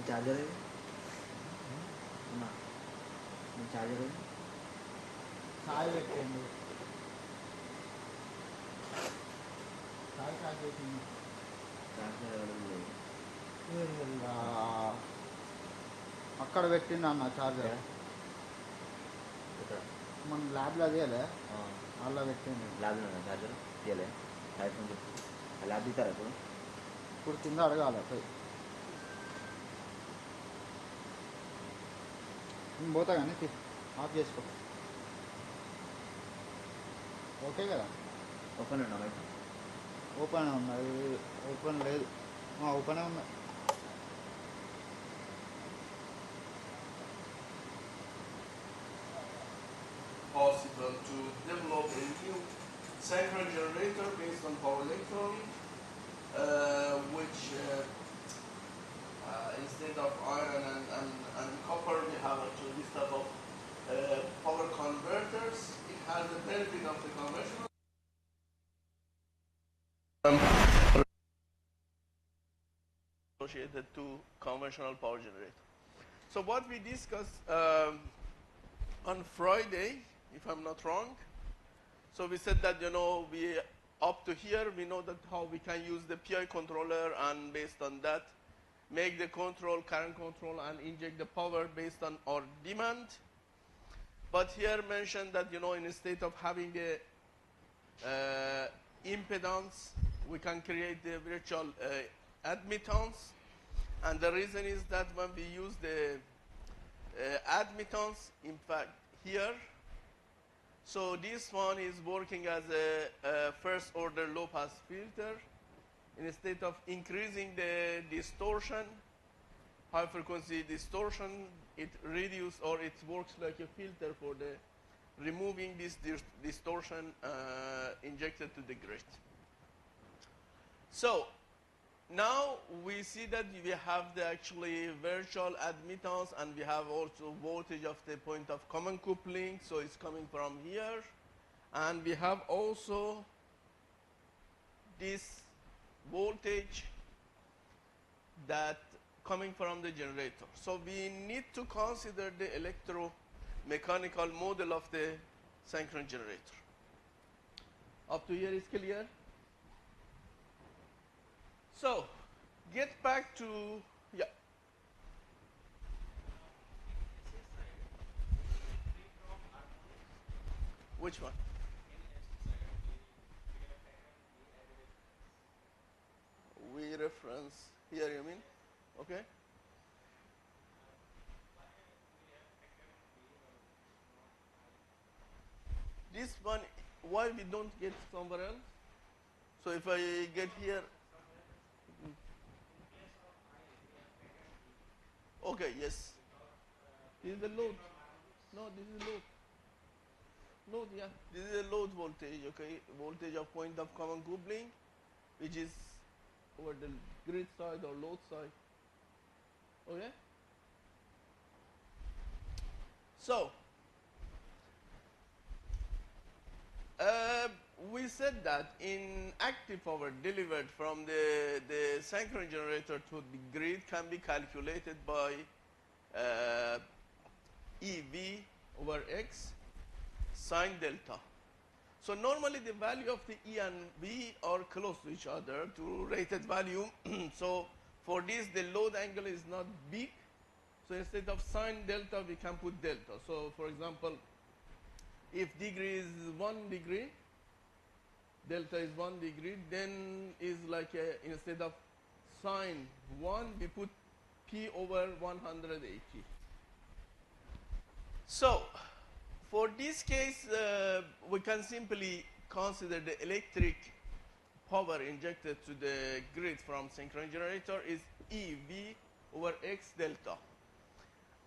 Charger है ना charger है సాయి పెట్టండి సాయి చార్జ్ చేసింది चार्जर అక్కడ పెట్టిండు అన్న చార్జర్ మన ల్యాబ్లో అదేలే అలా పెట్టిండు ల్యాబ్లో చార్జర్ తీయలే ఐఫోన్ ల్యాబ్ తీస్తారా ఇప్పుడు కింద అడగాలి పోయి నేను పోతా కానీ ఆఫ్ చేసుకో ఓకే కదా ఓపెన్ ఉన్నా బయట ఓపెన్ ఉన్నది ఓపెన్ లేదు ఓపెనే ఉన్నాయి possible to develop a new synchronous generator based on power electronic, which instead of iron and copper, we have actually this type of power converters. It has the benefit of the conventional associated to conventional power generator. So what we discussed on Friday, if I'm not wrong, so we said that, we up to here, we know that how we can use the PI controller and based on that, make the control, current control, and inject the power based on our demand. But here mentioned that, in a state of having a impedance, we can create the virtual admittance. And the reason is that when we use the admittance, in fact, here, so this one is working as a first order low pass filter in a state of increasing the distortion, high frequency distortion. It reduces or it works like a filter for the removing this distortion injected to the grid. So now we see that we have the actually virtual admittance and we have also voltage of the point of common coupling, so it's coming from here. And we have also this voltage that coming from the generator. So we need to consider the electromechanical model of the synchronous generator. Up to here is clear? So, get back to, yeah. Which one? We reference here, you mean? Okay. This one, why we don't get somewhere else? So if I get here, okay, yes. This is the load. No, this is load. Load, yeah. This is a load voltage, okay? Voltage of point of common coupling, which is over the grid side or load side. Okay? So, we said that in active power delivered from the synchronous generator to the grid can be calculated by EV over X sine delta. So normally the value of the E and V are close to each other to rated value. So for this the load angle is not big. So instead of sine delta we can put delta. So for example, if degree is 1 degree, delta is 1 degree, then is like instead of sine 1 we put P over 180. So for this case, we can simply consider the electric power injected to the grid from synchronous generator is EV over X delta.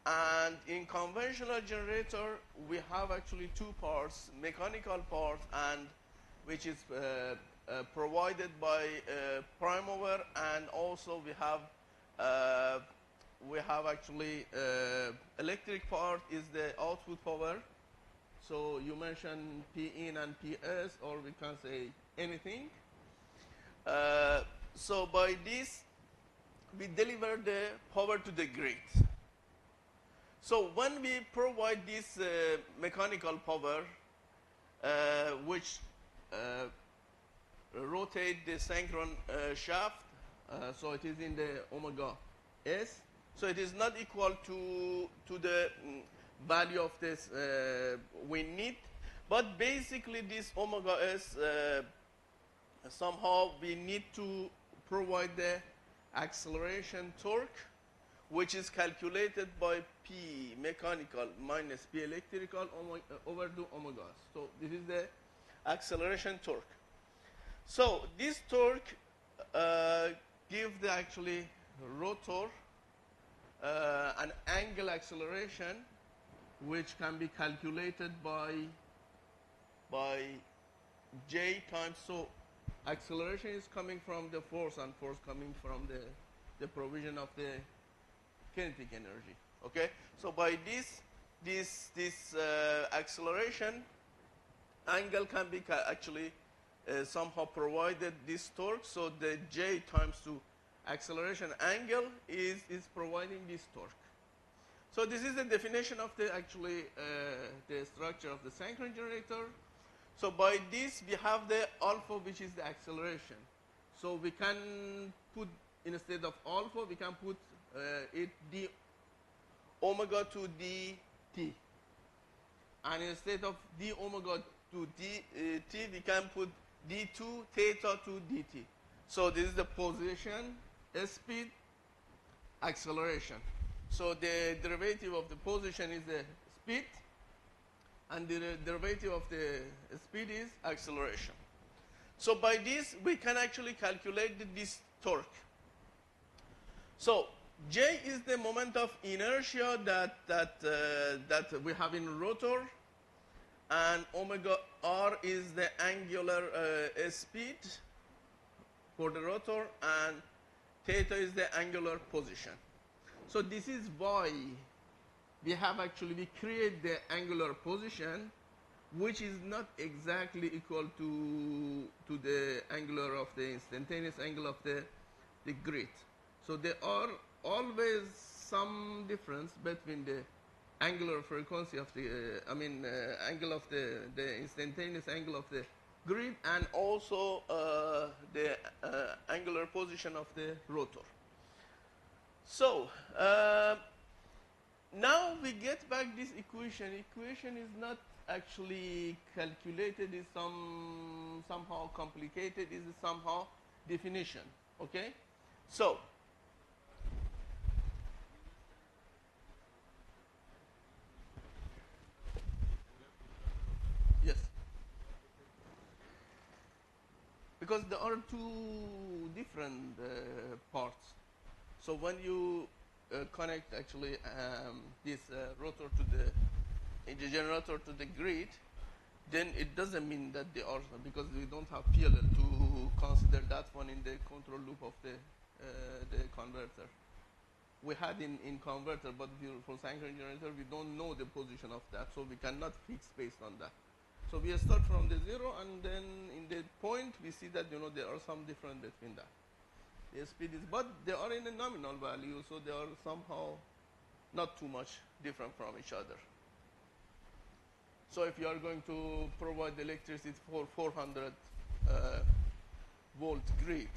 And in conventional generator, we have actually two parts, mechanical part and which is provided by prime mover, and also we have actually electric part is the output power. So you mentioned P in and PS, or we can say anything. So by this, we deliver the power to the grid. So when we provide this mechanical power, which rotate the synchron shaft, so it is in the omega s. So it is not equal to the value of this we need, but basically this omega s somehow we need to provide the acceleration torque, which is calculated by P mechanical minus P electrical over the omega. So this is the acceleration torque. So this torque gives the actually rotor an angle acceleration, which can be calculated by J times. So acceleration is coming from the force, and force coming from the provision of the kinetic energy. Okay, so by this acceleration angle can be actually somehow provided this torque. So the J times 2 acceleration angle is providing this torque. So this is the definition of the actually the structure of the synchron generator. So by this we have the alpha, which is the acceleration. So we can put, instead of alpha, we can put it d omega to dt, and instead of d omega to dt, we can put d2 theta to dt. So this is the position, speed, acceleration. So the derivative of the position is the speed, and the derivative of the speed is acceleration. So by this we can actually calculate this torque. So J is the moment of inertia that we have in rotor, and omega r is the angular speed for the rotor, and theta is the angular position. So this is why we create the angular position, which is not exactly equal to the angular of the instantaneous angle of the grid. So there are always some difference between the angular frequency of the angle of the instantaneous angle of the grid, and also the angular position of the rotor. So now we get back this equation. Equation is not actually calculated, is somehow complicated, is somehow definition. Okay, so yes, because there are two different parts. So when you connect actually this rotor to the generator to the grid, then it doesn't mean that they are, because we don't have PLL to consider that one in the control loop of the converter. We had in converter, but for synchron generator we don't know the position of that, so we cannot fix based on that. So we start from the zero, and then in the point we see that there are some difference between that. The speed is, but they are in a nominal value, so they are somehow not too much different from each other. So if you are going to provide electricity for 400 volt grid,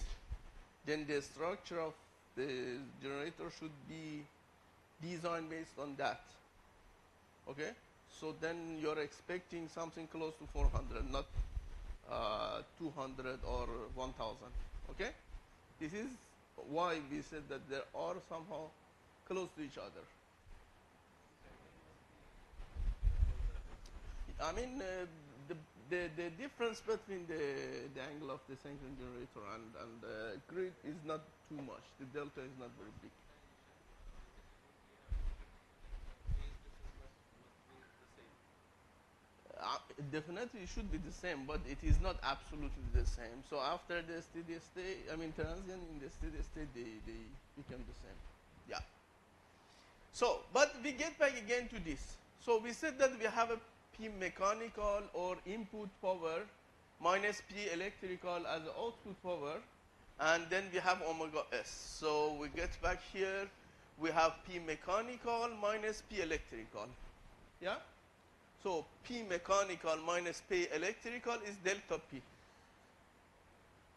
then the structure of the generator should be designed based on that. Okay? So then you're expecting something close to 400, not 200 or 1000. Okay? This is why we said that they are somehow close to each other. I mean, the difference between the angle of the synchron generator and the grid is not too much. The delta is not very big. Definitely it should be the same, but it is not absolutely the same. So after the steady state, transient, in the steady state, they become the same. Yeah. So, but we get back again to this. So we said that we have a P mechanical or input power minus P electrical as output power. and then we have omega s. So we get back here, we have P mechanical minus P electrical. Yeah? So P mechanical minus P electrical is delta P.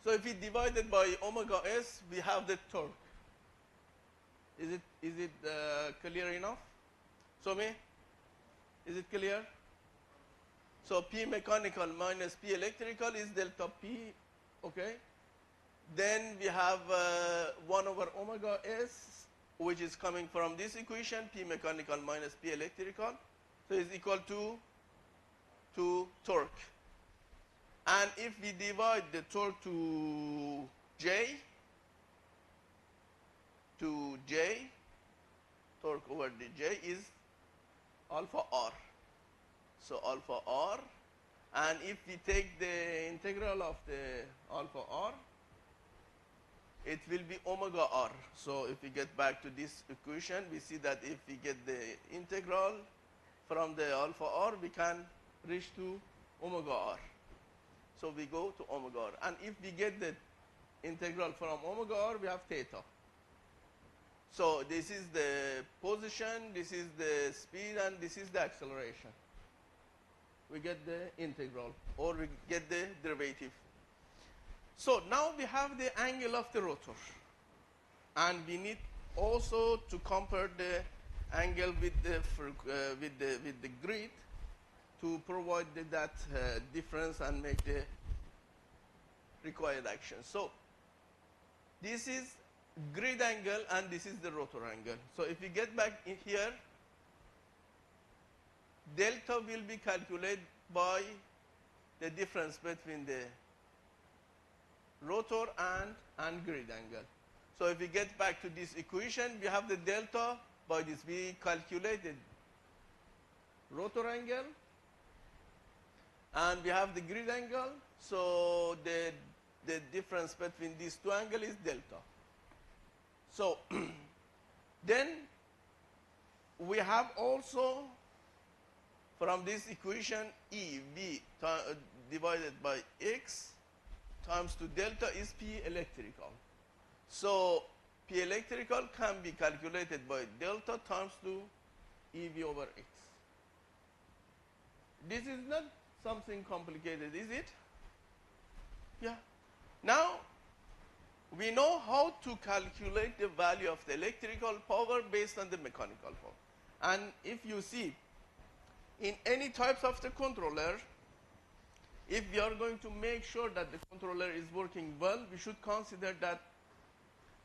So if we divide it by omega s, we have the torque. Is it clear enough? So is it clear? So P mechanical minus P electrical is delta P, okay? Then we have 1 over omega s, which is coming from this equation, P mechanical minus P electrical. So it's equal to torque. And if we divide the torque to J, torque over the J is alpha R. So alpha R, and if we take the integral of the alpha R, it will be omega R. So if we get back to this equation, we see that if we get the integral from the alpha R, we can reach to omega R. So we go to omega R. And if we get the integral from omega R, we have theta. So this is the position, this is the speed, and this is the acceleration. We get the integral, or we get the derivative. So now we have the angle of the rotor. And we need also to compare the angle with the grid to provide that difference and make the required action. So this is grid angle and this is the rotor angle. So if we get back in here, delta will be calculated by the difference between the rotor and grid angle. So if we get back to this equation, we have the delta by this. We calculated rotor angle and we have the grid angle. So the difference between these two angles is delta. So then we have also from this equation EV divided by X times to delta is P electrical. So P electrical can be calculated by delta times to EV over X. This is not something complicated, is it? Yeah. Now we know how to calculate the value of the electrical power based on the mechanical power. And if you see, in any types of the controller, if we are going to make sure that the controller is working well, we should consider that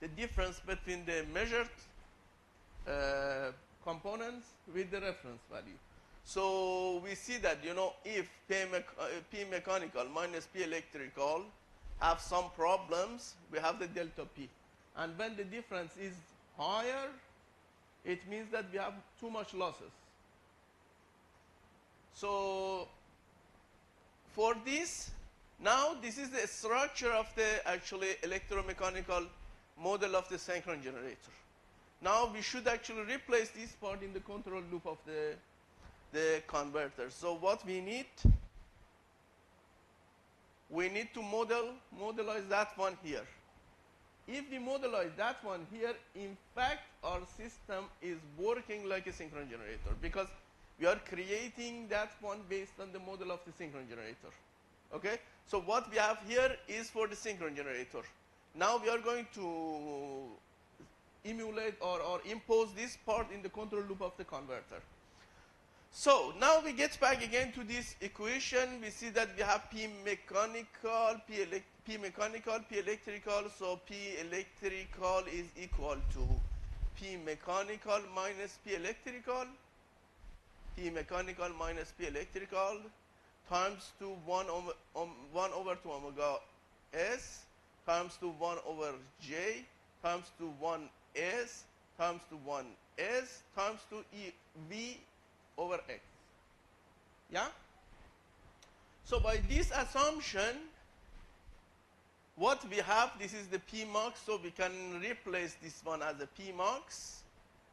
the difference between the measured components with the reference value. So we see that, you know, if P mechanical minus P electrical have some problems, we have the delta P. And when the difference is higher, it means that we have too much losses. So for this, now this is the structure of the actually electromechanical model of the synchron generator. Now we should actually replace this part in the control loop of the converter. So what we need to modelize that one here. If we modelize that one here, in fact, our system is working like a synchron generator because we are creating that one based on the model of the synchron generator. Okay? So what we have here is for the synchron generator. Now we are going to emulate or impose this part in the control loop of the converter. So now we get back again to this equation. We see that we have P mechanical, P mechanical, P electrical. So P electrical is equal to P mechanical minus P electrical. P mechanical minus P electrical times to 1 over 2 omega S times to 1 over J times to 1 S times to 1 S times to V over X. Yeah? So by this assumption, what we have, this is the P max, so we can replace this one as a P max.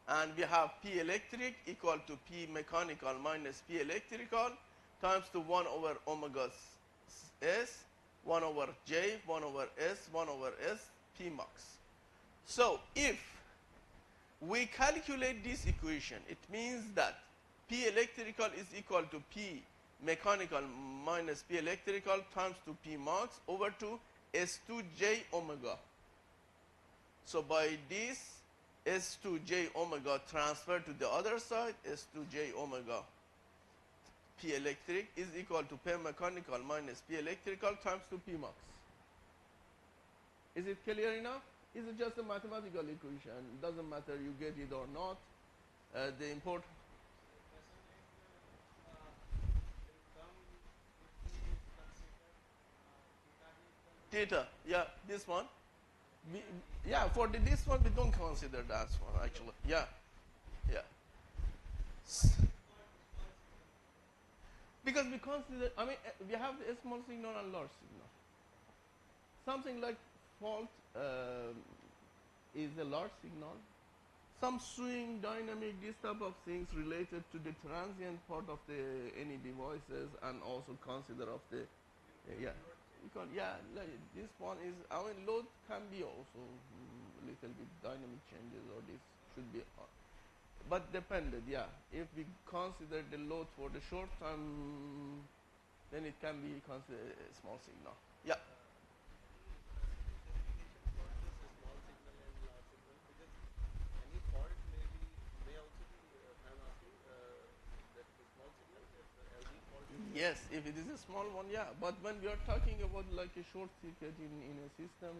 And we have P electric equal to P mechanical minus P electrical times to 1 over omega S, 1 over J, 1 over S, 1 over S, P max. So if we calculate this equation, it means that P electrical is equal to P mechanical minus P electrical times 2 P max over to S2J omega. So by this, S2J omega transfer to the other side, S2J omega P electric is equal to P mechanical minus P electrical times 2 P max. Is it clear enough? Is it just a mathematical equation? Doesn't matter you get it or not. The important theta, yeah, this one. We, yeah, for this one we don't consider that one actually. Yeah, yeah. Because we consider, I mean, we have a small signal and large signal. Something like fault is a large signal. Some swing, dynamic, this type of things related to the transient part of the any devices, and also consider of the yeah. You can, yeah, like this one is, I mean, load can be also little bit dynamic changes, or this should be, but depended, yeah. If we consider the load for the short time, then it can be considered a small signal. Yeah. Yes, if it is a small one, yeah. But when we are talking about like a short circuit in a system,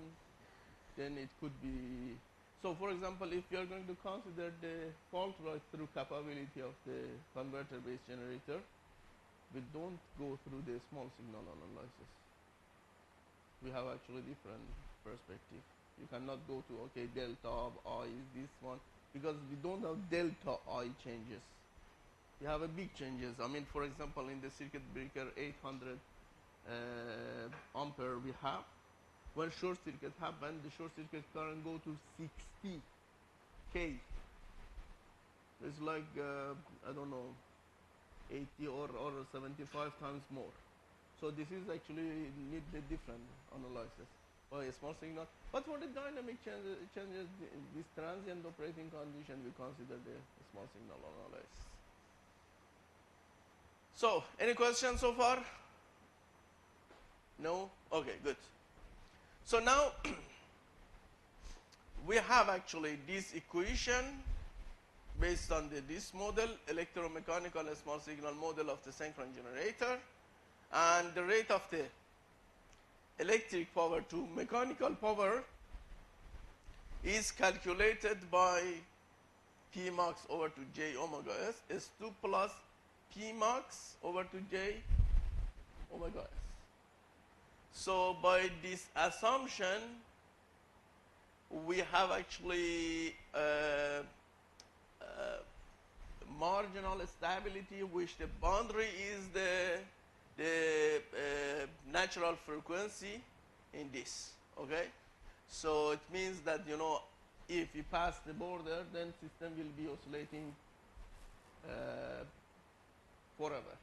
then it could be. So, for example, if you are going to consider the fault right through capability of the converter-based generator, we don't go through the small signal analysis. We have actually different perspective. You cannot go to, okay, delta of I is this one, because we don't have delta I changes. We have a big changes. I mean, for example, in the circuit breaker 800 ampere we have. When short circuit happen, the short circuit current go to 60 K. It's like, I don't know, 80 or 75 times more. So this is actually need the different analysis by a small signal. But for the dynamic changes, this transient operating condition, we consider the small signal analysis. So, any questions so far? No? Okay, good. So now, we have actually this equation based on this model, electromechanical small signal model of the synchron generator, and the rate of the electric power to mechanical power is calculated by P max over to J omega S, S2 plus P max over to J omega S. So by this assumption, we have actually marginal stability, which the boundary is the natural frequency in this. Okay, so it means that, you know, if you pass the border, then system will be oscillating forever.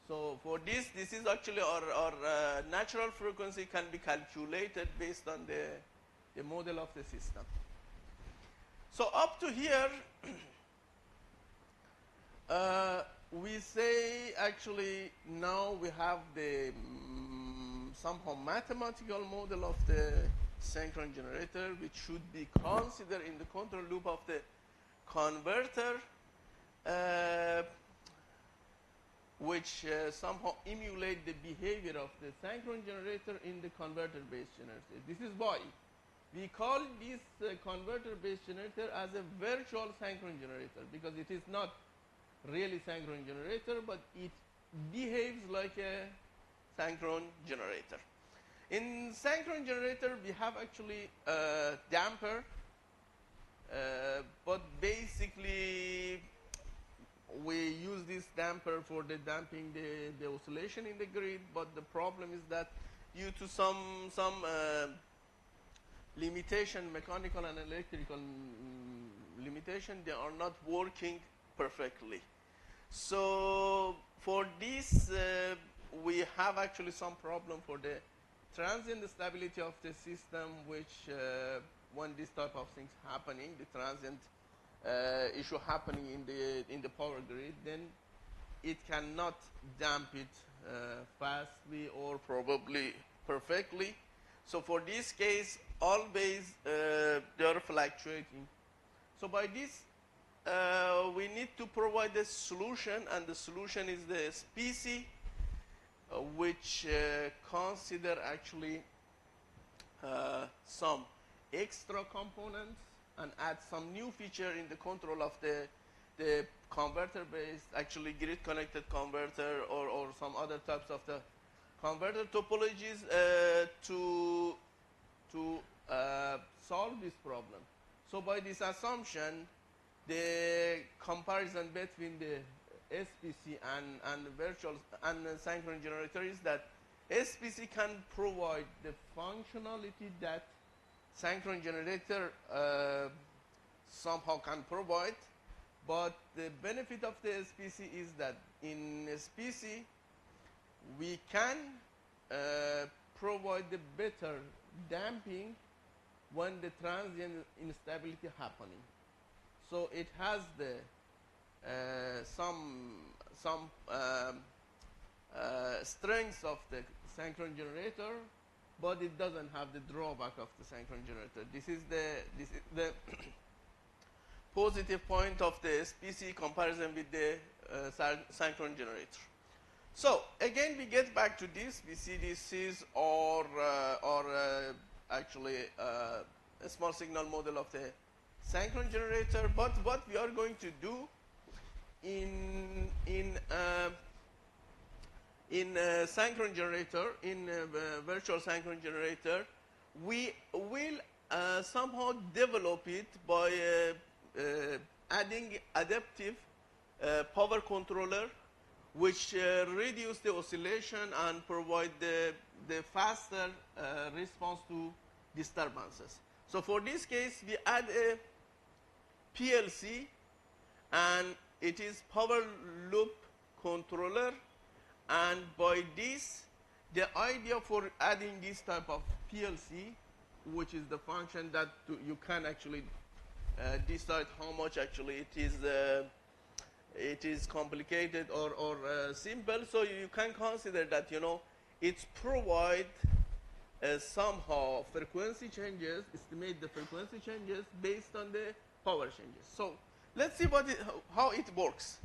So for this is actually our natural frequency can be calculated based on the model of the system. So up to here, we say actually now we have the somehow mathematical model of the synchron generator, which should be considered in the control loop of the converter, which somehow emulate the behavior of the synchron generator in the converter-based generator. This is why we call this converter-based generator as a virtual synchron generator, because it is not really synchron generator, but it behaves like a synchron generator. In synchron generator, we have actually a damper, but basically we use this damper for the damping the oscillation in the grid. But the problem is that due to some limitation, mechanical and electrical limitation, they are not working perfectly. So for this, we have actually some problem for the transient stability of the system, which when this type of things happening, the transient issue happening in the power grid, then it cannot damp it fastly or probably perfectly. So for this case, always they are fluctuating. So by this, we need to provide a solution, and the solution is the SPC, which consider actually some extra components and add some new feature in the control of the converter based, actually grid connected converter or some other types of the converter topologies to solve this problem. So by this assumption, the comparison between the SPC and virtual and synchronous generator is that SPC can provide the functionality that synchronous generator somehow can provide, but the benefit of the SPC is that in SPC we can provide the better damping when the transient instability happening. So it has the some strengths of the synchronous generator, but it doesn't have the drawback of the synchronous generator. This is the positive point of the SPC comparison with the synchronous generator. So again, we get back to this. We see this is our actually a small signal model of the synchronous generator. But what we are going to do in synchronous generator, in virtual synchronous generator, we will somehow develop it by adding adaptive power controller, which reduce the oscillation and provide the faster response to disturbances. So for this case, we add a PLC, and it is power loop controller. And by this, the idea for adding this type of PLC, which is the function that you can actually decide how much actually it is complicated or simple. So you can consider that, you know, it provide somehow frequency changes, estimate the frequency changes based on the power changes. So let's see how it works.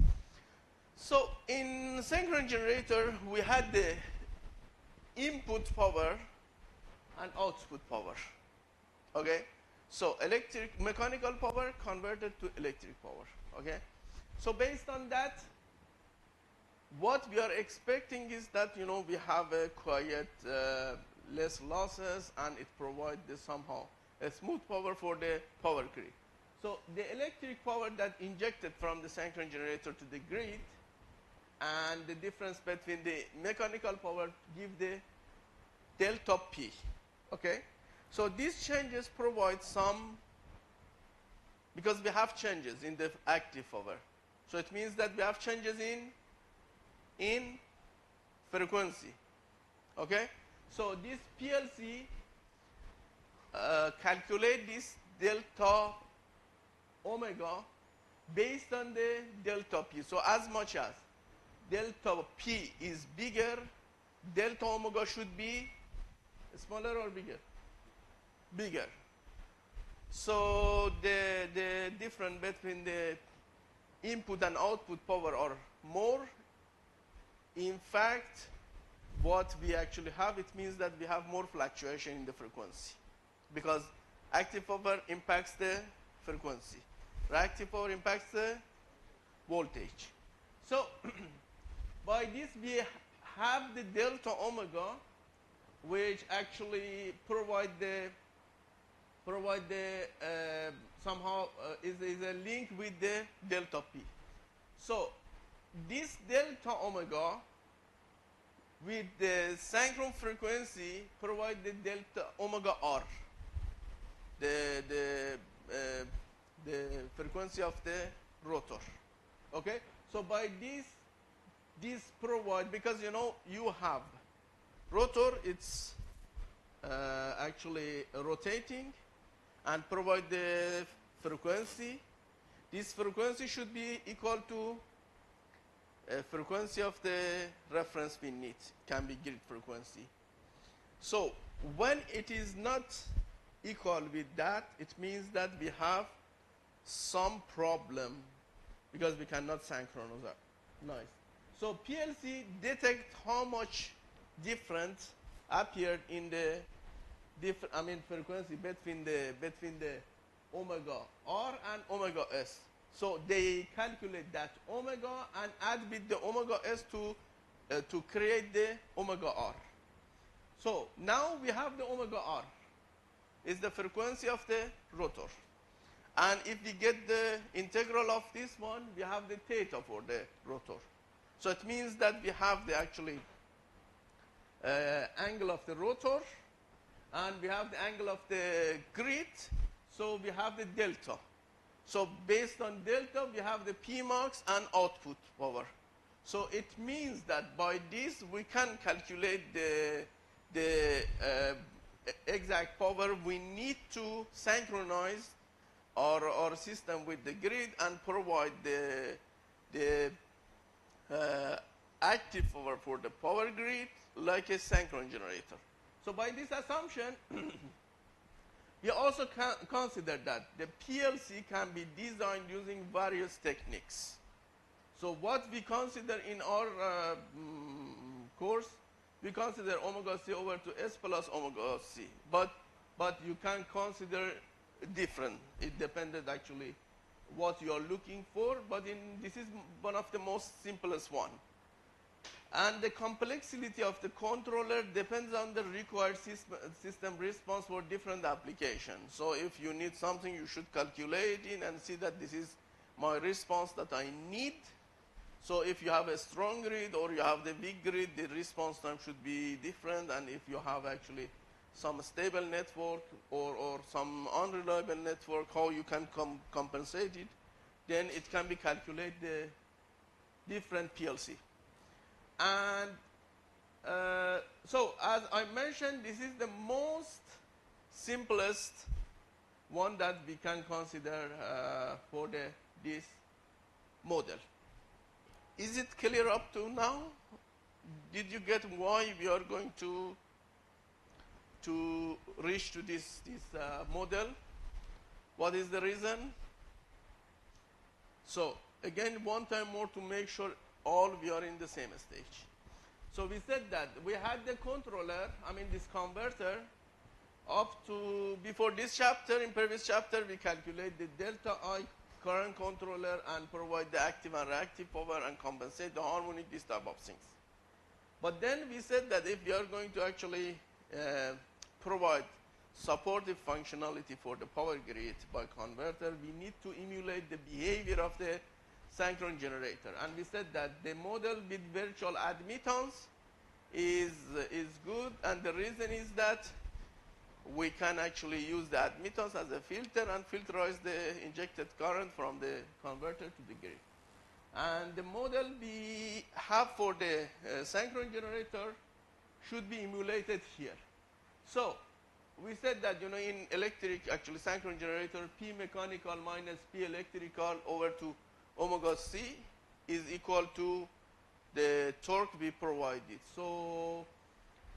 So in synchronous generator, we had the input power and output power. Okay, so mechanical power converted to electric power. Okay, so based on that, what we are expecting is that, you know, we have a quiet, less losses, and it provides somehow a smooth power for the power grid. So the electric power that injected from the synchronous generator to the grid and the difference between the mechanical power give the delta P. Okay, so these changes provide some, because we have changes in the active power. So it means that we have changes in frequency. Okay, so this PLC calculate this delta omega based on the delta P. So as much as delta P is bigger, delta omega should be smaller or bigger? Bigger. So the difference between the input and output power are more. In fact, what we actually have, it means that we have more fluctuation in the frequency, because active power impacts the frequency, reactive power impacts the voltage. So by this, we have the delta omega, which actually provide the somehow is a link with the delta P. So this delta omega with the synchronous frequency provide the delta omega R, the frequency of the rotor. Okay, so by this provide, because, you know, you have rotor, it's actually rotating and provide the frequency. This frequency should be equal to frequency of the reference we need, can be grid frequency. So when it is not equal with that, it means that we have some problem because we cannot synchronize. Nice. So PLC detect how much difference appeared in the frequency between the omega R and omega S. So they calculate that omega and add with the omega S to create the omega R. So now we have the omega R. Is the frequency of the rotor. And if we get the integral of this one, we have the theta for the rotor. So it means that we have the actually angle of the rotor, and we have the angle of the grid, so we have the delta. So based on delta, we have the Pmax and output power. So it means that by this, we can calculate the exact power we need to synchronize our system with the grid and provide the active power for the power grid like a synchron generator. So by this assumption, we also consider that the PLC can be designed using various techniques. So what we consider in our course, we consider omega C over to S plus omega C. But you can consider different. It depended actually what you are looking for, but this is one of the most simplest one. And the complexity of the controller depends on the required system response for different applications. So if you need something, you should calculate in and see that this is my response that I need. So if you have a strong grid or you have the big grid, the response time should be different. And if you have actually some stable network or some unreliable network, how you can compensate it, then it can be calculated the different PLC. And so as I mentioned, this is the most simplest one that we can consider for this model. Is it clear up to now? Did you get why we are going to reach to this model? What is the reason? So again, one time more to make sure all we are in the same stage. So we said that we had the controller, this converter, up to, before this chapter, in previous chapter, we calculate the delta I current controller and provide the active and reactive power and compensate the harmonic, this type of things. But then we said that if we are going to actually provide supportive functionality for the power grid by converter, we need to emulate the behavior of the synchron generator. And we said that the model with virtual admittance is good, and the reason is that we can actually use the admittance as a filter and filterize the injected current from the converter to the grid. And the model we have for the synchron generator should be emulated here. So we said that, in electric, actually synchron generator, P mechanical minus P electrical over to omega C is equal to the torque we provided. So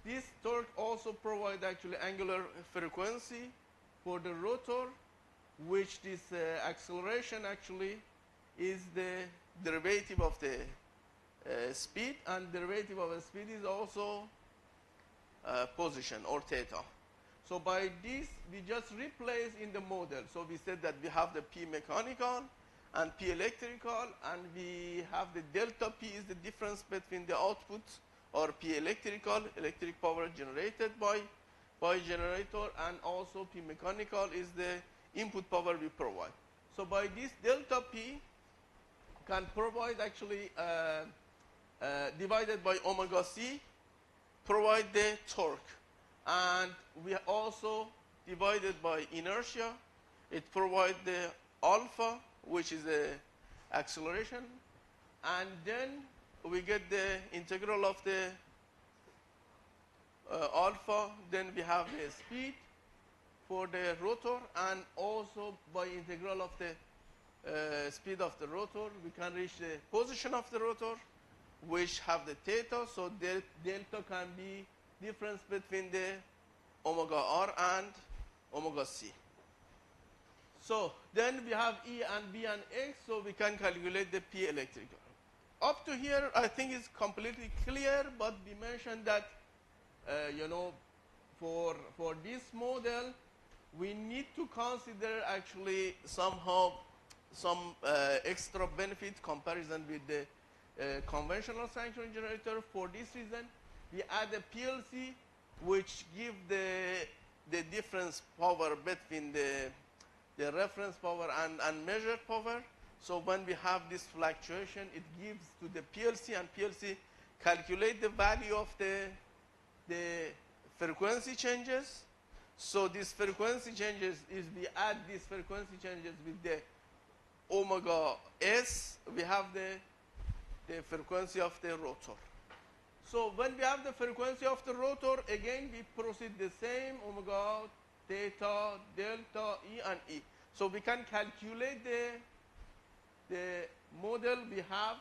this torque also provides actually angular frequency for the rotor, which this acceleration actually is the derivative of the speed, and derivative of the speed is also position or theta. So by this, we just replace in the model. So we said that we have the P mechanical and P electrical, and we have the delta P is the difference between the output or P electrical, electric power generated by generator, and also P mechanical is the input power we provide. So by this delta P can provide actually divided by omega C, provide the torque. And we also divided by inertia, it provides the alpha, which is the acceleration, and then we get the integral of the alpha. Then we have the speed for the rotor, and also by integral of the speed of the rotor, we can reach the position of the rotor, which have the theta. So delta can be difference between the omega r and omega c. So then we have E and B and X, so we can calculate the P electrical. Up to here, I think it's completely clear, but we mentioned that, for this model, we need to consider actually somehow some extra benefit comparison with the conventional synchronous generator. For this reason, we add a PLC, which give the difference power between the reference power and measured power. So when we have this fluctuation, it gives to the PLC, and PLC calculate the value of the frequency changes. So these frequency changes, is we add these frequency changes with the omega S, we have the frequency of the rotor. So when we have the frequency of the rotor, again we proceed the same, omega, theta, delta, E and E. So we can calculate the model we have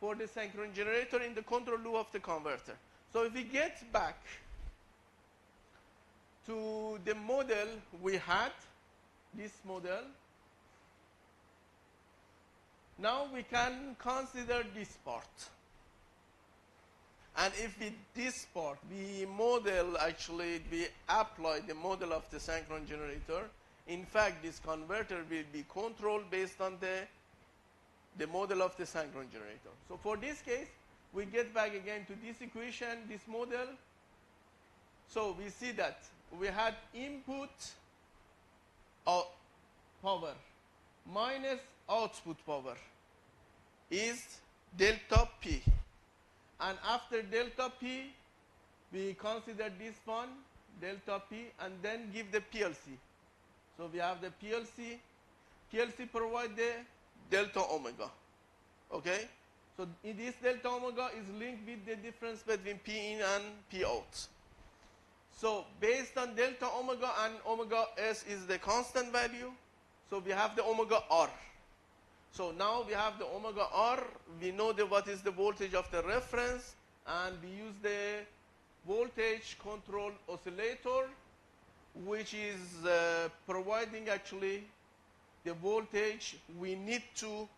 for the synchronous generator in the control loop of the converter. So if we get back to the model we had, this model, now we can consider this part. And if with this part, we model, actually, we apply the model of the synchronous generator, in fact, this converter will be controlled based on the model of the synchronous generator. So for this case, we get back again to this equation, this model. So we see that we had input power minus output power is delta P. And after delta P, we consider this one, delta P, and then give the PLC. So we have the PLC. PLC provide the delta omega. Okay? So in this delta omega is linked with the difference between P in and P out. So based on delta omega, and omega S is the constant value, so we have the omega R. So now we have the omega R, we know what is the voltage of the reference, and we use the voltage control oscillator, which is providing actually the voltage we need to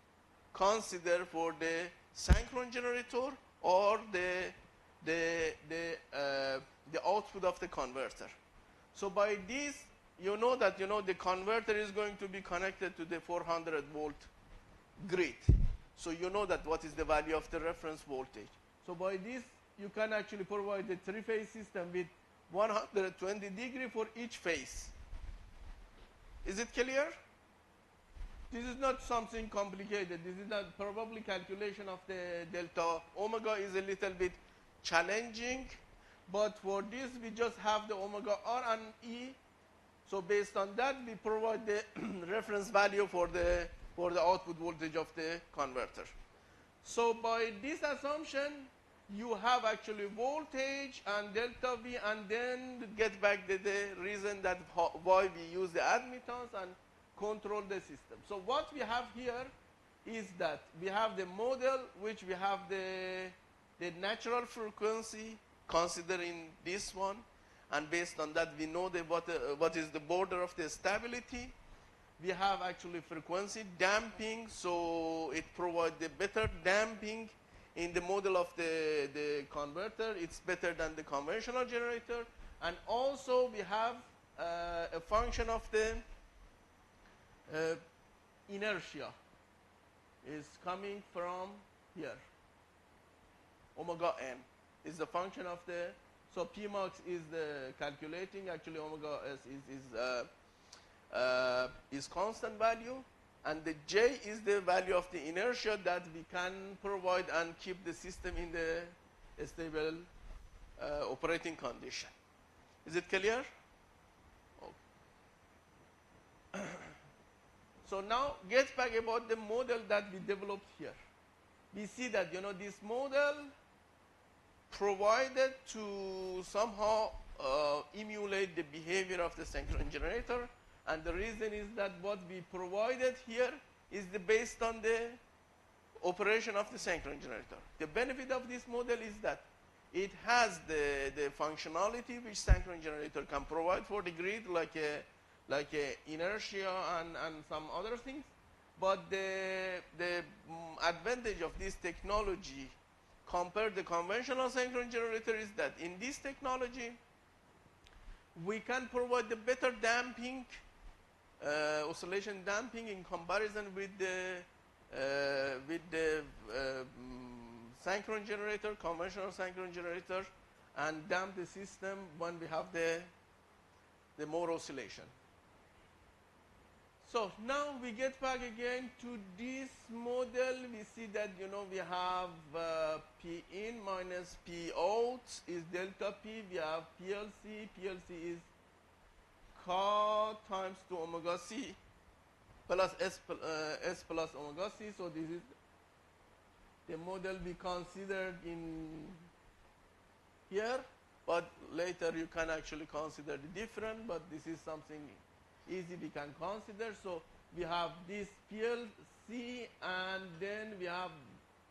consider for the synchronous generator or the output of the converter. So by this, you know that the converter is going to be connected to the 400 volt grid. So you know that what is the value of the reference voltage. So by this, you can actually provide the three-phase system with 120 degree for each phase. Is it clear? This is not something complicated. This is not probably calculation of the delta omega is a little bit challenging, but for this we just have the omega R and E. So based on that, we provide the reference value for the output voltage of the converter. So by this assumption, you have actually voltage and delta V, and then get back the reason that why we use the admittance and control the system. So what we have here is that we have the model, which we have the natural frequency considering this one, and based on that we know what is the border of the stability. We have actually frequency damping, so it provides the better damping in the model of the converter. It's better than the conventional generator. And also we have a function of the inertia is coming from here. Omega n is the function of the, so P max is the calculating, actually omega s is constant value, and the J is the value of the inertia that we can provide and keep the system in the stable operating condition. Is it clear? Okay. So now get back about the model that we developed here. We see that this model provided to somehow emulate the behavior of the synchronous generator. And the reason is that what we provided here is based on the operation of the synchronous generator. The benefit of this model is that it has the functionality which synchronous generator can provide for the grid, like inertia and some other things. But the advantage of this technology compared to the conventional synchronous generator is that in this technology, we can provide the better damping, oscillation damping in comparison with the synchronous generator, conventional synchronous generator, and damp the system when we have the more oscillation. So now we get back again to this model. We see that we have P in minus P out is delta P. We have PLC. PLC is K times 2 omega C plus S plus omega C. So this is the model we considered in here, but later you can actually consider the different, but this is something easy we can consider. So we have this PLC, and then we have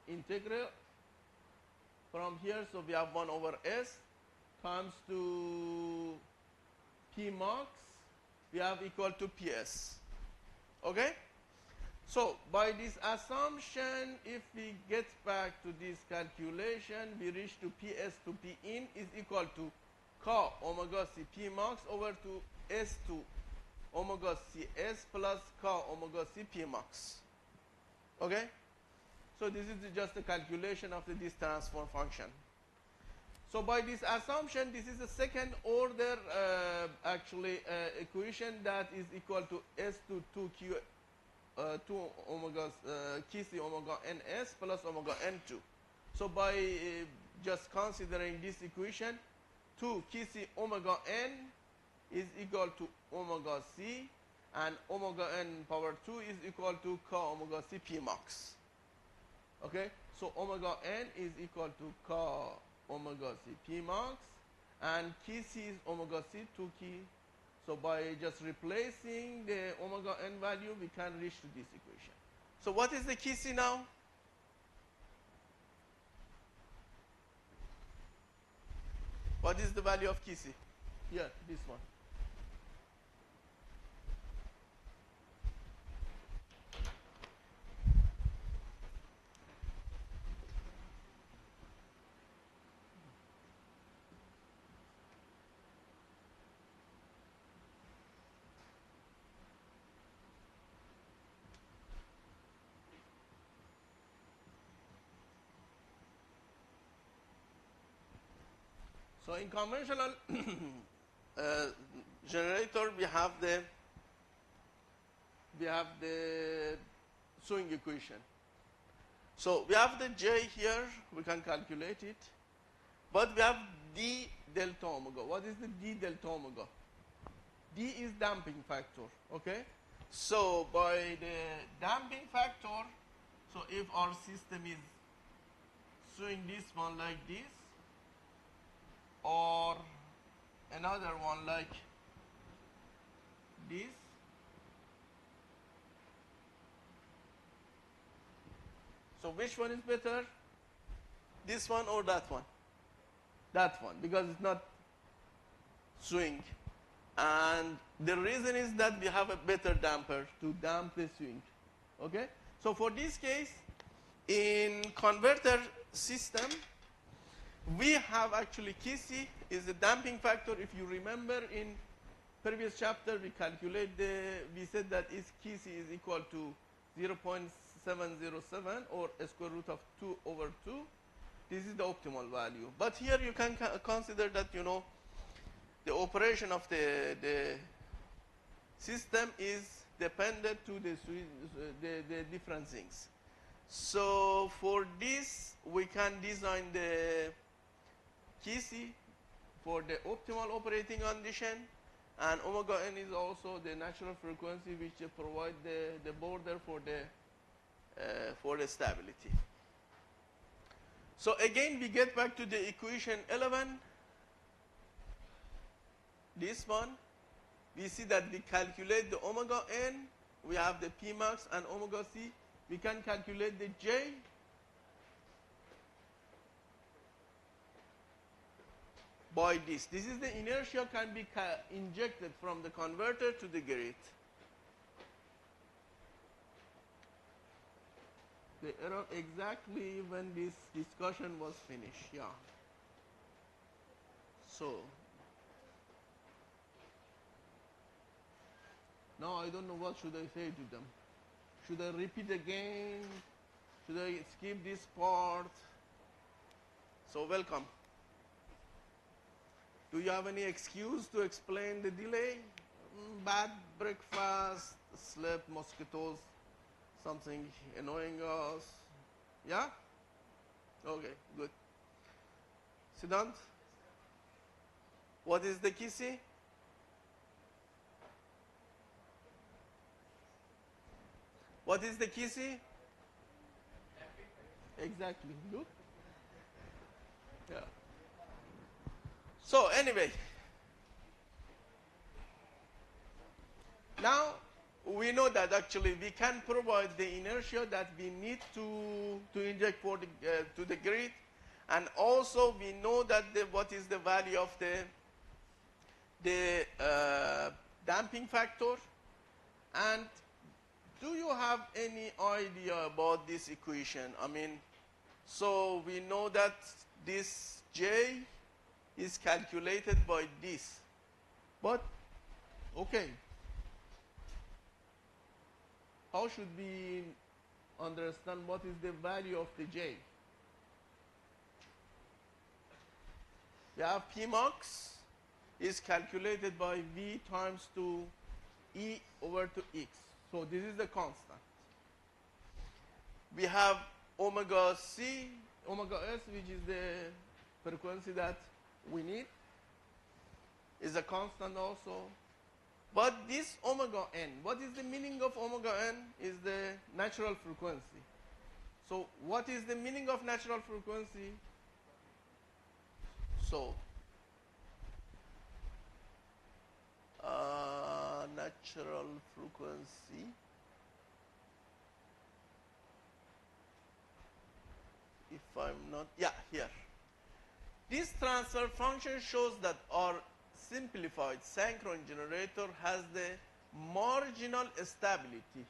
integral from here. So we have 1 over S times to P max. We have equal to PS. Okay? So by this assumption, if we get back to this calculation, we reach to PS to P in is equal to K omega C P max over to S to omega C S plus K omega C P max. Okay? So this is just a calculation of this transform function. So by this assumption, this is the second order equation that is equal to S to 2Q 2 omega Kc omega ns plus omega n2. So by just considering this equation, 2 Kc omega n is equal to omega c, and omega n power 2 is equal to K omega c P max. Okay, so omega n is equal to K omega c P max, and Kc is omega c 2 K. So by just replacing the omega n value, we can reach to this equation. So what is the Kc now? What is the value of Kc? Here, this one. So in conventional generator, we have the swing equation. So we have the J here, we can calculate it, but we have D delta omega. What is the D delta omega? D is damping factor, okay? So by the damping factor, so if our system is swing this one like this, or another one like this, so which one is better? This one or that one? That one, because it's not swing. And the reason is that we have a better damper to damp the swing. Okay? So for this case, in converter system, we have actually Kc is the damping factor. If you remember in previous chapter, we said that Kc is equal to 0.707 or a square root of 2 over 2. This is the optimal value. But here you can consider that, the operation of the system is dependent to the different things. So for this, we can design the Kc for the optimal operating condition, and omega n is also the natural frequency which provide the border for the stability. So again, we get back to the equation 11. This one, we see that we calculate the omega n. We have the P max and omega c. We can calculate the J. By this. This is the inertia can be injected from the converter to the grid. The error exactly when this discussion was finished. Yeah. So now I don't know what should I say to them. Should I repeat again? Should I skip this part? So welcome. Do you have any excuse to explain the delay? Bad breakfast, slept, mosquitoes, something annoying us. Yeah? Okay, good. Sit down. What is the kisi? What is the kisi? Exactly. Good. Yeah. So anyway, now we know that actually we can provide the inertia that we need to inject for to the grid, and also we know that what is the value of the damping factor. And do you have any idea about this equation? I mean, so we know that this J is calculated by this, but okay, how should we understand what is the value of the J? We have P max is calculated by V times to E over to X. So this is the constant. We have omega C, omega S, which is the frequency that we need, is a constant also. But this omega n, what is the meaning of omega n? Is the natural frequency. So what is the meaning of natural frequency? So natural frequency if I'm not, yeah, here. This transfer function shows that our simplified synchron generator has the marginal stability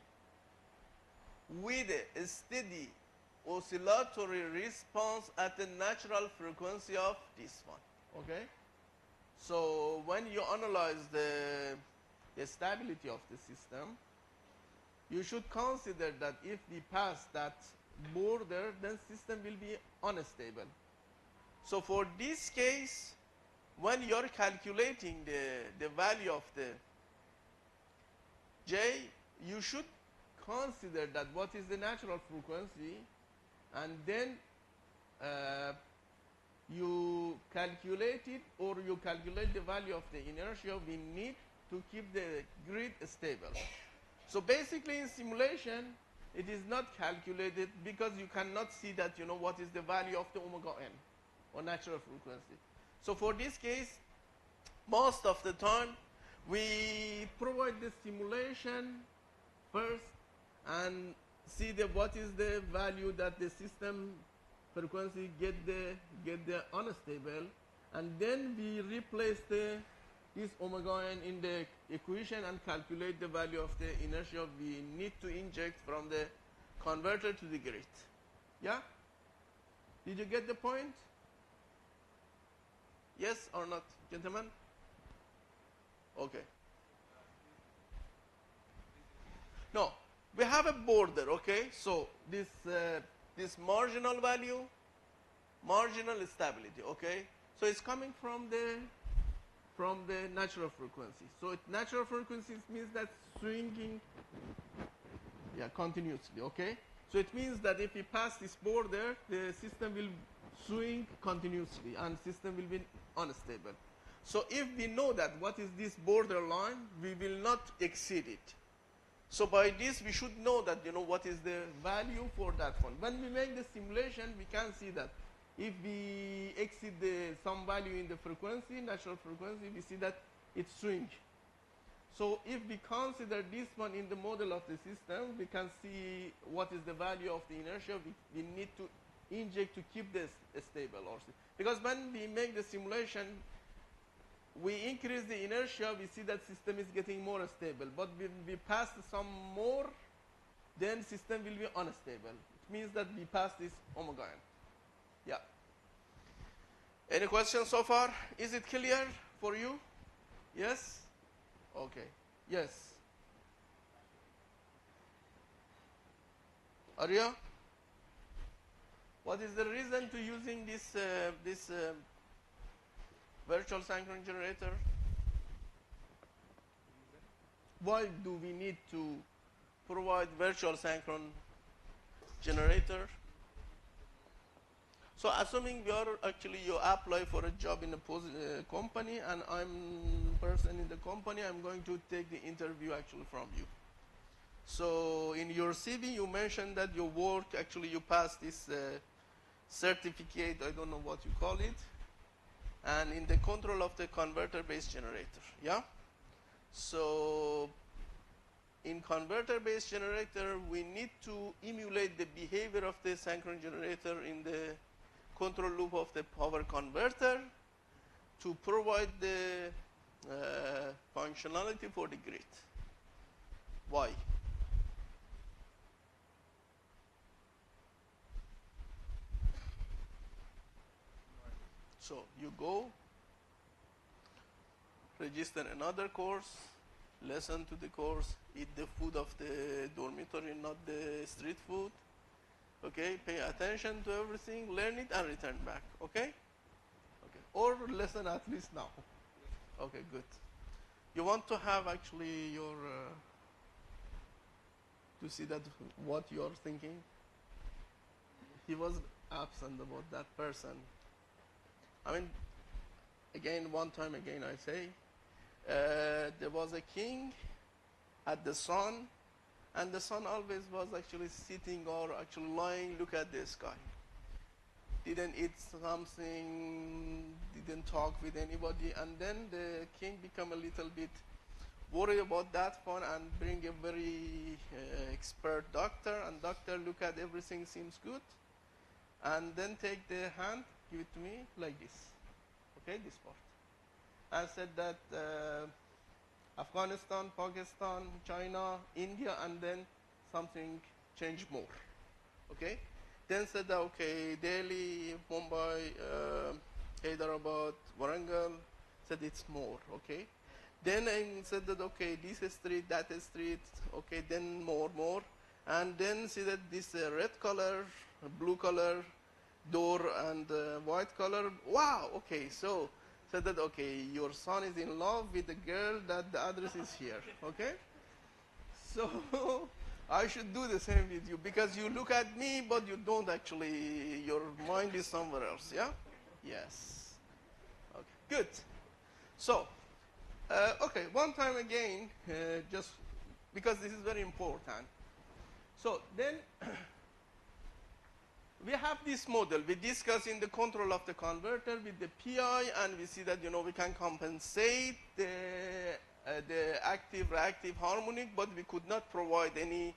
with a steady oscillatory response at the natural frequency of this one. Okay? So when you analyze the stability of the system, you should consider that if we pass that border, then system will be unstable. So for this case, when you're calculating the value of the J, you should consider that what is the natural frequency, and then you calculate it, or you calculate the value of the inertia we need to keep the grid stable. So basically in simulation, it is not calculated because you cannot see that, you know, what is the value of the omega n, or natural frequency. So for this case, most of the time, we provide the simulation first and see what is the value that the system frequency get the unstable, and then we replace this omega n in the equation and calculate the value of the inertia we need to inject from the converter to the grid. Yeah? Did you get the point? Yes or not, gentlemen? Okay. No, we have a border, okay? So this marginal value, marginal stability, okay? So it's coming from the natural frequency. So natural frequency means that swinging, yeah, continuously, okay? So it means that if we pass this border, the system will swing continuously and system will be unstable. So if we know that what is this border line, we will not exceed it. So by this, we should know that, you know, what is the value for that one. When we make the simulation, we can see that if we exceed some value in the frequency, natural frequency, we see that it swings. So if we consider this one in the model of the system, we can see what is the value of the inertia we need to inject to keep this stable. Because when we make the simulation, we increase the inertia, we see that system is getting more stable. But when we pass some more, then system will be unstable. It means that we pass this omega n. Yeah. Any questions so far? Is it clear for you? Yes? Okay. Yes. Arya? What is the reason to using this virtual synchron generator? Why do we need to provide virtual synchron generator? So assuming you apply for a job in a company, and I'm person in the company, I'm going to take the interview actually from you. So in your CV, you mentioned that your work, actually you passed this certificate, I don't know what you call it, and in the control of the converter-based generator, yeah? So in converter-based generator, we need to emulate the behavior of the synchron generator in the control loop of the power converter to provide the functionality for the grid. Why? So you go, register another course, listen to the course, eat the food of the dormitory, not the street food. Okay, pay attention to everything, learn it, and return back. Okay? Okay. Or listen at least now. Okay, good. You want to have actually your to see that what you are thinking. He was absent about that person. I mean, again, one time again, I say, there was a king at the sun, and the sun always was actually sitting or actually lying, look at the sky. Didn't eat something, didn't talk with anybody, and then the king become a little bit worried about that one and bring a very expert doctor, and doctor look at everything seems good, and then take the hand, give it to me like this, okay, this part, and said that Afghanistan, Pakistan, China, India, and then something changed more, okay? Then said that, okay, Delhi, Mumbai, Hyderabad, Warangal, said it's more, okay? Then I said that, okay, this street, that street, okay, then more, and then see that this red color, blue color, door, and white color, wow, okay, so said that, okay, your son is in love with the girl that the address is here, okay? So I should do the same with you, because you look at me, but you don't actually, your mind is somewhere else, yeah? Yes. Okay, good. So, okay, one time again, just because this is very important. So then, we have this model. We discuss in the control of the converter with the PI, and we see that, you know, we can compensate the active-reactive harmonic, but we could not provide any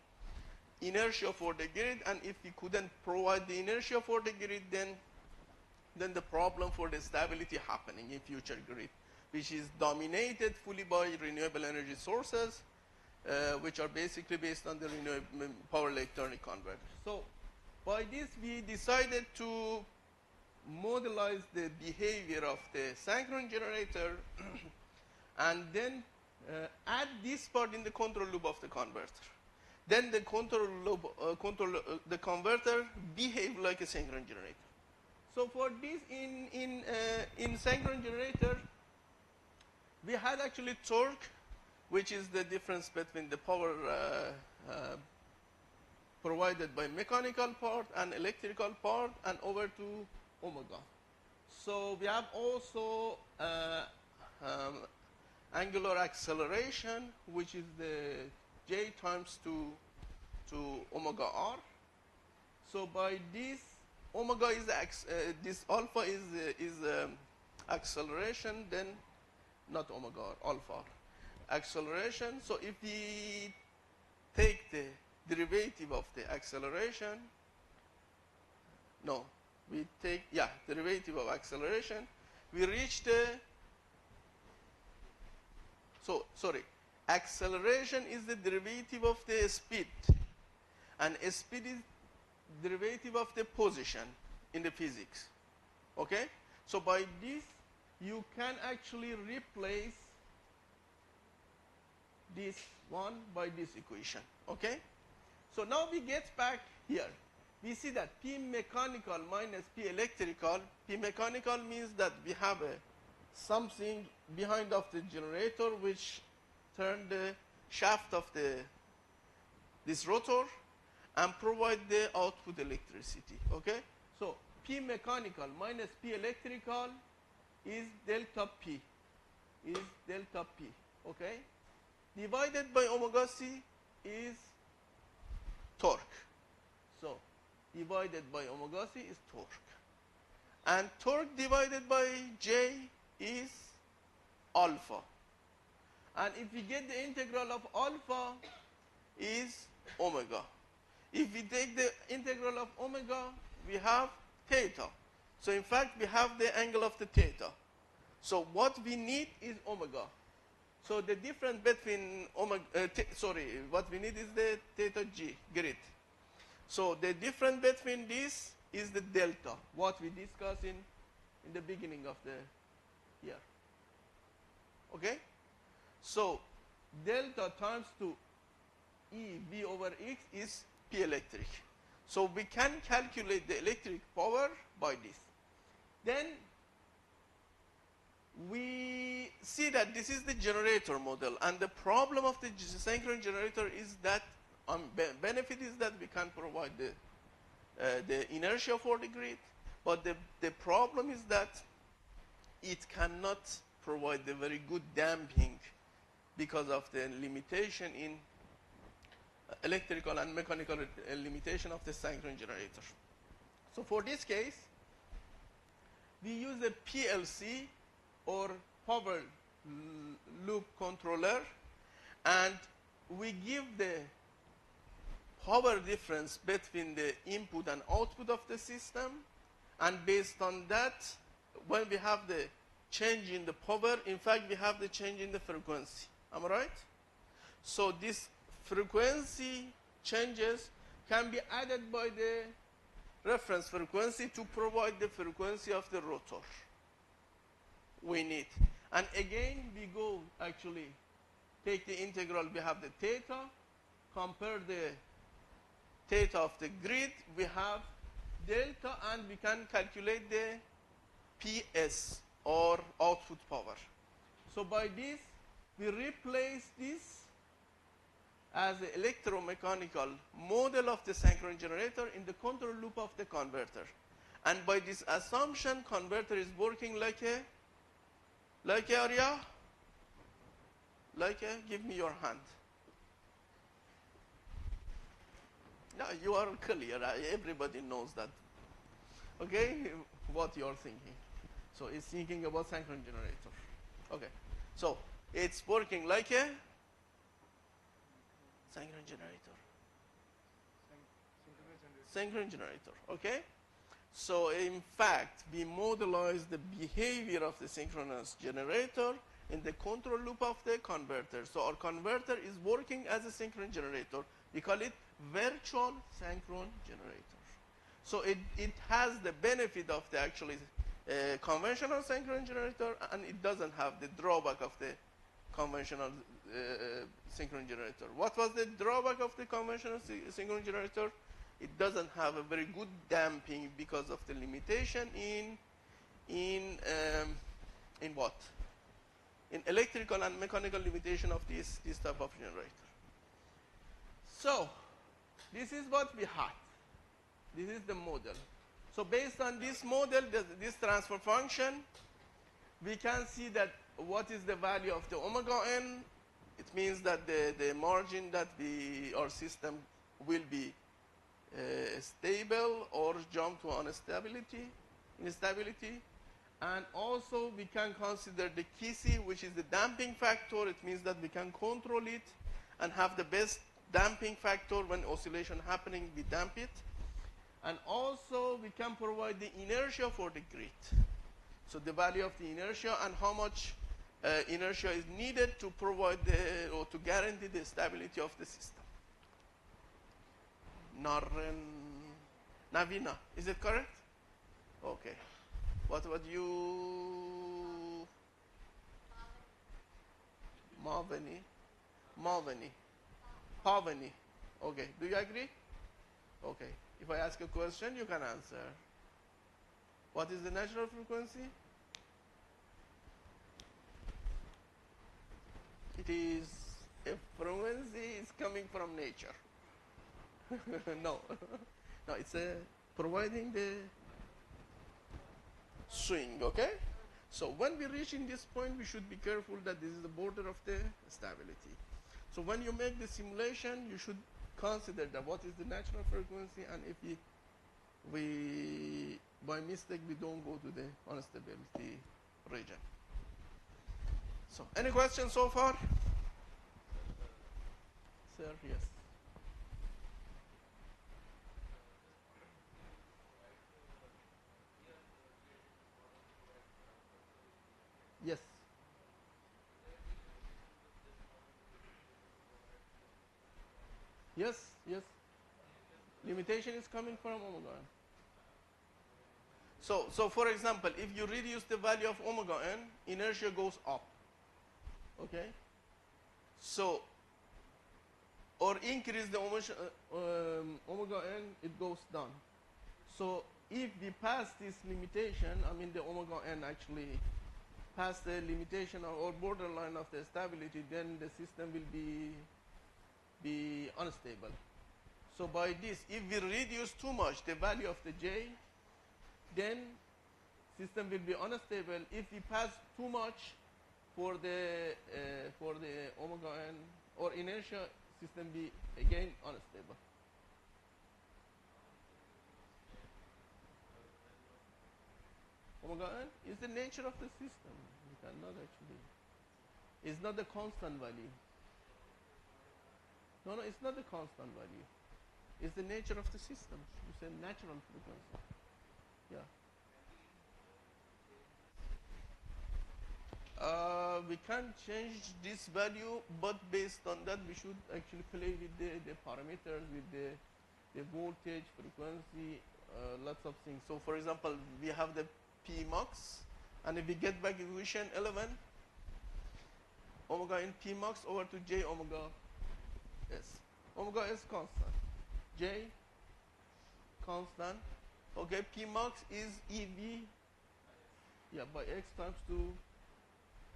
inertia for the grid. And if we couldn't provide the inertia for the grid, then the problem for the stability happening in future grid, which is dominated fully by renewable energy sources, which are basically based on the renewable power electronic converter. So by this, we decided to modelize the behavior of the synchron generator and then add this part in the control loop of the converter. Then the control loop, the converter behave like a synchron generator. So for this, in synchron generator, we had actually torque, which is the difference between the power provided by mechanical part and electrical part, and over to omega. So we have also angular acceleration, which is the J times to omega r. So by this, omega is this alpha is acceleration, then not omega, alpha acceleration. So if we take the derivative of the acceleration, no, we take, yeah, derivative of acceleration, we reach the, so sorry, acceleration is the derivative of the speed, and speed is derivative of the position in the physics. Okay? So by this, you can actually replace this one by this equation. Okay? So now we get back here. We see that P mechanical minus P electrical. P mechanical means that we have something behind of the generator which turn the shaft of this rotor and provide the output electricity. Okay? So P mechanical minus P electrical is delta P. Is delta P. Okay? Divided by omega C is torque. So divided by omega C is torque. And torque divided by J is alpha. And if we get the integral of alpha is omega. If we take the integral of omega, we have theta. So in fact, we have the angle of the theta. So what we need is omega. So the difference between omega, what we need is the theta G, grid. So the difference between this is the delta, what we discussed in the beginning of the year. Okay? So delta times 2 E V over X is P electric. So we can calculate the electric power by this. Then we see that this is the generator model, and the problem of the synchronous generator is that benefit is that we can provide the inertia for the grid, but the problem is that it cannot provide the very good damping because of the limitation in electrical and mechanical limitation of the synchronous generator. So for this case, we use a PLC or power loop controller, and we give the power difference between the input and output of the system, and based on that, when we have the change in the power, in fact we have the change in the frequency. Am I right? So this frequency changes can be added by the reference frequency to provide the frequency of the rotor we need. And again, we go actually take the integral, we have the theta, compare the theta of the grid, we have delta, and we can calculate the PS or output power. So by this, we replace this as the electromechanical model of the synchronous generator in the control loop of the converter. And by this assumption, converter is working like a area, give me your hand. Yeah, you are clear. Everybody knows that. Okay, what you are thinking. So it's thinking about synchronous generator. Okay, so it's working like a synchronous generator. Synchronous generator. Okay. So in fact, we modelize the behavior of the synchronous generator in the control loop of the converter. So our converter is working as a synchronous generator. We call it virtual synchronous generator. So it has the benefit of the actually conventional synchronous generator, and it doesn't have the drawback of the conventional synchronous generator. What was the drawback of the conventional synchronous generator? It doesn't have a very good damping because of the limitation in what? In electrical and mechanical limitation of this type of generator. So this is what we had. This is the model. So based on this model, this transfer function, we can see that what is the value of the omega n. It means that the margin that our system will be stable or jump to instability. And also we can consider the KC, which is the damping factor. It means that we can control it and have the best damping factor. When oscillation happening, we damp it. And also we can provide the inertia for the grid. So the value of the inertia and how much inertia is needed to provide or to guarantee the stability of the system. Navina, is it correct? Okay. What about you? Pavani. Okay. Do you agree? Okay. If I ask a question, you can answer. What is the natural frequency? It is a frequency is coming from nature. No. No, it's providing the swing, okay? So when we reach in this point, we should be careful that this is the border of the stability. So when you make the simulation, you should consider that what is the natural frequency, and if we by mistake we don't go to the instability region. So any questions so far? Sir, yes. Yes. Yes, yes. Limitation is coming from omega n. So for example, if you reduce the value of omega n, inertia goes up. Okay? So, or increase the omega n, it goes down. So if we pass this limitation, I mean the omega n actually pass the limitation or borderline of the stability, then the system will be unstable. So by this, if we reduce too much the value of the J, then system will be unstable. If we pass too much for the omega n or inertia, system be again unstable. Omega n is the nature of the system. You cannot actually. It's not the constant value. No, it's not the constant value. It's the nature of the system. You say natural frequency. Yeah. We can change this value, but based on that, we should actually play with the parameters, with the voltage, frequency, lots of things. So, for example, we have the P max, and if we get back equation 11, omega in P max over to J omega S. Omega is constant. J constant. Okay, P max is EV, yeah, by X times 2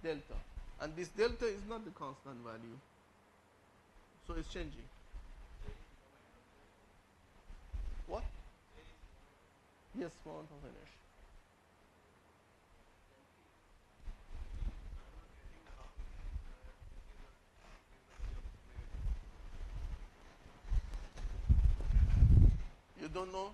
delta. And this delta is not the constant value. So it's changing. What? Yes, amount of inertia. You don't know?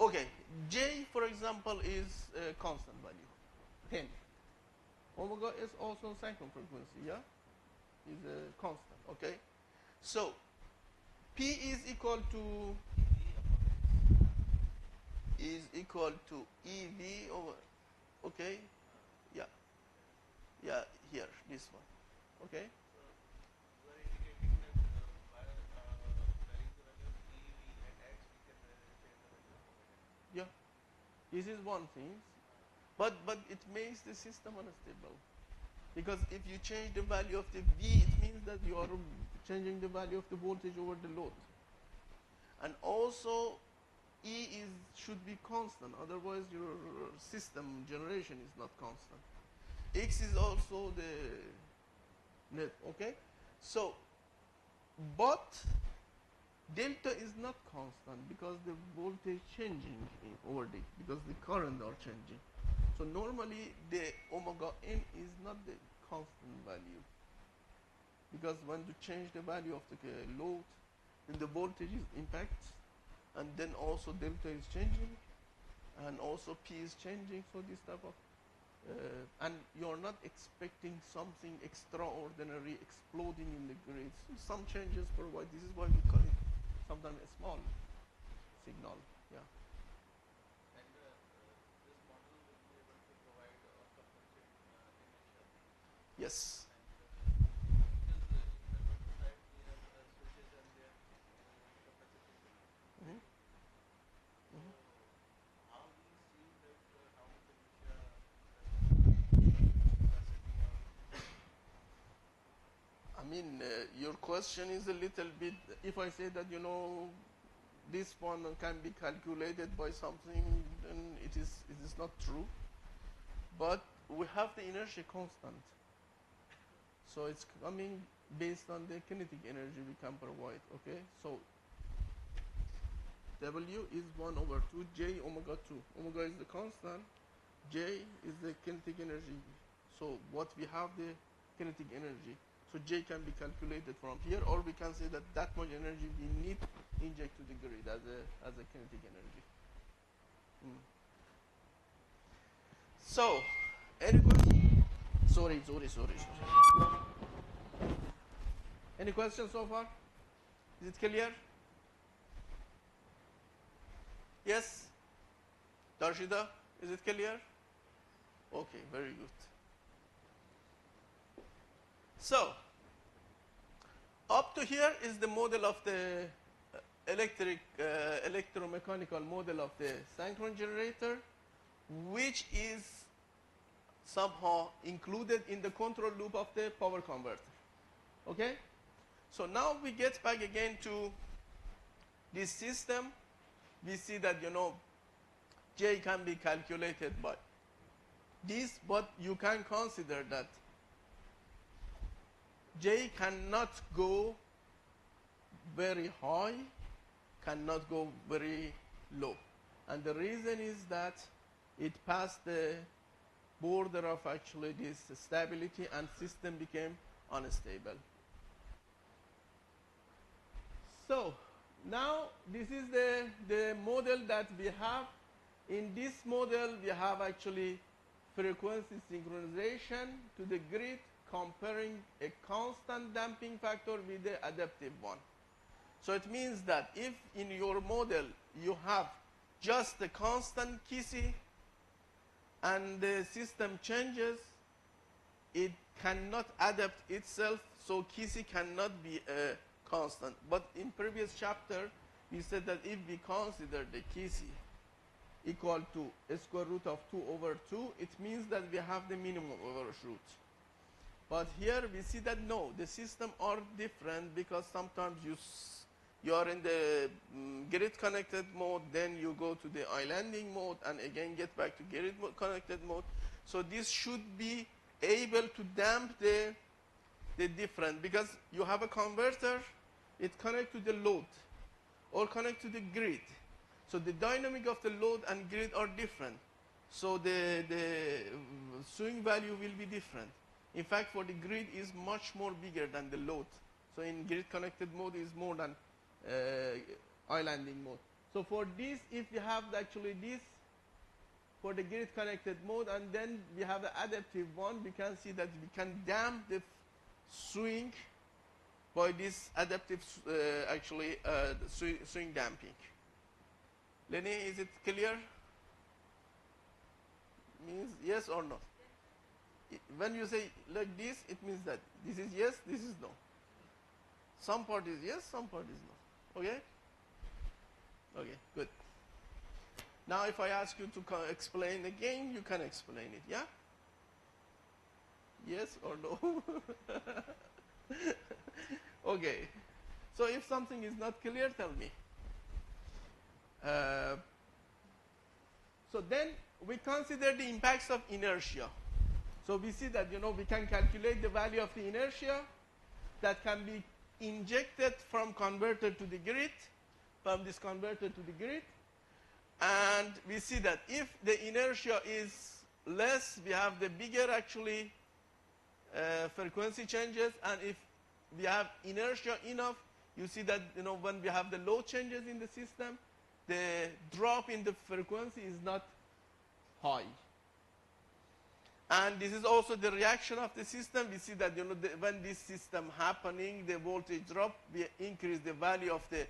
Okay, J, for example, is a constant value, 10. Omega is also cyclone frequency, yeah? Is a constant, okay? So, P is equal to EV over, okay? Yeah, yeah, here, this one, okay? Yeah, this is one thing, but it makes the system unstable, because if you change the value of the V, it means that you are changing the value of the voltage over the load, and also E should be constant, otherwise your system generation is not constant. X is also the net, okay? So, but delta is not constant because the voltage changing over it, because the current are changing. So normally the omega n is not the constant value. because when you change the value of the load, then the voltage is impact, and then also delta is changing, and also P is changing. So this type of and you're not expecting something extraordinary exploding in the grid. So some changes provide. This is why we call it sometimes a small signal. Yeah. And this model will be able to provide or compensate inertia. Yes. Because in the prototype we have switches and their capacity. Mhm. So how we see that how much inertia capacity or I mean, your question is a little bit. If I say that this one can be calculated by something, then it is not true. But we have the inertia constant, so it's coming based on the kinetic energy we can provide. Okay, so W is 1/2 J omega 2. Omega is the constant, J is the kinetic energy. So what we have the kinetic energy. So J can be calculated from here, or we can say that much energy we need inject to the grid as a kinetic energy. So, any question? Sorry. Any questions so far? Is it clear? Yes? Darshida, is it clear? Okay, very good. So, up to here is the model of the electromechanical model of the synchron generator, which is somehow included in the control loop of the power converter. Okay? So now we get back again to this system. We see that, J can be calculated by this, but you can consider that J cannot go very high, cannot go very low. And the reason is that it passed the border of actually this stability and system became unstable. So now this is the model that we have. In this model we have actually frequency synchronization to the grid, comparing a constant damping factor with the adaptive one. So it means that if in your model you have just the constant Kc and the system changes, it cannot adapt itself, so Kc cannot be a constant. But in previous chapter we said that if we consider the Kc equal to a square root of 2/2, it means that we have the minimum overshoot. But here we see that no, the systems are different, because sometimes you are in the grid connected mode, then you go to the islanding mode, and again get back to grid connected mode. So this should be able to damp the difference, because you have a converter, it connects to the load or connect to the grid. So the dynamic of the load and grid are different. So the swing value will be different. In fact, for the grid is much more bigger than the load. So in grid connected mode is more than islanding mode. So for this, if we have actually this for the grid connected mode, and then we have the adaptive one, we can see that we can damp the swing by this adaptive swing damping. Lenny, is it clear? Means yes or no? When you say like this, it means that this is yes, this is no. Some part is yes, some part is no. Okay? Okay, good. Now if I ask you to explain again, you can explain it, yeah? Yes or no? Okay. So if something is not clear, tell me. So then we consider the impacts of inertia. So we see that we can calculate the value of the inertia that can be injected from converter to the grid, from this converter to the grid. And we see that if the inertia is less, we have the bigger actually frequency changes, and if we have inertia enough, you see that when we have the load changes in the system, the drop in the frequency is not high. And this is also the reaction of the system. We see that when this system happening, the voltage drop, we increase the value of the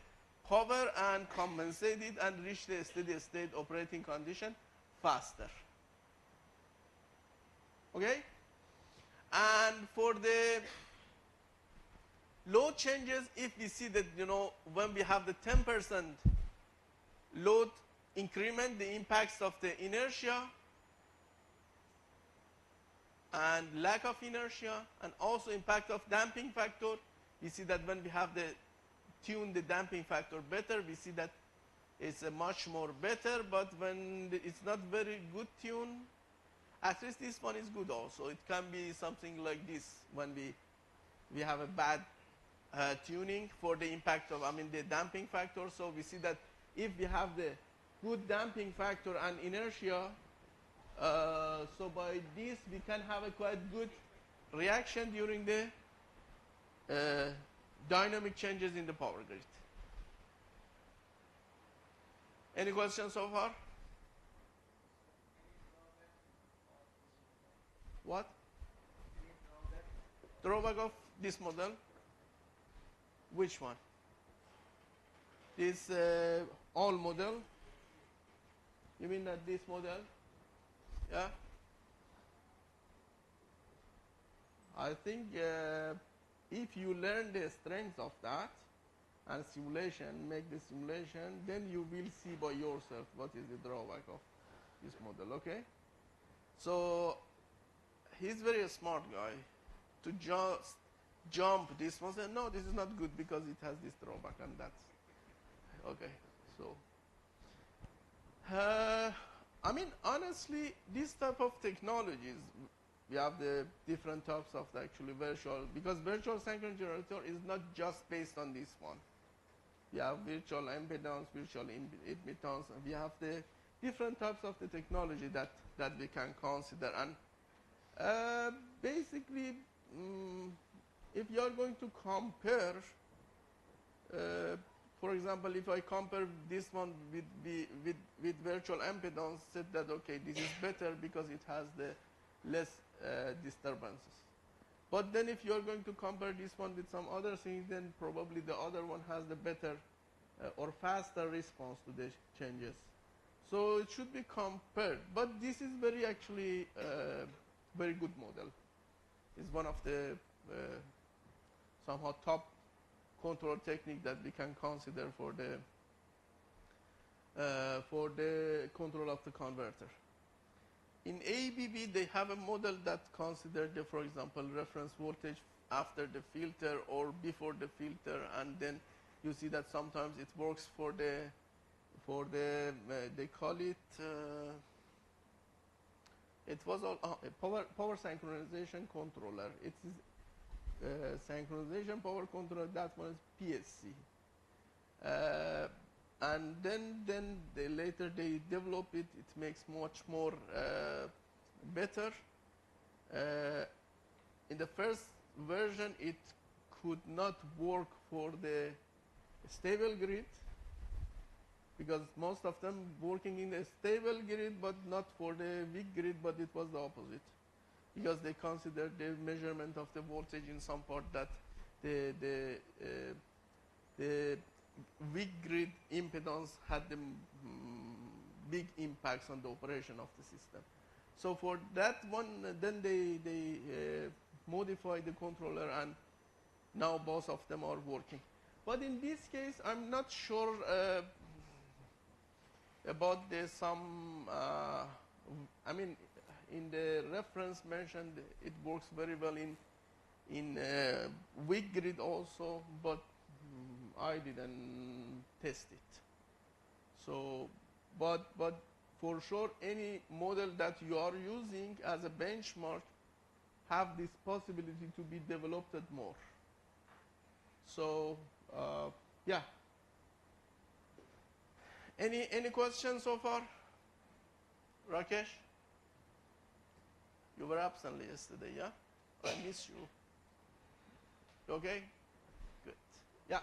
power and compensate it and reach the steady state operating condition faster. Okay? And for the load changes, if we see that when we have the 10% load increment, the impacts of the inertia and lack of inertia, and also impact of damping factor, we see that when we have the tune the damping factor better, we see that it's a much more better. But when it's not very good tune, at least this one is good also. It can be something like this when we have a bad tuning for the impact of the damping factor. So we see that if we have the good damping factor and inertia, so by this we can have a quite good reaction during the dynamic changes in the power grid. Any questions so far? What? Drawback of this model? Which one? This all model? You mean that this model? Yeah? I think if you learn the strength of that and make the simulation, then you will see by yourself what is the drawback of this model, okay? So he's very smart guy to just jump this one and say, no, this is not good because it has this drawback, and that's okay. So honestly, this type of technologies, we have the different types of actually virtual, because virtual synchronous generator is not just based on this one. We have virtual impedance, virtual admittance, and we have the different types of the technology that we can consider. And basically, if you are going to compare, for example, if I compare this one with virtual impedance, said that okay, this is better because it has the less disturbances. But then if you are going to compare this one with some other things, then probably the other one has the better or faster response to the changes. So it should be compared. But this is very actually very good model. It's one of the somehow top control technique that we can consider for the control of the converter. In ABB, they have a model that considers, for example, reference voltage after the filter or before the filter, and then you see that sometimes it works for the they call it it was a power synchronization controller. It is synchronization power controller. That one is PSC. And then later they develop it. It makes much more better. In the first version, it could not work for the stable grid, because most of them working in a stable grid, but not for the weak grid. But it was the opposite, because they considered the measurement of the voltage in some part that the weak grid impedance had the big impacts on the operation of the system. So for that one, then they modify the controller, and now both of them are working. But in this case, I'm not sure about the I mean, in the reference mentioned, it works very well in weak grid also, but I didn't test it. So, but for sure, any model that you are using as a benchmark have this possibility to be developed more. So, yeah. Any questions so far? Rakesh? You were absent yesterday, yeah? I miss you. Okay? Good. Yeah.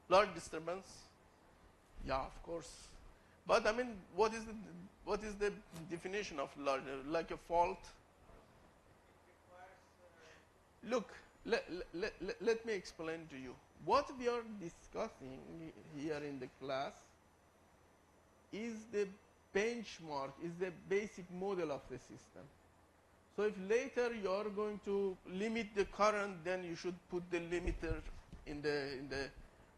Large disturbance. Yeah, of course. But I mean, what is the definition of large? Like a fault? Look, let me explain to you. What we are discussing here in the class is the benchmark, is the basic model of the system. So if later you are going to limit the current, then you should put the limiter in the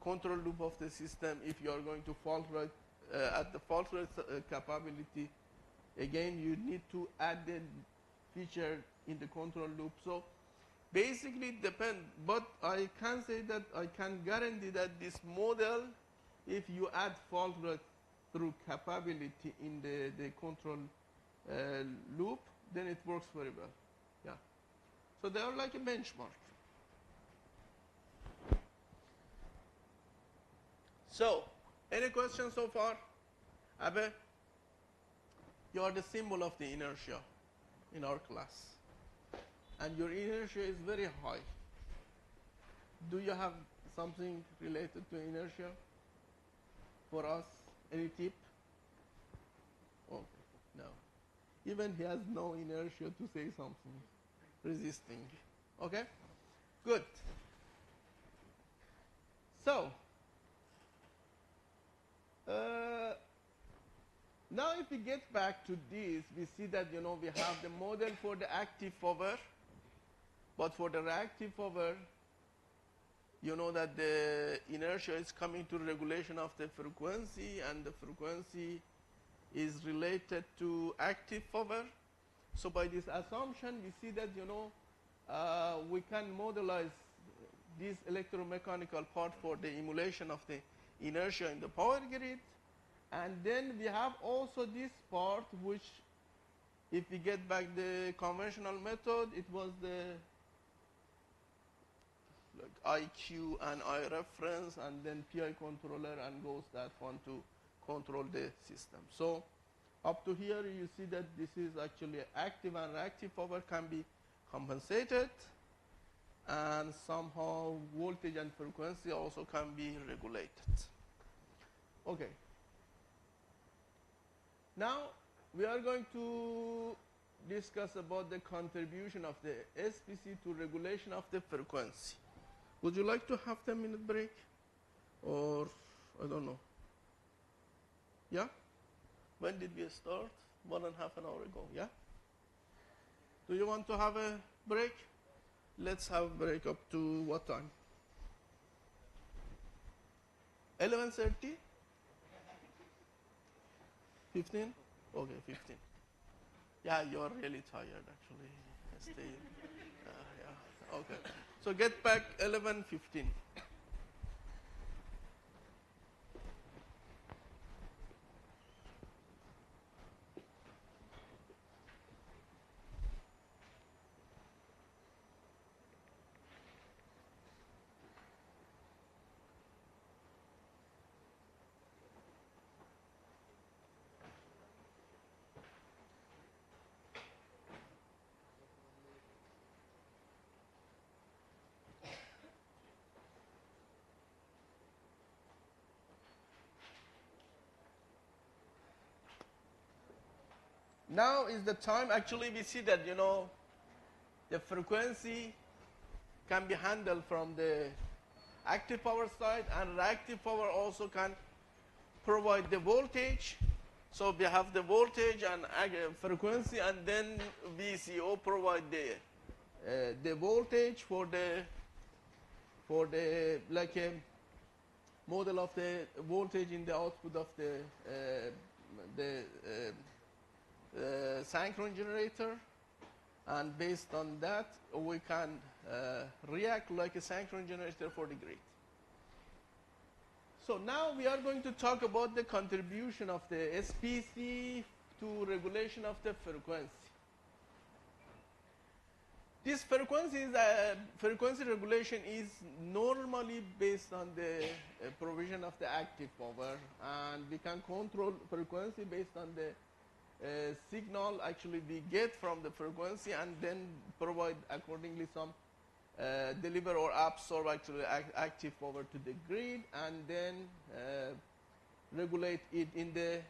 control loop of the system. If you are going to fault rate at the fault rate capability, again you need to add the feature in the control loop. So basically it depends, but I can say that I can guarantee that this model, if you add fault rate through capability in the control loop, then it works very well. Yeah. So they are like a benchmark. So, any questions so far? Abe, you are the symbol of the inertia in our class. And your inertia is very high. Do you have something related to inertia for us? Any tip? Okay, no. Even he has no inertia to say something. Resisting. Okay? Good. So, now if we get back to this, we see that, you know, we have the model for the active power, but for the reactive power, you know that the inertia is coming to regulation of the frequency, and the frequency is related to active power. So by this assumption, we see that, you know, we can modelize this electromechanical part for the emulation of the inertia in the power grid. And then we have also this part, which, if we get back the conventional method, it was the like IQ and I reference, and then PI controller, and goes that one to control the system. So up to here, you see that this is actually active and reactive power can be compensated, and somehow voltage and frequency also can be regulated. Okay. Now we are going to discuss about the contribution of the SPC to regulation of the frequency. Would you like to have 10-minute break? Or, I don't know. Yeah? When did we start? 1.5 hours ago, yeah? Do you want to have a break? Let's have a break up to what time? 11:30? 15? Okay, 15. Yeah, you're really tired, actually. Stay. Yeah. Okay. So get back 11:15. Now is the time. Actually, we see that, you know, the frequency can be handled from the active power side, and reactive power also can provide the voltage. So we have the voltage and frequency, and then VCO provide the voltage for the like a model of the voltage in the output of the synchron generator, and based on that we can react like a synchron generator for the grid. So now we are going to talk about the contribution of the SPC to regulation of the frequency. This frequency regulation is normally based on the provision of the active power, and we can control frequency based on the signal actually we get from the frequency and then provide accordingly some deliver or absorb actually active power to the grid, and then regulate it in the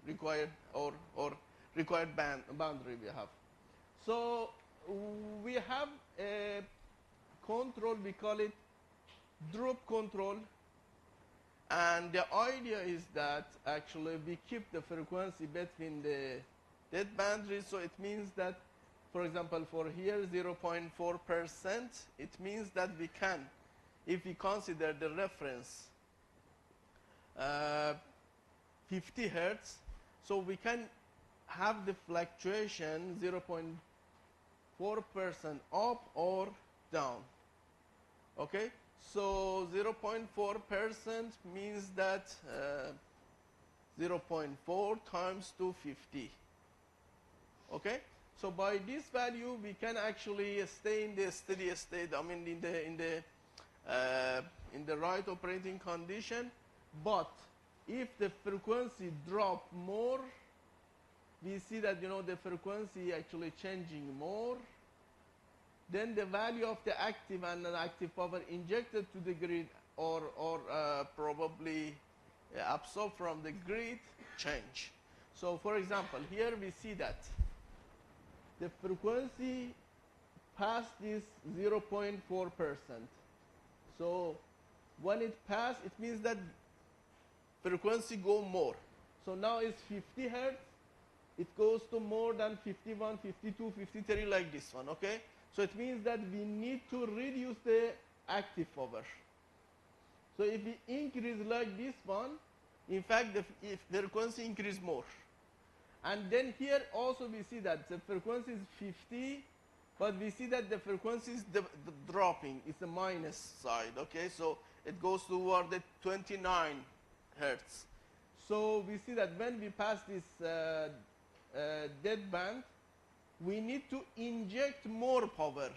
required or required boundary we have. So we have a control, we call it drop control, and the idea is that actually we keep the frequency between the dead boundaries. So it means that, for example, for here 0.4%, it means that we can, if we consider the reference 50 hertz, so we can have the fluctuation 0.4% up or down. Okay, so 0.4% means that 0.4 times 250. Okay, so by this value we can actually stay in the steady state. I mean, in the right operating condition. But if the frequency drop more, we see that the frequency actually changing more. Then the value of the active and non-active power injected to the grid or probably absorbed from the grid change. So for example, here we see that the frequency past this 0.4%. So when it passed, it means that frequency go more. So now it's 50 hertz. It goes to more than 51, 52, 53 like this one, okay? So it means that we need to reduce the active power. So if we increase like this one, in fact, if the frequency increase more. And then here also we see that the frequency is 50, but we see that the frequency is dropping. It's the minus side, okay? So it goes toward the 29 hertz. So we see that when we pass this dead band, we need to inject more power.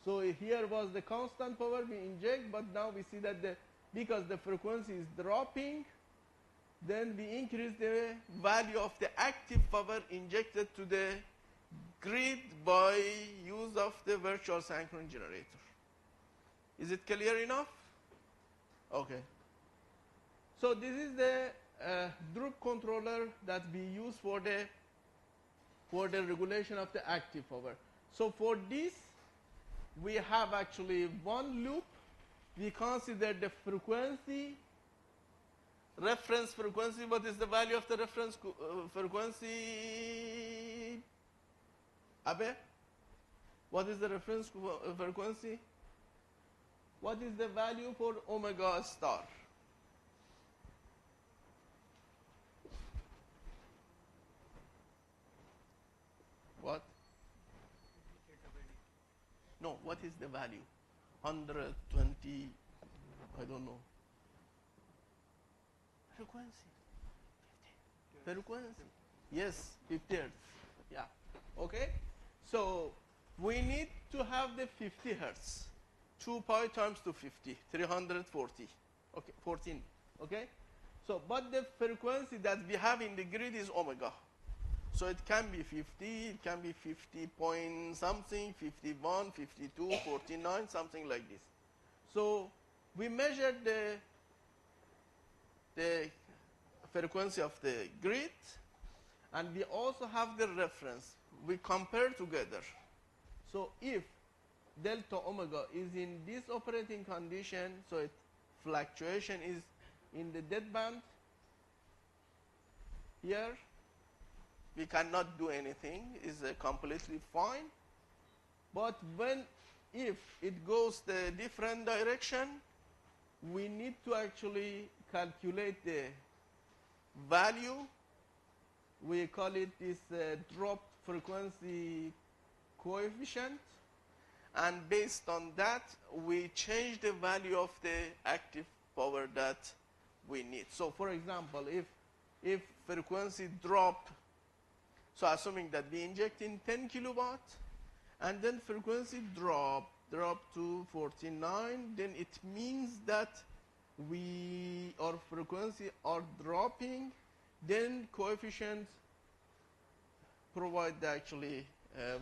So here was the constant power we inject, but now we see that because the frequency is dropping, then we increase the value of the active power injected to the grid by use of the virtual synchronous generator. Is it clear enough? Okay. So this is the drop controller that we use for the regulation of the active power. So for this, we have actually one loop. We consider the frequency, reference frequency. What is the value of the reference frequency? Abe? What is the reference frequency? What is the value for omega star? What? No, what is the value? 120, I don't know. Frequency. 50. Frequency. Yes, 50 hertz. Yeah. Okay. So we need to have the 50 hertz. 2 pi times 250, 340. Okay, 14. Okay. So, but the frequency that we have in the grid is omega. So it can be 50, it can be 50 point something, 51, 52, 49, something like this. So we measured the frequency of the grid, and we also have the reference. We compare together. So if delta omega is in this operating condition, so fluctuation is in the dead band here, we cannot do anything, is completely fine. But if it goes the different direction, we need to actually calculate the value. We call it this drop frequency coefficient, and based on that, we change the value of the active power that we need. So for example, if frequency dropped, so assuming that we inject in 10 kilowatt, and then frequency drop to 49, then it means that our frequency are dropping, then coefficient provide the actually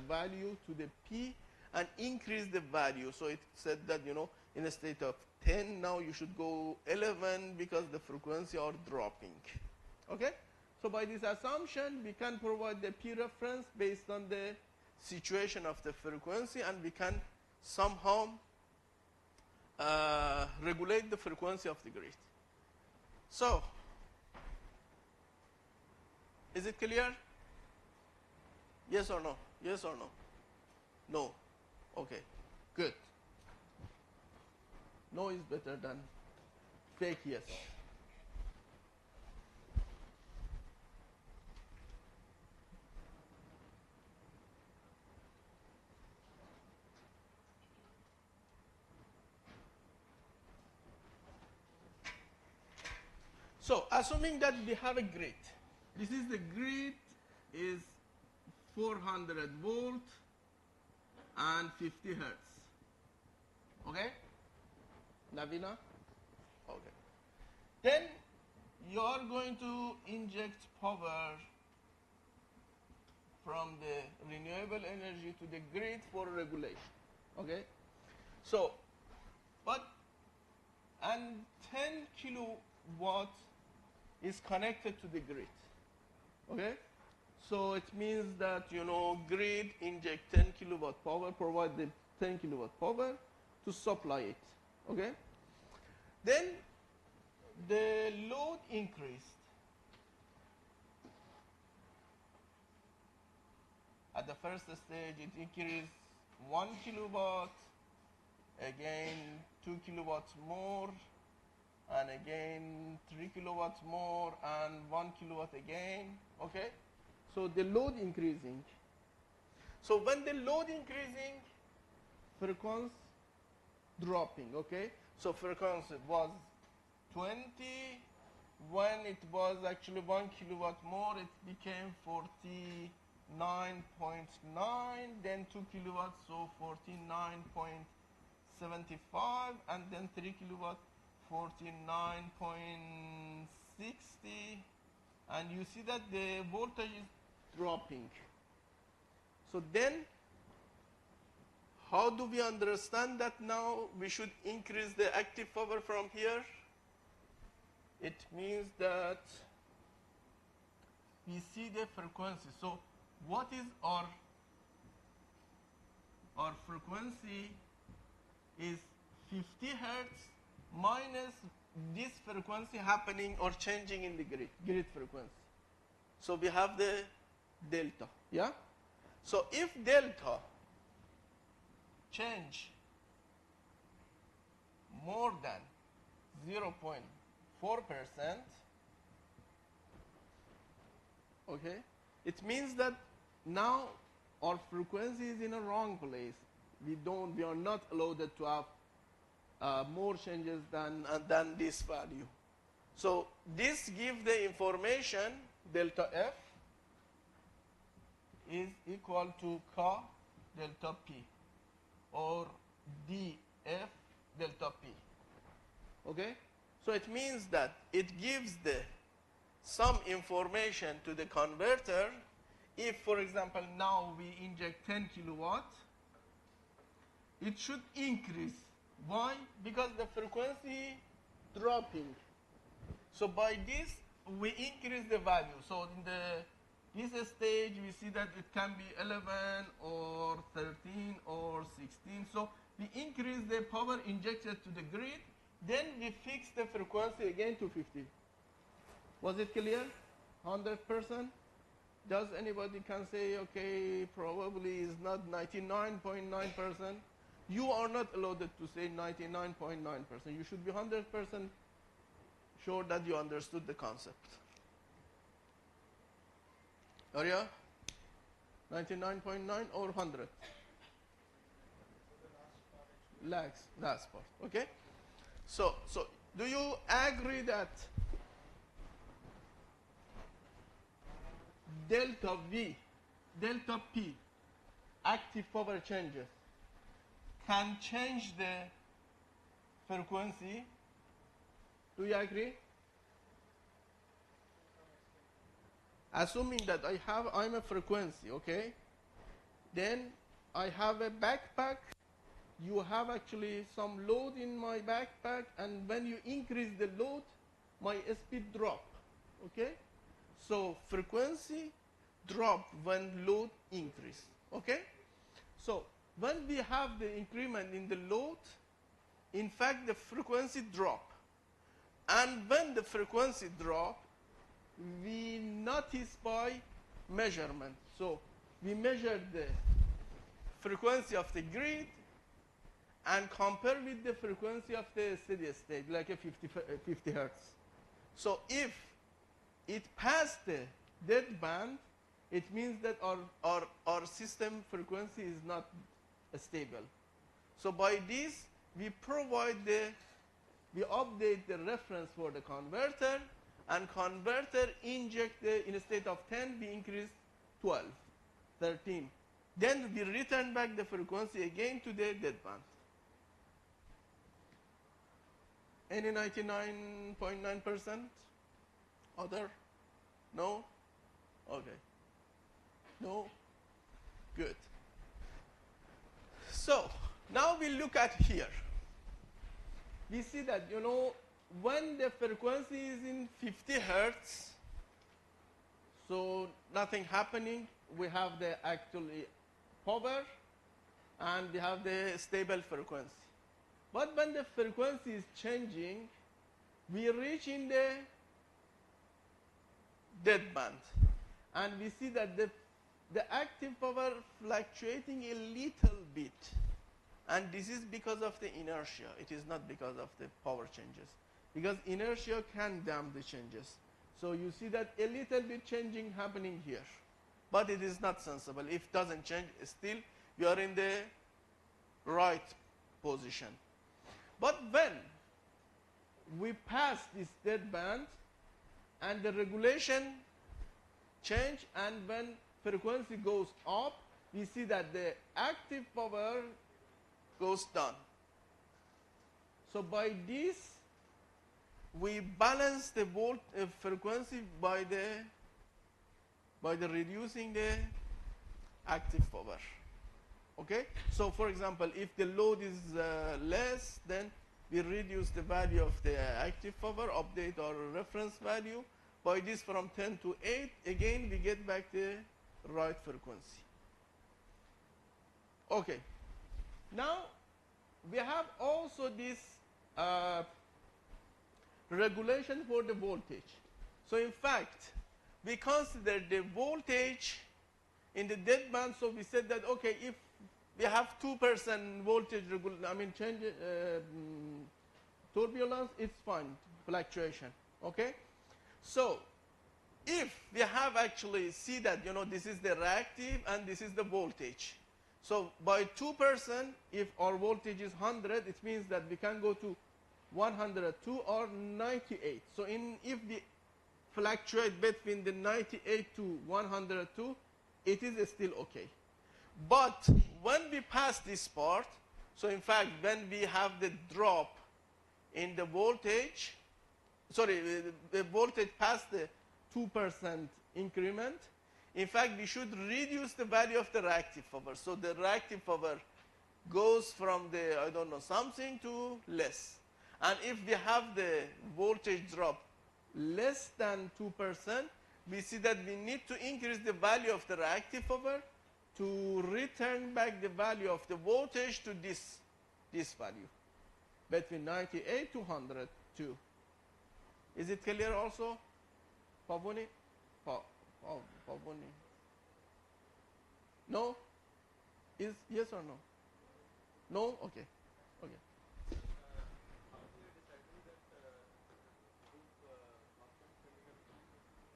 value to the P and increase the value. So it said that, you know, in a state of 10, now you should go 11 because the frequency are dropping. Okay? So by this assumption, we can provide the P reference based on the situation of the frequency, and we can somehow regulate the frequency of the grid. So, is it clear? Yes or no? Yes or no? No. Okay. Good. No is better than fake yes. So, assuming that we have a grid, this is the grid is 400 volt and 50 hertz. Okay? Navina? Okay. Then you are going to inject power from the renewable energy to the grid for regulation. Okay? So, and 10 kilowatt is connected to the grid. Okay? So it means that, you know, grid inject 10 kilowatt power, provide the 10 kilowatt power to supply it. Okay? Then the load increased. At the first stage, it increased 1 kilowatt, again 2 kilowatts more, and again 3 kilowatts more, and 1 kilowatt again. Okay? So the load increasing. So when the load increasing, frequency dropping. Okay? So frequency was 20. When it was actually 1 kilowatt more, it became 49.9, then 2 kilowatts, so 49.75, and then 3 kilowatt, 49.60, and you see that the voltage is dropping. So then, how do we understand that now we should increase the active power from here? It means that we see the frequency. So what is our frequency is 50 hertz minus this frequency happening or changing in the grid frequency. So we have the delta, yeah? So if delta change more than 0.4%, okay, it means that now our frequency is in a wrong place. We are not allowed to have more changes than this value. So this gives the information delta F is equal to K delta P, or dF delta P. Okay? So it means that it gives some information to the converter. If, for example, now we inject 10 kilowatt, it should increase. Why? Because the frequency dropping. So by this, we increase the value. So in this stage, we see that it can be 11 or 13 or 16. So we increase the power injected to the grid. Then we fix the frequency again to 50. Was it clear? 100%? Does anybody can say, okay, probably is not 99.9%? You are not allowed to say 99.9%. You should be 100% sure that you understood the concept. Arya? 99.9 or 100? Last part, okay? So do you agree that delta V, delta P, active power changes, can change the frequency? Do you agree? assuming that I'm a frequency, okay? Then I have a backpack. You have actually some load in my backpack, and when you increase the load, my speed drop, okay? So frequency drop when load increase, okay? So when we have the increment in the load, in fact the frequency drop. And when the frequency drop, we notice by measurement. So we measure the frequency of the grid and compare with the frequency of the steady state, like a 50 hertz. So if it passed the dead band, it means that our system frequency is not stable. So by this, we update the reference for the converter, and converter inject instead of 10, we increase 12, 13. Then we return back the frequency again to the dead band. Any 99.9%? Other? No? Okay. No? Good. So, now we look at here. We see that, when the frequency is in 50 hertz, so nothing happening, we have the actually power, and we have the stable frequency. But when the frequency is changing, we reach in the dead band, and we see that the active power fluctuating a little bit, and this is because of the inertia. It is not because of the power changes, because inertia can damp the changes. So you see that a little bit changing happening here, but it is not sensible. If it doesn't change, still you are in the right position. But when we pass this dead band and the regulation change, and when frequency goes up, we see that the active power goes down. So by this, we balance the frequency by the reducing the active power. Okay? So for example, if the load is less, then we reduce the value of the active power, update our reference value. By this, from 10 to 8, again we get back the right frequency. Okay. Now we have also this regulation for the voltage. So in fact, we consider the voltage in the dead band. So we said that, okay, if we have 2% voltage change, turbulence, it's fine, fluctuation, okay? So if we have actually see that, this is the reactive and this is the voltage. So by 2%, if our voltage is 100, it means that we can go to 102 or 98. So if we fluctuate between the 98 to 102, it is still okay. But when we pass this part, so in fact, when we have the drop in the voltage, the voltage past the 2% increment, in fact, we should reduce the value of the reactive power. So the reactive power goes from the, something to less. And if we have the voltage drop less than 2%, we see that we need to increase the value of the reactive power to return back the value of the voltage to this value, between 98 to 102. Is it clear also? Pavoni? Pavoni? No? Is yes or no? No? Okay. Okay.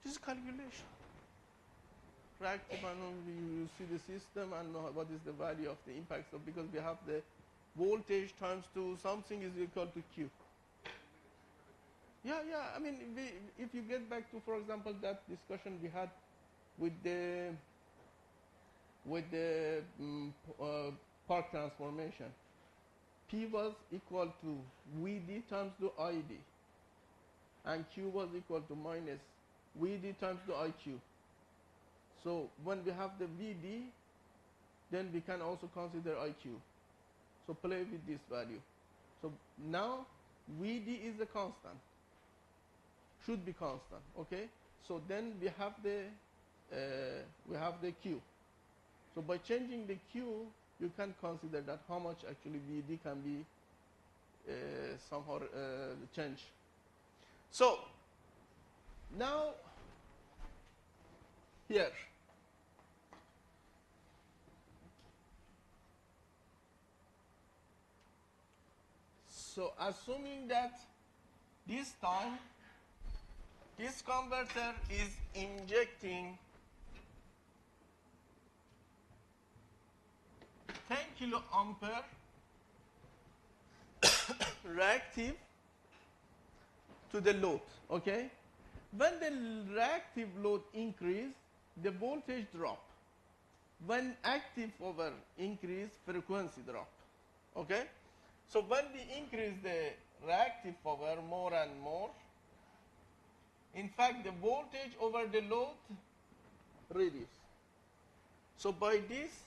Just calculation. Reactive, and you see the system and know what is the value of the impact. So because we have the voltage times 2, something is equal to Q. Yeah. If you get back to, for example, that discussion we had with the Park transformation, P was equal to VD times the ID, and Q was equal to minus VD times the IQ. So when we have the VD, then we can also consider IQ. So play with this value. So now VD is a constant, should be constant, okay? So then we have the Q. So by changing the Q, you can consider that how much actually VD can be somehow changed. So now here, so assuming that this time this converter is injecting 10 kiloampere reactive to the load, okay? When the reactive load increase, the voltage drop. When active power increase, frequency drop, okay? So when we increase the reactive power more and more, in fact, the voltage over the load reduce. So by this,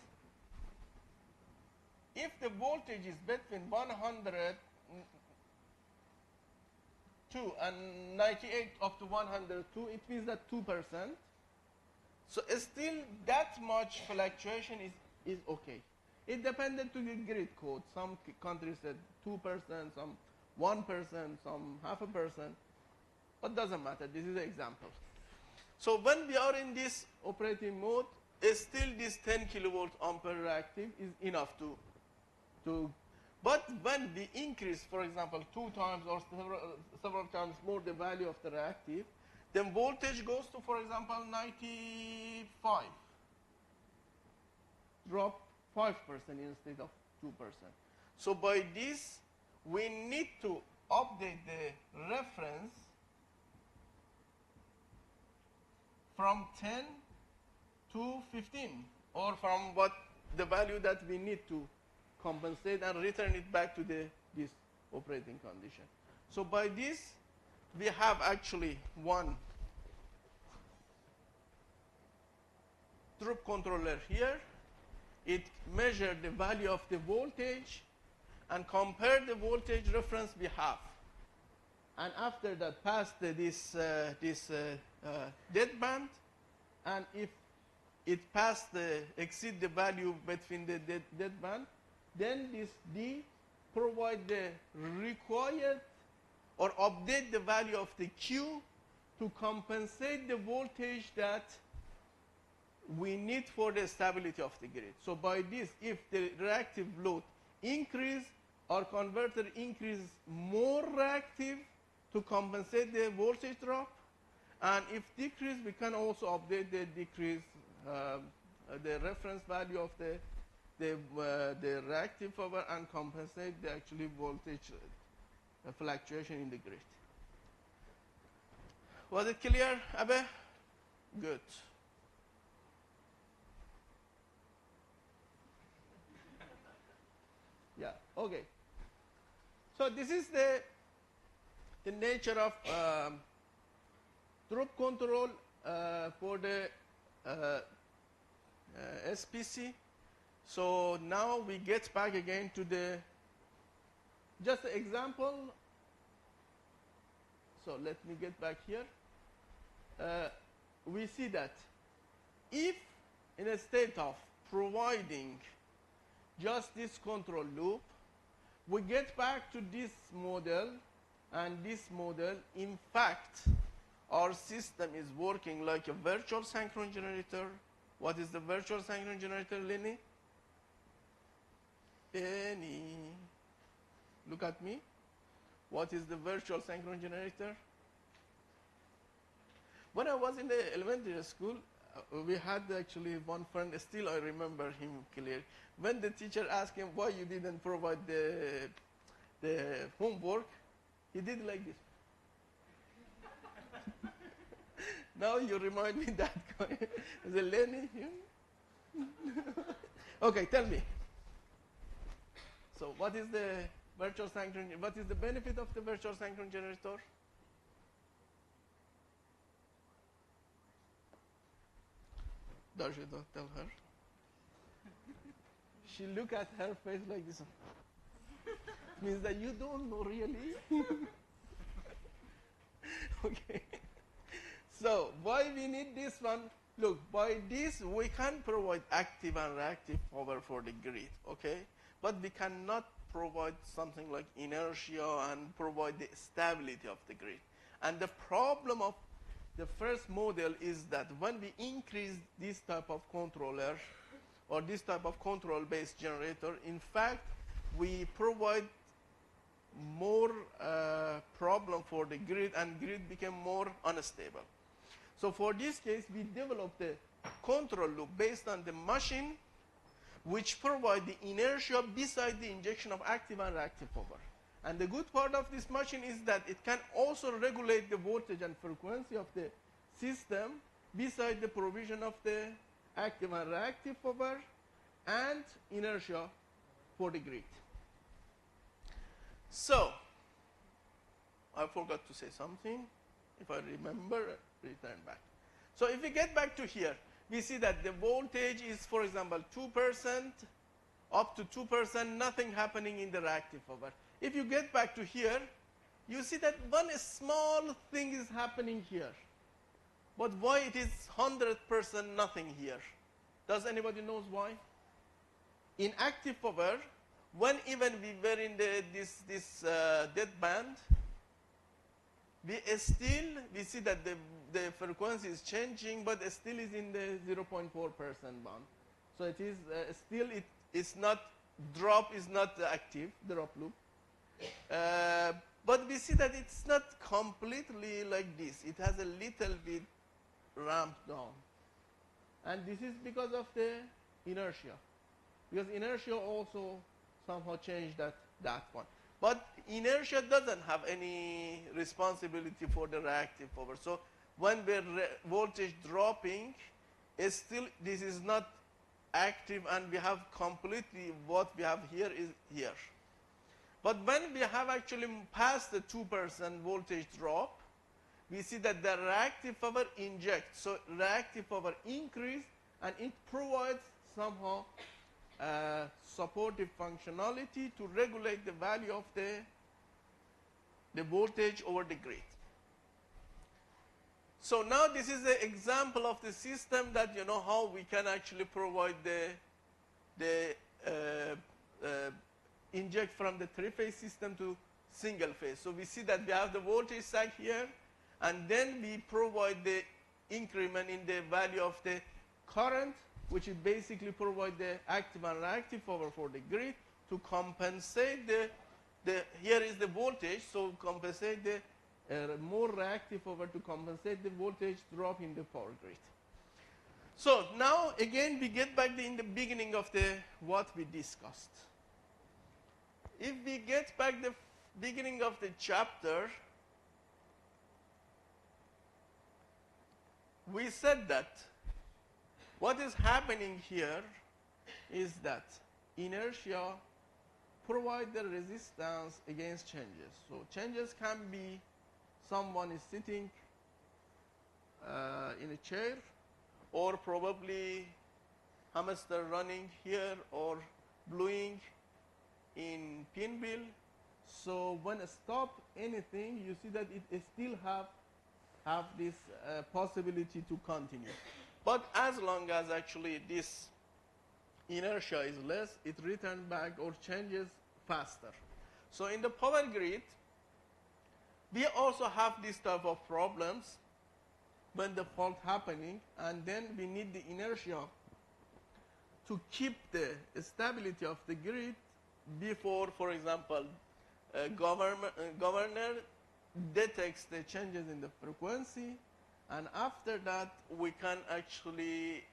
if the voltage is between 102 and 98 up to 102, it means that 2%. So still that much fluctuation is okay. It depended to the grid code. Some countries said 2%, some 1%, some 0.5%, but doesn't matter. This is an example. So when we are in this operating mode, still this 10 kilovolt ampere reactive is enough to. But when we increase, for example, 2 times or several times more the value of the reactive, then voltage goes to, for example, 95. Drop 5% instead of 2%. So by this, we need to update the reference from 10 to 15, or from what the value that we need to compensate and return it back to this operating condition. So by this, we have actually one troop controller here. It measured the value of the voltage and compared the voltage reference we have. And after that, passed this deadband, and if it exceed the value between the deadband, then this D provide the required or update the value of the Q to compensate the voltage that we need for the stability of the grid. So by this, if the reactive load increase, our converter increases more reactive to compensate the voltage drop, and if decrease, we can also update the decrease, the reference value of the reactive power and compensate the actually voltage fluctuation in the grid. Was it clear, Abe? Good. Yeah, okay. So this is the nature of troop control for the SPC. So now we get back again to the just an example. So let me get back here. We see that if in a state of providing just this control loop, we get back to this model, and this model, in fact, our system is working like a virtual synchron generator. What is the virtual synchron generator, Lenny? Lenny, look at me. What is the virtual synchron generator? When I was in the elementary school, we had actually one friend, still I remember him clear. When the teacher asked him why you didn't provide the homework, he did like this. Now you remind me that guy. Is it Lenny? Okay, tell me. So what is the virtual synchron? What is the benefit of the virtual synchron generator? Darshita, tell her. She look at her face like this. Means that you don't know really. Okay. So why we need this one? Look, by this we can provide active and reactive power for the grid, okay? But we cannot provide something like inertia and provide the stability of the grid. And the problem of the first model is that when we increase this type of controller or this type of control-based generator, in fact, we provide more problem for the grid, and grid became more unstable. So for this case, we developed a control loop based on the machine, which provide the inertia beside the injection of active and reactive power. And the good part of this machine is that it can also regulate the voltage and frequency of the system beside the provision of the active and reactive power and inertia for the grid. So, I forgot to say something. If I remember, return back. So if we get back to here, we see that the voltage is, for example, 2%, up to 2%, nothing happening in the reactive power. If you get back to here, you see that one small thing is happening here. But why it is 100% nothing here? Does anybody knows why? In active power, when even we were in this dead band, we see that the frequency is changing, but it still is in the 0.4% band. So it is still, it is not, drop is not active, drop loop. But we see that it's not completely like this. It has a little bit ramped down. And this is because of the inertia. Because inertia also somehow changed that one. But inertia doesn't have any responsibility for the reactive power. So when the voltage dropping, still this is not active, and we have completely what we have here is here. But when we have actually passed the 2% voltage drop, we see that the reactive power injects. So reactive power increase, and it provides somehow supportive functionality to regulate the value of the voltage over the grid. So now this is an example of the system that you know how we can actually provide the inject from the three-phase system to single phase. So we see that we have the voltage sag here, and then we provide the increment in the value of the current, which is basically provide the active and reactive power for the grid to compensate here is the voltage, so compensate the more reactive power to compensate the voltage drop in the power grid. So now again we get back in the beginning of what we discussed. If we get back the beginning of the chapter, we said that what is happening here is that inertia provides the resistance against changes. So changes can be someone is sitting in a chair, or probably hamster running here, or blowing in pinwheel. So when I stop anything, you see that it still have this possibility to continue. But as long as actually this inertia is less, it returns back or changes faster. So in the power grid, we also have this type of problems when the fault happening, and then we need the inertia to keep the stability of the grid before, for example, governor detects the changes in the frequency, and after that we can actually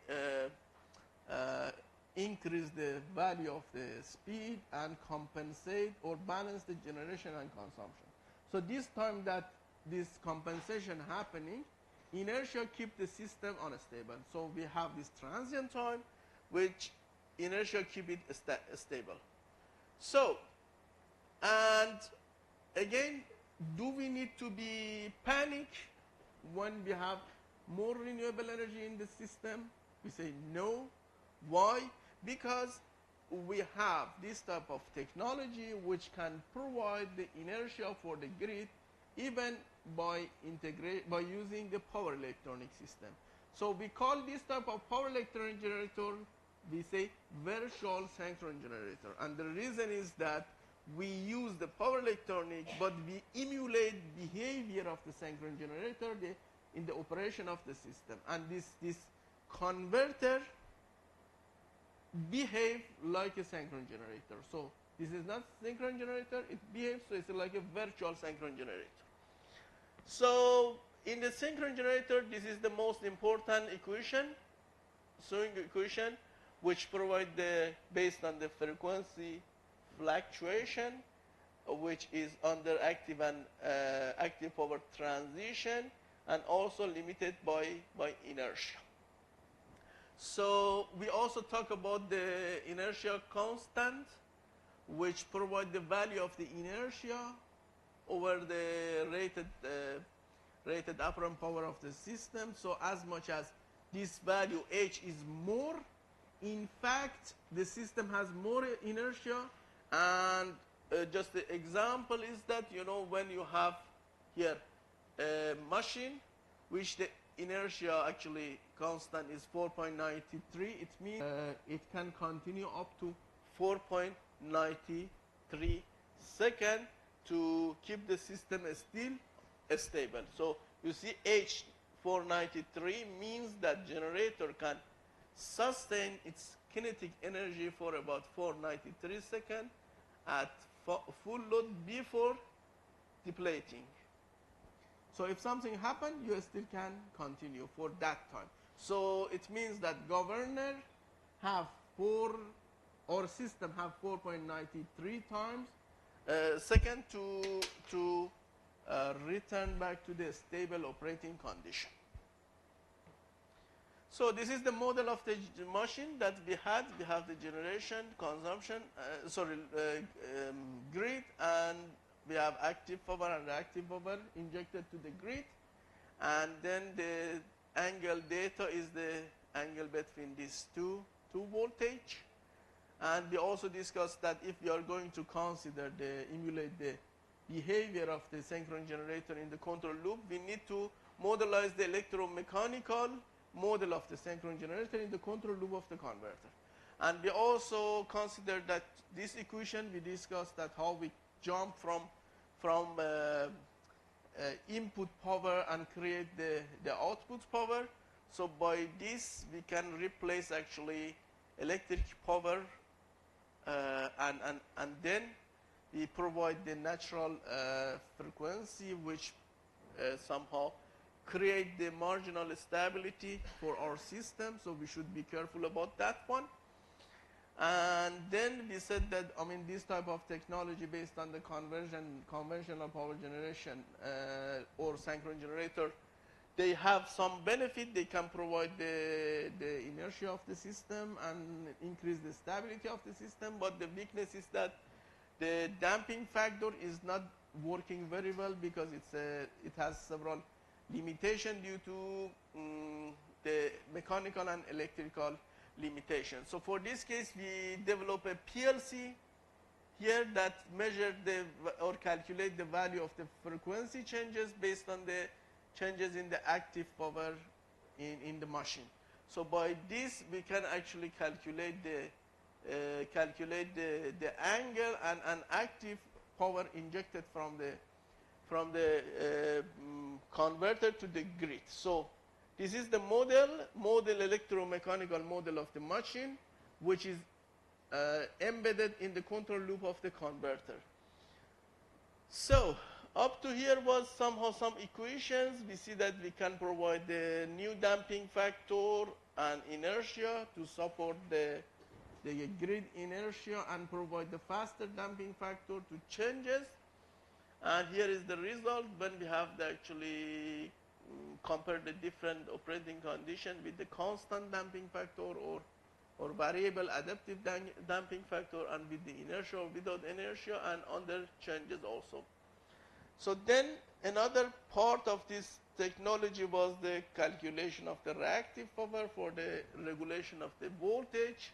increase the value of the speed and compensate or balance the generation and consumption. So this time that this compensation happening, inertia keep the system unstable. So we have this transient time, which inertia keep it stable. So, and again, do we need to be panic when we have more renewable energy in the system? We say no. Why? Because we have this type of technology which can provide the inertia for the grid even by using the power electronic system. So we call this type of power electronic generator, we say virtual synchron generator. And the reason is that we use the power electronic, but we emulate behavior of the synchron generator in the operation of the system. And this converter behave like a synchron generator. So this is not synchron generator, it behaves, so it's like a virtual synchron generator. So in the synchron generator, this is the most important equation, swing equation, which provide based on the frequency fluctuation, which is under active and active power transition, and also limited by inertia. So we also talk about the inertia constant, which provide the value of the inertia over the rated apparent power of the system. So as much as this value H is more, in fact, the system has more inertia. And just the example is that, you know, when you have here a machine which the inertia actually constant is 4.93, it means it can continue up to 4.93 seconds to keep the system still stable. So you see H 493 means that generator can sustain its kinetic energy for about 493 seconds at full load before depleting. So if something happened, you still can continue for that time. So it means that governor have system have 4.93 times second to return back to the stable operating condition. So this is the model of the machine that we had. We have the generation, consumption, grid, and we have active power and reactive power injected to the grid. And then the angle data is the angle between these two voltage. And we also discussed that if we are going to consider emulate the behavior of the synchron generator in the control loop, we need to modelize the electromechanical model of the synchron generator in the control loop of the converter. And we also considered that this equation, we discussed that how we jump from input power and create the output power. So by this, we can replace actually electric power and then we provide the natural frequency which somehow create the marginal stability for our system. So we should be careful about that one. And then we said that, I mean, this type of technology based on the conventional power generation or synchron generator, they have some benefit. They can provide the inertia of the system and increase the stability of the system. But the weakness is that the damping factor is not working very well because it has several limitations due to the mechanical and electrical limitations. So for this case, we develop a PLC here that measure or calculate the value of the frequency changes based on the changes in the active power in the machine. So by this, we can actually calculate the angle and active power injected from the converter to the grid. So this is the model electromechanical model of the machine, which is embedded in the control loop of the converter. So up to here was somehow some equations. We see that we can provide the new damping factor and inertia to support the grid inertia and provide the faster damping factor to changes. And here is the result when we have to actually compare the different operating condition with the constant damping factor or variable adaptive damping factor, and with the inertia or without inertia and other changes also. So then another part of this technology was the calculation of the reactive power for the regulation of the voltage.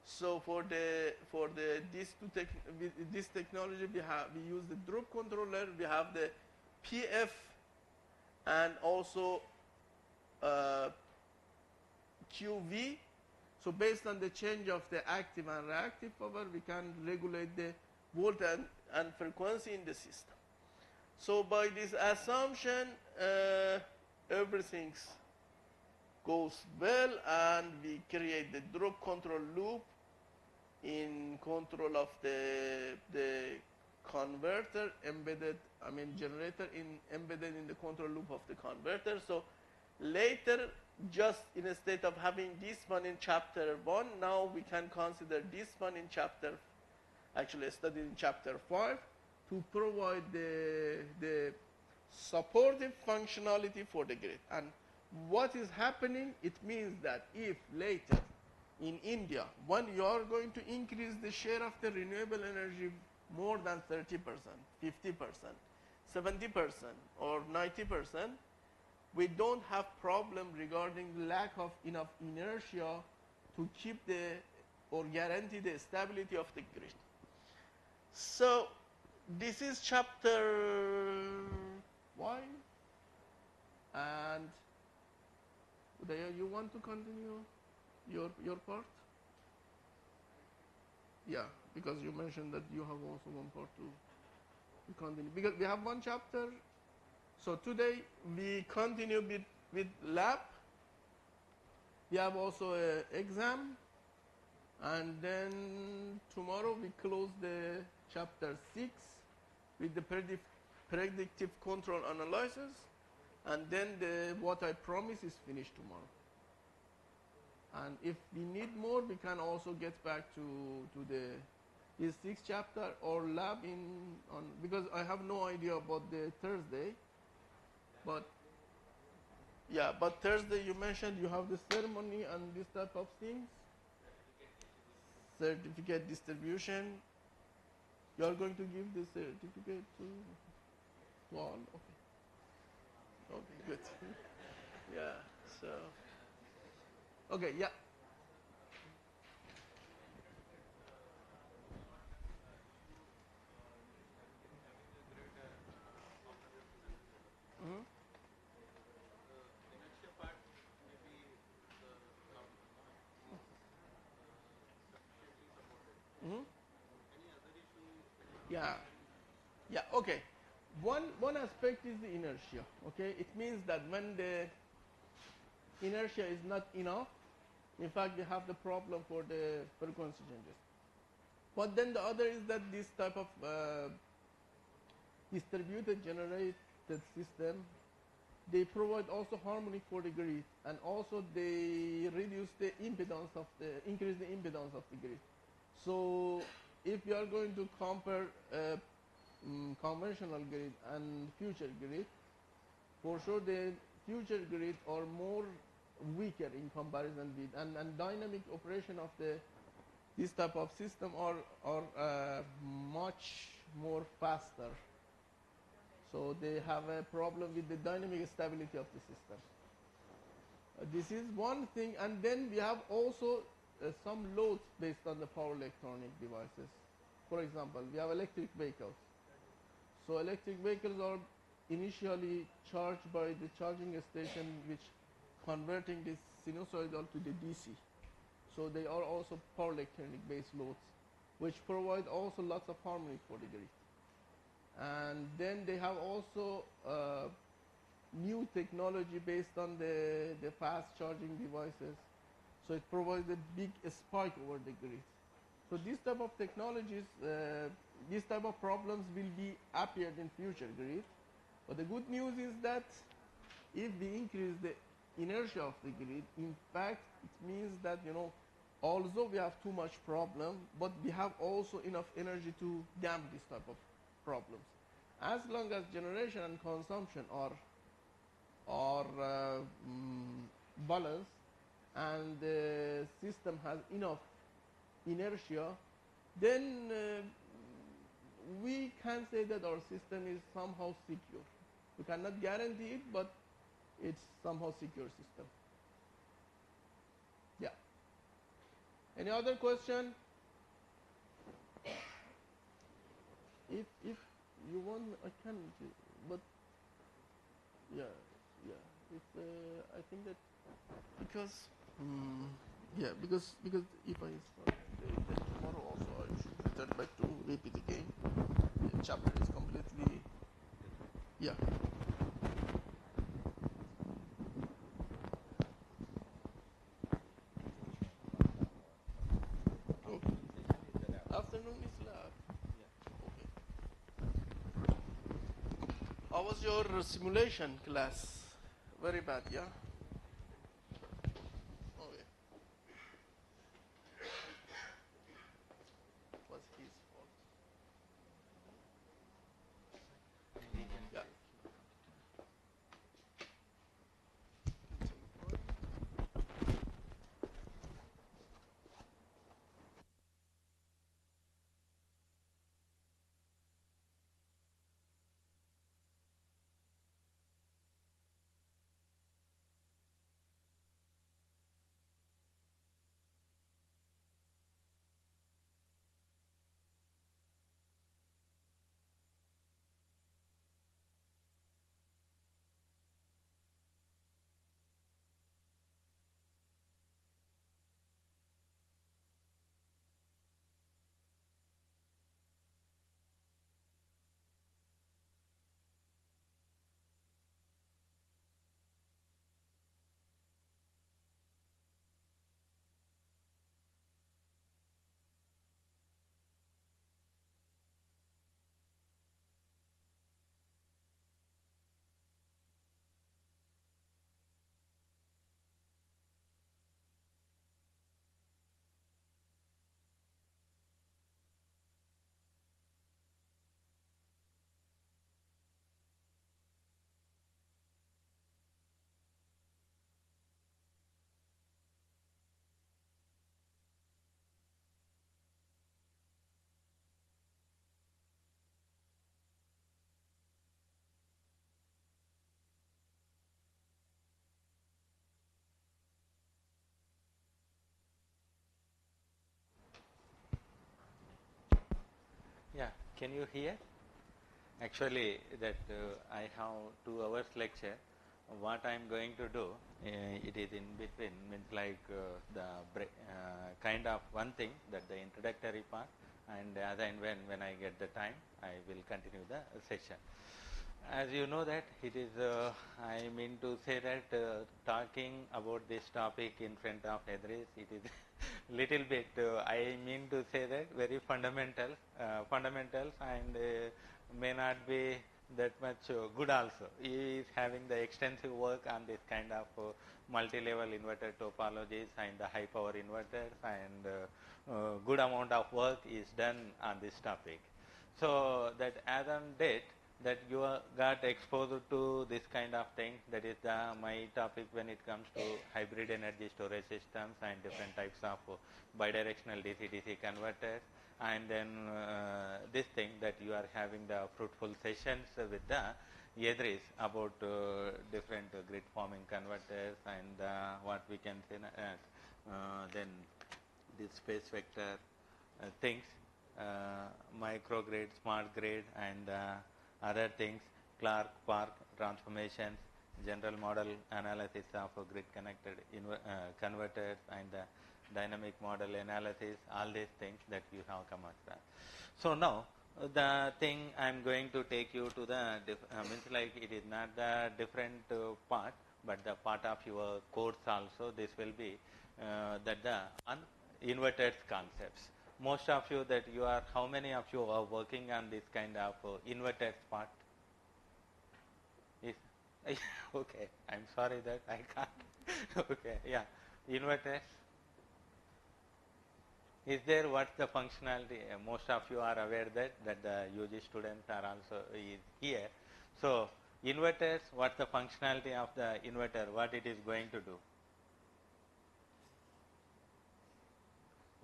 So for this technology we use the drop controller. We have the PF and also QV. So based on the change of the active and reactive power, we can regulate the voltage and frequency in the system. So by this assumption, everything goes well, and we create the drop control loop in control of the converter embedded, generator embedded in the control loop of the converter. So later, just in a state of having this one in chapter 1, now we can consider this one in chapter, actually studied in chapter 5, to provide the supportive functionality for the grid. And what is happening, it means that if later in India, when you are going to increase the share of the renewable energy more than 30%, 50%, 70%, or 90%, we don't have problem regarding lack of enough inertia to keep or guarantee the stability of the grid. So this is chapter 1, and Udaya, you want to continue your part? Yeah, because you mentioned that you have also one part to continue. Because we have one chapter, so today we continue with lab. We have also an exam, and then tomorrow we close the chapter 6 with the predictive control analysis, and then what I promise is finished tomorrow. And if we need more, we can also get back to the 6th chapter or lab because I have no idea about the Thursday. But yeah, but Thursday you mentioned you have the ceremony and this type of things. Certificate distribution. You are going to give the certificate to all? Okay. Okay, good. Yeah, so. Okay, yeah. Mm-hmm. The inertia part may be sufficiently supported. Mm-hmm. Any other issue? Yeah. Yeah, okay. One aspect is the inertia, okay? It means that when the inertia is not enough, in fact, we have the problem for the frequency changes. But then the other is that this type of distributed generated system, they provide also harmonic for the grid, and also they reduce the impedance increase the impedance of the grid. So if you are going to compare conventional grid and future grid, for sure the future grid are more weaker in comparison with, and dynamic operation of this type of system are much more faster. So they have a problem with the dynamic stability of the system. This is one thing, and then we have also some loads based on the power electronic devices. For example, we have electric vehicles. So electric vehicles are initially charged by the charging station, which converting this sinusoidal to the DC. So they are also power electronic based loads, which provide also lots of harmony for the grid. And then they have also new technology based on the fast charging devices. So it provides a big spike over the grid. So this type of technologies, these type of problems will be appeared in future grid. But the good news is that if we increase the inertia of the grid, in fact, it means that, although we have too much problem, but we have also enough energy to damp this type of problems. As long as generation and consumption are balanced, and the system has enough inertia, then we can say that our system is somehow secure. We cannot guarantee it, but it's somehow secure system. Yeah. Any other question? If you want, I can, but yeah, yeah. It's I think that because yeah, because if I start today, then tomorrow also I should return back to repeat again. The chapter is completely yeah. Okay. Afternoon is lab. Okay. How was your simulation class? Very bad, yeah? Okay. Was his fault. Yeah. Yeah, can you hear? Actually, that I have 2 hours lecture. What I am going to do, it is in between, means like the kind of one thing, that the introductory part, and as and when I get the time, I will continue the session. As you know that it is, I mean to say that talking about this topic in front of others, it is little bit, I mean to say that very fundamentals and may not be that much good also. He is having the extensive work on this kind of multi-level inverter topologies and the high power inverters, and good amount of work is done on this topic. So that as on date, that you got exposed to this kind of thing, that is my topic when it comes to hybrid energy storage systems and different types of bidirectional DC-DC converters, and then this thing that you are having the fruitful sessions with the Yedris about different grid forming converters and what we can say then this space vector things, microgrid, smart grid, and other things, Clark, Park transformations, general model analysis of grid connected converters, and dynamic model analysis, all these things that you have come across. So now the thing I am going to take you to the means like it is not the different part, but the part of your course also. This will be that the inverted concepts. Most of you that you are, how many of you are working on this kind of inverted part? Is okay, I'm sorry that I can't. Okay, yeah, inverters. Is there what's the functionality? Most of you are aware that the UG students are also is here. So inverters, what's the functionality of the inverter? What it is going to do?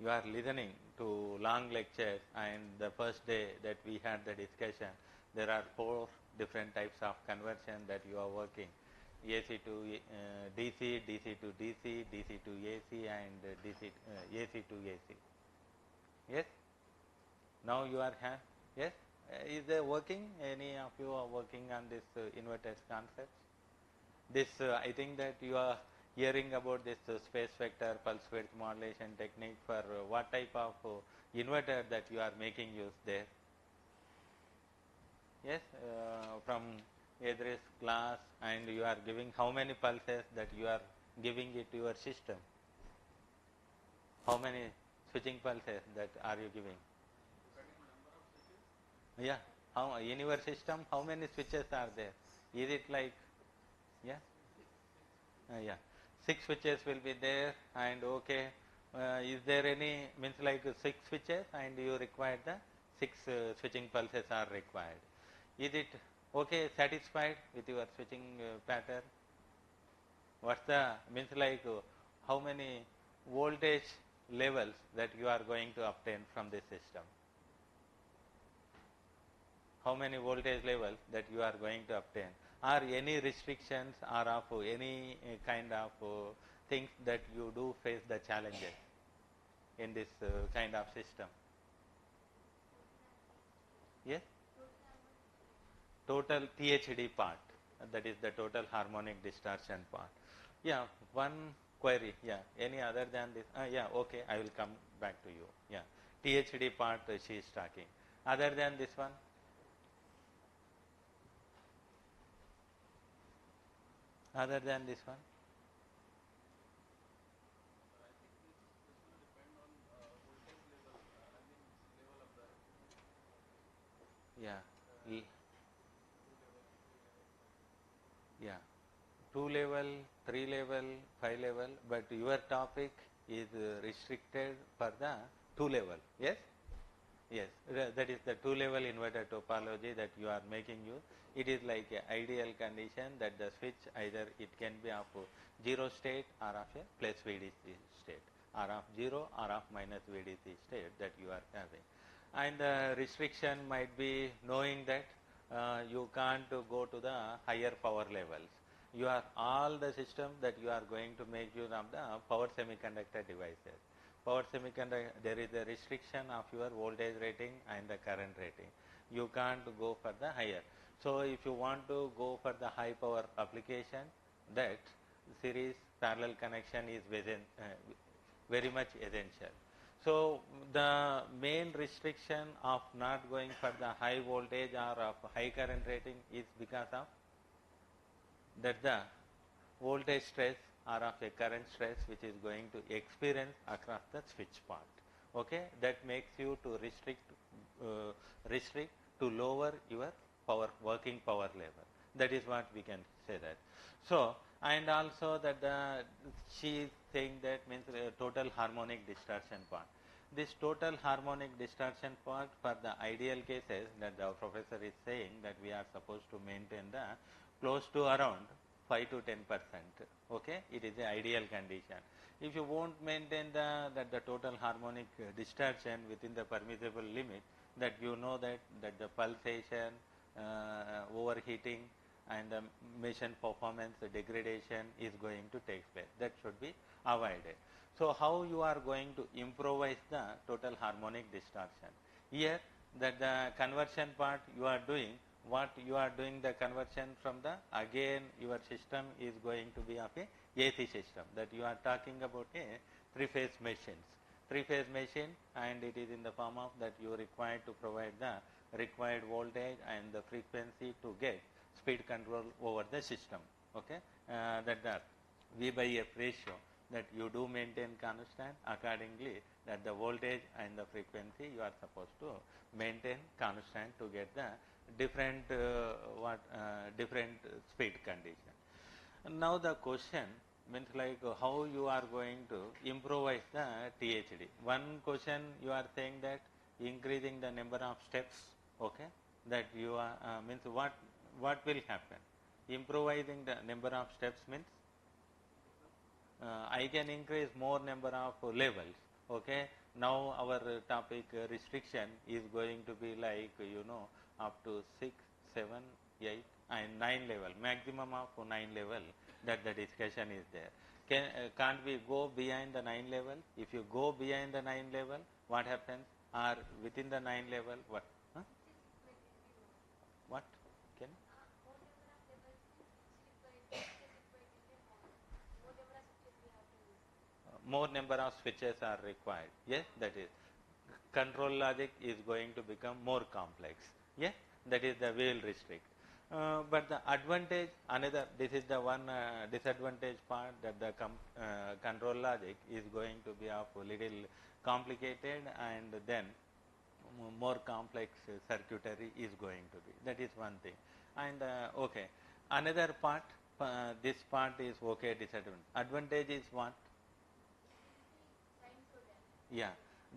You are listening to long lectures, and the first day that we had the discussion, there are 4 different types of conversion that you are working. AC to DC, DC to DC, DC to AC, and AC to AC. Yes. Now you are yes. Is there working? Any of you are working on this inverted concepts? This I think that you are hearing about this space vector pulse width modulation technique for what type of inverter that you are making use there. Yes, from Edris class, and you are giving how many pulses that you are giving it to your system? How many switching pulses that are you giving? Yeah, how in your system how many switches are there? Is it like, yeah, yeah, 6 switches will be there, and okay, is there any means like 6 switches and you require the 6 switching pulses are required? Is it okay, satisfied with your switching pattern? What's the means like how many voltage levels that you are going to obtain from this system? How many voltage levels that you are going to obtain? Are any restrictions or of any kind of things that you do face the challenges in this kind of system? Yes? Total THD part, that is the total harmonic distortion part. Yeah, one query. Yeah, any other than this? Yeah, okay, I will come back to you. Yeah, THD part she is talking. Other than this one? Other than this one? I think this will depend on voltage level, level of the Yeah. two level, 3 level, 5 level. Yeah. 2 level, 3 level, 5 level, but your topic is restricted for the 2 level. Yes? Yes, that is the 2 level inverter topology that you are making use. It is like an ideal condition that the switch either it can be of 0 state or of a plus VDC state, or of 0 or of minus VDC state that you are having. And the restriction might be knowing that you can't go to the higher power levels. You are all the systems that you are going to make use of the power semiconductor devices. Power semiconductor, there is a restriction of your voltage rating and the current rating. You can't go for the higher. So if you want to go for the high power application, that series parallel connection is very much essential. So the main restriction of not going for the high voltage or of high current rating is because of that the voltage stress or of a current stress which is going to experience across the switch part. Okay, that makes you to restrict to lower your working power level. That is what we can say that. So, and also that she is saying that means total harmonic distortion part. This total harmonic distortion part for the ideal cases that the professor is saying that we are supposed to maintain the close to around 5 to 10%. Okay, it is the ideal condition. If you won't maintain the total harmonic distortion within the permissible limit, that you know that the pulsation, overheating, and the mission performance degradation is going to take place. That should be avoided. So how you are going to improvise the total harmonic distortion? Here, that the conversion part you are doing, what you are doing the conversion from the, again your system is going to be of a AC system, that you are talking about a 3-phase machines. 3-phase machine, and it is in the form of that you require to provide the required voltage and the frequency to get speed control over the system. Okay, that the V by F ratio that you do maintain constant, accordingly that the voltage and the frequency you are supposed to maintain constant to get the different different speed condition. Now the question means like how you are going to improvise the THD. One question you are saying that increasing the number of steps. Okay, that you are means what will happen? Improvising the number of steps means I can increase more number of levels. Okay, now our topic restriction is going to be like up to 6, 7, 8 and 9 level, maximum of 9 level, that the discussion is there. Can't we go behind the 9 level? If you go behind the 9 level, what happens? Or within the 9 level, what? Huh? What? Can more number of switches are required. Yes, that is. Control logic is going to become more complex. Yes, that is the will restrict. But the advantage, another, this is the one disadvantage part, that the control logic is going to be of a little complicated, and then more complex circuitry is going to be. That is one thing. And okay, another part, this part is okay, disadvantage. Advantage is what? Yeah,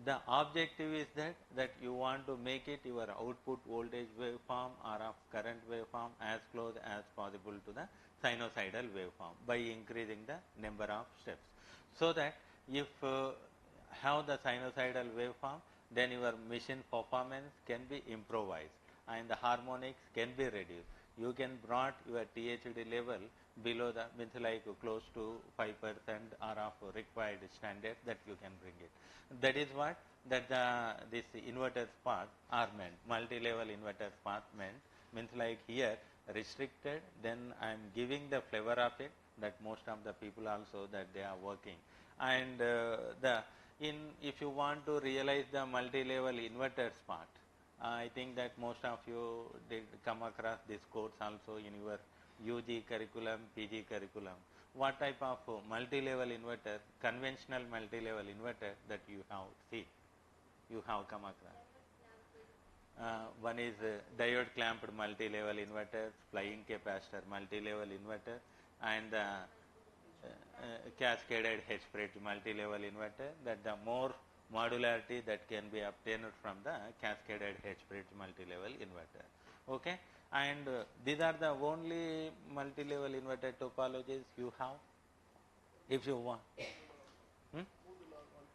the objective is that you want to make it your output voltage waveform or of current waveform as close as possible to the sinusoidal waveform by increasing the number of steps. So that if have the sinusoidal waveform, then your machine performance can be improvised and the harmonics can be reduced. You can brought your THD level below the, means like close to 5% or of required standard, that you can bring it. That is what that this inverter path are meant, multi-level inverter path meant, means like here restricted, then I am giving the flavor of it, that most of the people also that they are working. And if you want to realize the multi-level inverters part, I think that most of you did come across this course also in your UG curriculum, PG curriculum. What type of multi-level inverter, conventional multi-level inverter that you have seen, you have come across? One is diode clamped multi-level inverter, flying capacitor multi-level inverter, and cascaded H-bridge multi-level inverter, that the more modularity that can be obtained from the cascaded H-bridge multi-level inverter. Okay, and these are the only multi-level inverter topologies you have, if you want.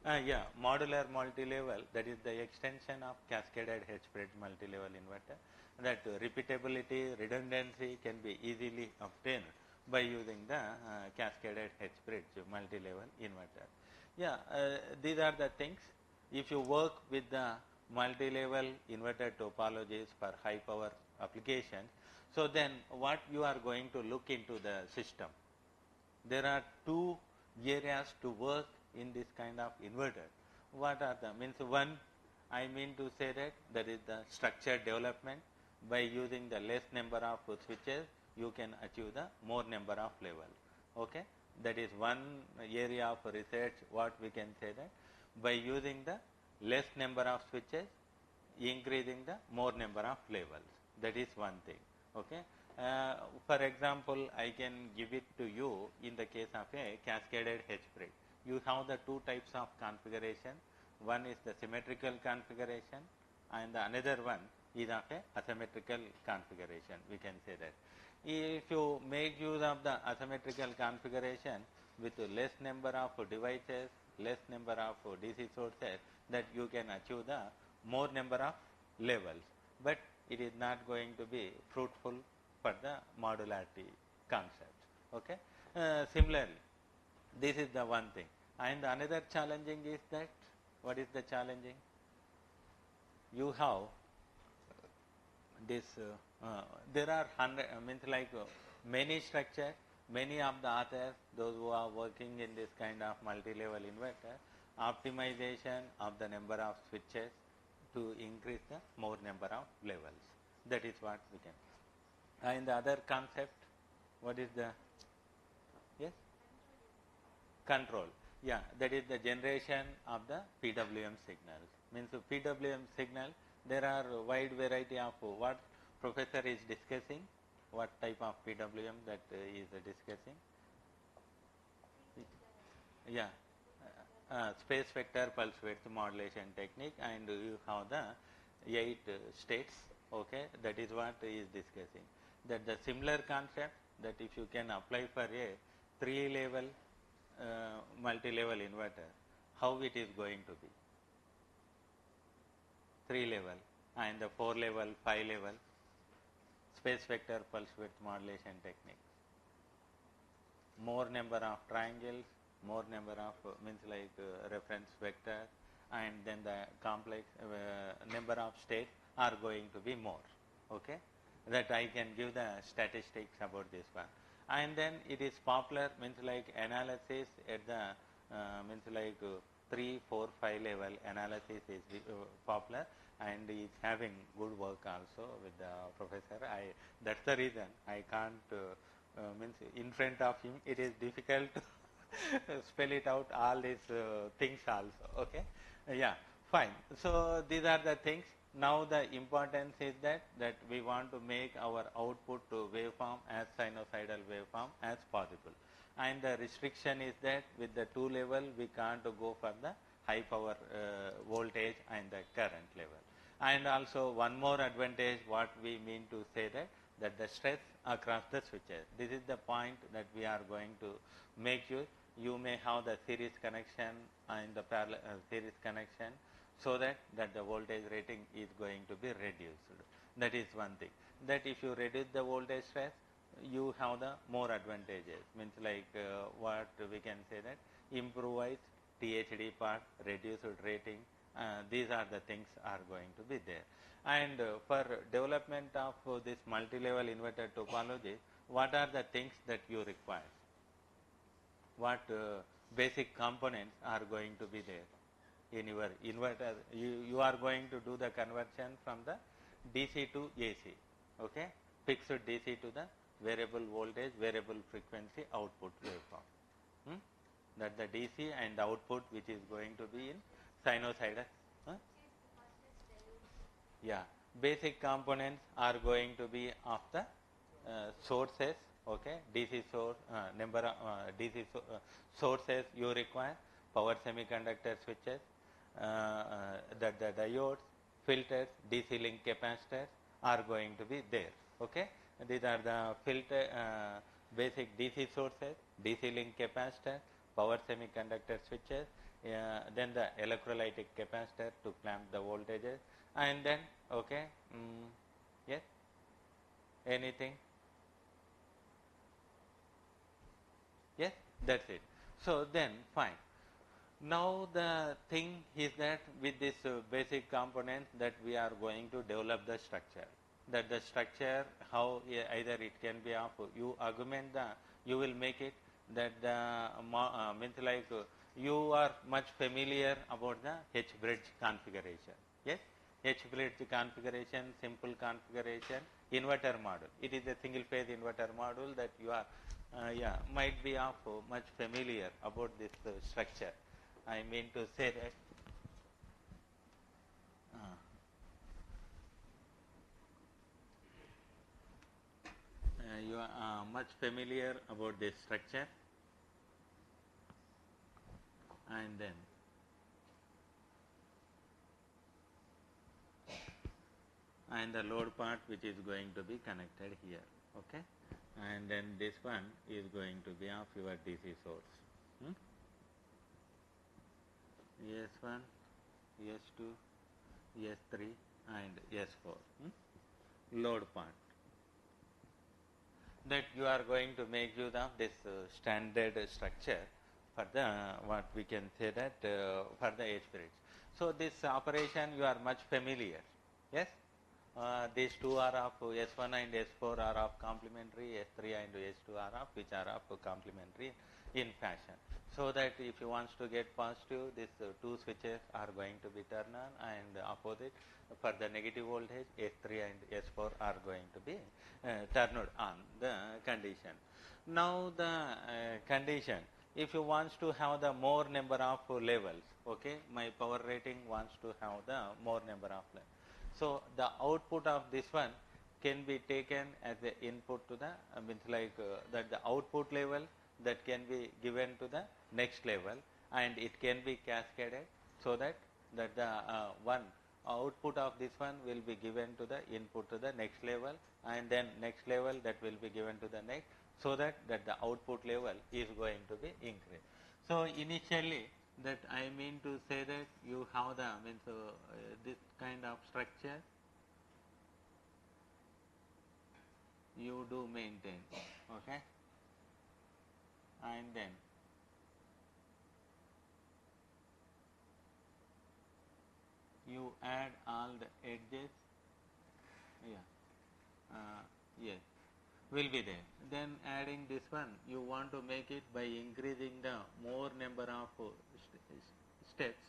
Yeah, modular multi-level, that is the extension of cascaded H-bridge multi-level inverter, that repeatability, redundancy can be easily obtained by using the cascaded H-bridge multi-level inverter. Yeah, these are the things. If you work with the multi-level inverter topologies for high power applications, so then what you are going to look into the system. There are two areas to work in this kind of inverter. What are the, means one, I mean to say that is the structure development. By using the less number of switches, you can achieve the more number of levels. Okay, that is one area of research. What we can say that by using the less number of switches, increasing the more number of levels. That is one thing. Okay. For example, I can give it to you in the case of a cascaded H-bridge. You have the two types of configuration. One is the symmetrical configuration, and the another one is of a asymmetrical configuration. We can say that. If you make use of the asymmetrical configuration with less number of devices, less number of DC sources, that you can achieve the more number of levels, but it is not going to be fruitful for the modularity concept. Okay. Similarly, this is the one thing. And another challenging is that, what is the challenging? You have this, there are means like many structures, many of the authors, those who are working in this kind of multi-level inverter, optimization of the number of switches to increase the more number of levels. That is what we can. And the other concept, what is the, yes? Control. Yeah, that is the generation of the PWM signals. Means PWM signal, there are a wide variety of what professor is discussing, what type of PWM that is discussing. Yeah, space vector pulse width modulation technique, and you have the 8 states. Okay, that is what is discussing. That the similar concept, that if you can apply for a 3-level multi-level inverter, how it is going to be? 3 level and the 4 level, 5 level. space vector pulse width modulation techniques. More number of triangles, more number of reference vector, and then the complex number of states are going to be more. Okay, that I can give the statistics about this one. And then it is popular analysis at the 3, 4, 5 level analysis is popular, and is having good work also with the professor. That's the reason I can't in front of him it is difficult to spell it out all these things also. Okay, yeah, fine. So these are the things. Now the importance is that we want to make our output to waveform as sinusoidal waveform as possible, and the restriction is that with the 2 level we can't go for the high power voltage and the current level. And also one more advantage what we mean to say that the stress across the switches. This is the point that we are going to make use. You may have the series connection and the parallel series connection, so that the voltage rating is going to be reduced. That is one thing. That if you reduce the voltage stress, you have the more advantages. What we can say that improvised THD part, reduced rating. These are the things are going to be there. And for development of this multi-level inverter topology, what are the things that you require? What basic components are going to be there in your inverter? You are going to do the conversion from the DC to AC. Okay, fixed DC to the variable voltage, variable frequency output waveform. That the DC and output which is going to be in sinusoidal. Yeah, basic components are going to be of the sources. Okay, DC source, number of DC sources you require, power semiconductor switches, the diodes, filters, DC link capacitors are going to be there. Okay, these are the filter basic DC sources, DC link capacitor, power semiconductor switches, then the electrolytic capacitor to clamp the voltages, and then okay, yes, anything? Yes, that's it. So then fine. Now the thing is that with this basic components that we are going to develop the structure. That the structure, how either it can be of, you augment the, you will make it that the you are much familiar about the H-bridge configuration. Yes, H-bridge configuration, simple configuration, inverter module. It is a single phase inverter module that you are might be of much familiar about this structure. I mean to say that you are much familiar about this structure, and then the load part which is going to be connected here. Okay, and then this one is going to be of your DC source. S1, S2, S3 and S4 load part. That you are going to make use of this standard structure for the what we can say that for the H-bridge. So this operation you are much familiar. Yes, these two are of S1 and S4 are of complementary, S3 and S2 are of which are of complementary in fashion. So that if you want to get positive, these two switches are going to be turned on, and opposite for the negative voltage S3 and S4 are going to be turned on the condition. Now the condition, if you want to have the more number of levels, okay, my power rating wants to have the more number of levels. So the output of this one can be taken as the input to the that the output level that can be given to the next level, and it can be cascaded, so that the one output of this one will be given to the input to the next level, and then next level that will be given to the next, so that the output level is going to be increased. So initially that I mean to say that you have the this kind of structure. you do maintain, okay, and then you add all the edges, yes, will be there. Then adding this one, you want to make it by increasing the more number of steps,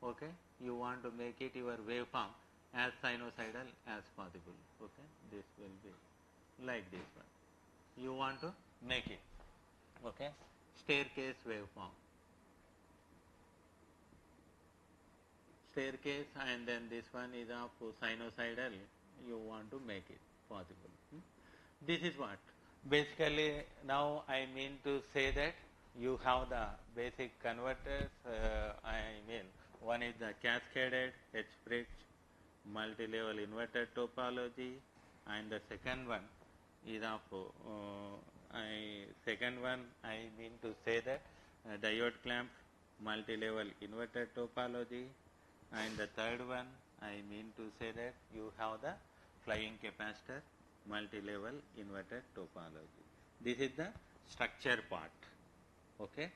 okay, you want to make it your waveform as sinusoidal as possible, okay, this will be like this one, you want to make it, okay, staircase waveform, staircase, and then this one is of sinusoidal, you want to make it possible. This is what basically now I mean to say that you have the basic converters, I mean one is the cascaded H-bridge multi-level inverter topology, and the second one is of I mean to say that diode clamp multi-level inverter topology, and the third one I mean to say that you have the flying capacitor multi-level inverter topology. This is the structure part, okay.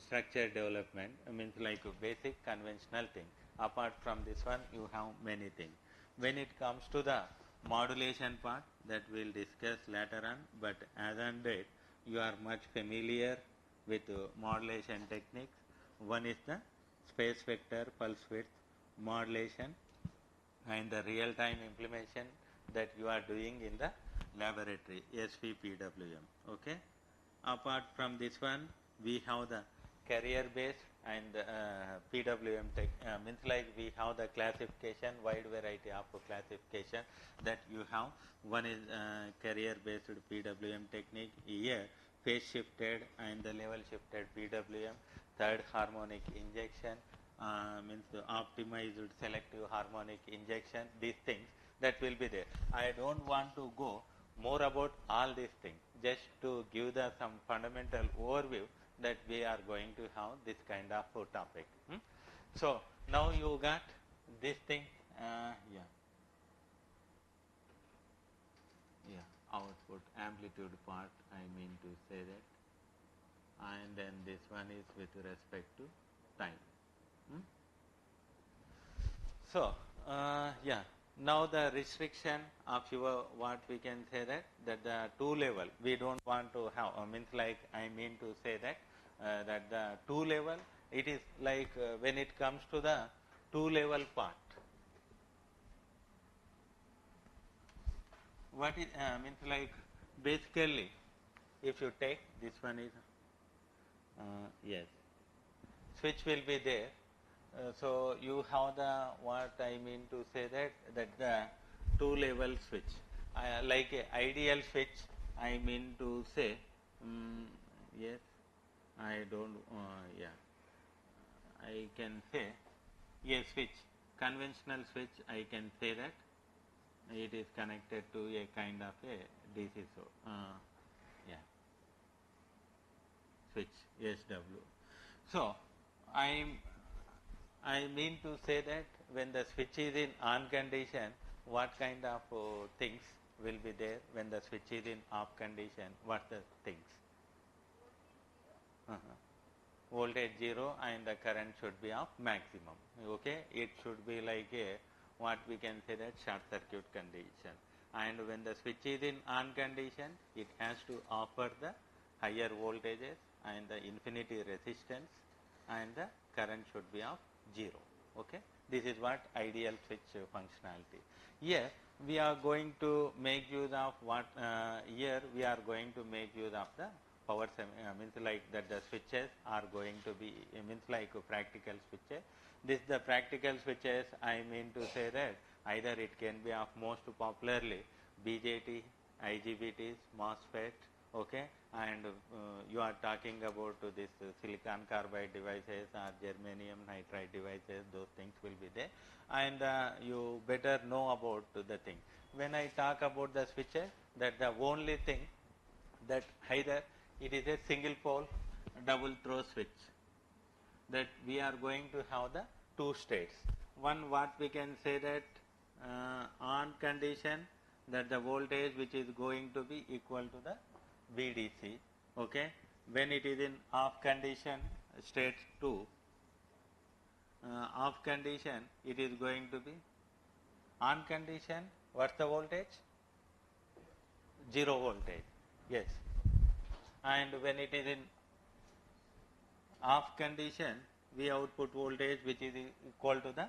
Structure development means like a basic conventional thing. Apart from this one, you have many things. When it comes to the modulation part, that we'll discuss later on, but as on date, you are much familiar with modulation techniques. One is the space vector pulse width modulation and the real-time implementation that you are doing in the laboratory, SVPWM, okay. Apart from this one, we have the carrier based and PWM tech, means like we have the classification, wide variety of classification that you have. One is carrier based PWM technique, here phase shifted and the level shifted PWM, third harmonic injection, means optimized selective harmonic injection, these things that will be there. I don't want to go more about all these things, just to give the some fundamental overview that we are going to have this kind of topic. So now you got this thing, output amplitude part, I mean to say that, and then this one is with respect to time. So now the restriction of your, what we can say that the two level we don't want to have, means like I mean to say that that the two level, it is like when it comes to the two level part, what is means like basically if you take this one is yes, switch will be there. So you have the, what I mean to say that the two level switch, like a ideal switch, I mean to say, yes, I don't, I can say, yes, switch, conventional switch, I can say that it is connected to a kind of a DC, so switch SW. So I mean to say that when the switch is in on condition, what kind of things will be there? When the switch is in off condition, what the things? Voltage 0 and the current should be of maximum, okay. It should be like a, what we can say that short circuit condition. And when the switch is in on condition, it has to offer the higher voltages and the infinity resistance, and the current should be of 0, okay. This is what ideal switch functionality. Here we are going to make use of what, here we are going to make use of the power means like that the switches are going to be, means like practical switches. This the practical switches, I mean to say that either it can be of most popularly BJT, IGBTs, MOSFET, okay, and you are talking about this silicon carbide devices or germanium nitride devices, those things will be there, and you better know about the thing. When I talk about the switches, that the only thing that either it is a single pole double throw switch, that we are going to have the two states. One, what we can say that on condition, that the voltage which is going to be equal to the VDC. Okay. When it is in off condition, state 2, off condition it is going to be, on condition what's the voltage? 0 voltage. Yes. And when it is in off condition, we output voltage which is equal to the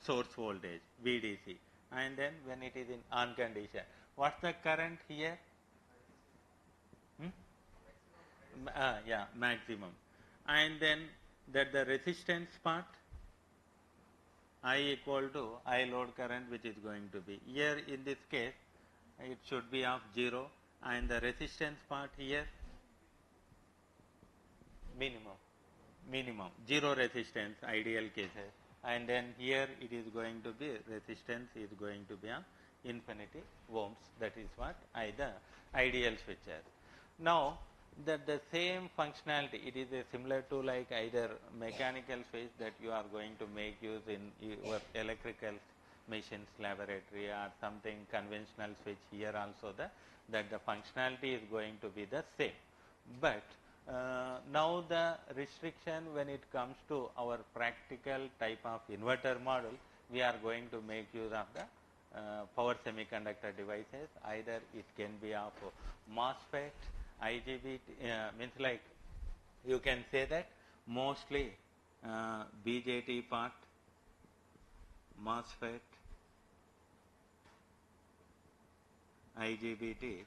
source voltage VDC. And then when it is in on condition, what's the current here? Yeah, maximum. And then that the resistance part, I equal to I load current, which is going to be here in this case it should be of 0, and the resistance part here minimum 0 resistance ideal cases, and then here it is going to be resistance is going to be of infinity ohms. That is what the ideal switcher. Now that the same functionality, it is similar to like either mechanical switch that you are going to make use in your electrical machines laboratory or something conventional switch. Here also that the functionality is going to be the same, but now the restriction when it comes to our practical type of inverter model, we are going to make use of the power semiconductor devices. Either it can be of MOSFET, IGBT, means like you can say that mostly BJT part, MOSFET, IGBT.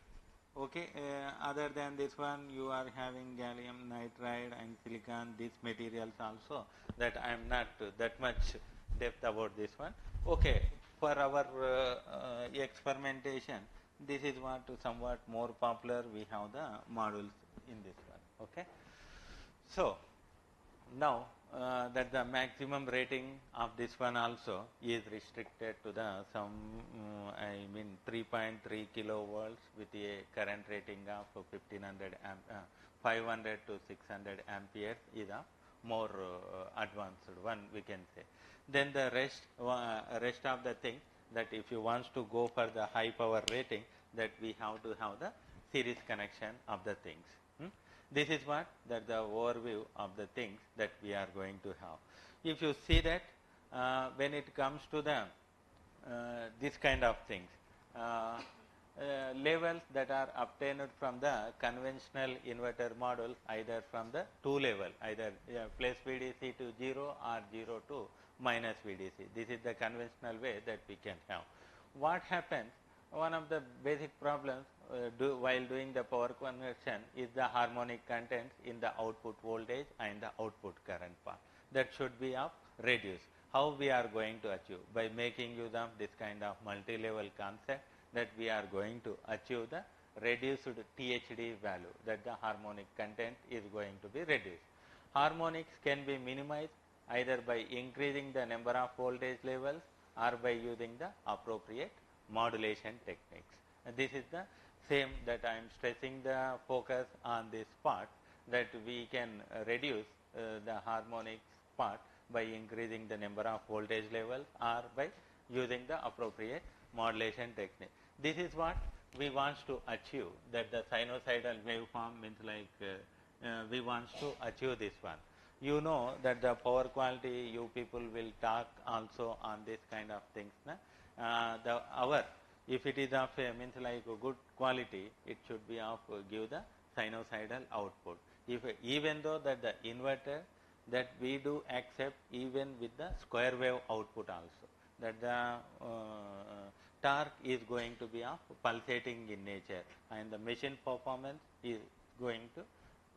Okay, other than this one you are having gallium nitride and silicon, these materials also, that I am not that much depth about this one. Okay, for our experimentation, this is what somewhat more popular, we have the modules in this one. Okay, so now that the maximum rating of this one also is restricted to the some 3.3 kilovolts with a current rating of 500 to 600 amperes is a more advanced one, we can say. Then the rest of the things, that if you want to go for the high power rating, that we have to have the series connection of the things. This is what that the overview of the things that we are going to have. If you see that when it comes to the this kind of things, levels that are obtained from the conventional inverter model, either from the two level, either plus VDC to 0 or 0 to minus VDC. This is the conventional way that we can have. What happens, one of the basic problems while doing the power conversion is the harmonic contents in the output voltage and the output current part. That should be of reduced. How we are going to achieve? By making use of this kind of multi-level concept, that we are going to achieve the reduced THD value, that the harmonic content is going to be reduced. Harmonics can be minimized either by increasing the number of voltage levels or by using the appropriate modulation techniques. And this is the same that I am stressing the focus on this part, that we can reduce the harmonics part by increasing the number of voltage levels or by using the appropriate modulation technique. This is what we want to achieve, that the sinusoidal waveform means like we want to achieve this one. You know that the power quality, you people will talk also on this kind of things. If it is of means like a good quality, it should be of give the sinusoidal output. If even though that the inverter, that we do accept even with the square wave output also, that the torque is going to be of pulsating in nature and the machine performance is going to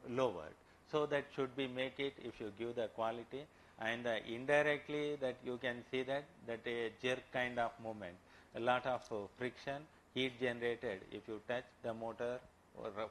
lowered. So that should be make it if you give the quality, and indirectly that you can see that a jerk kind of movement, a lot of friction, heat generated. If you touch the motor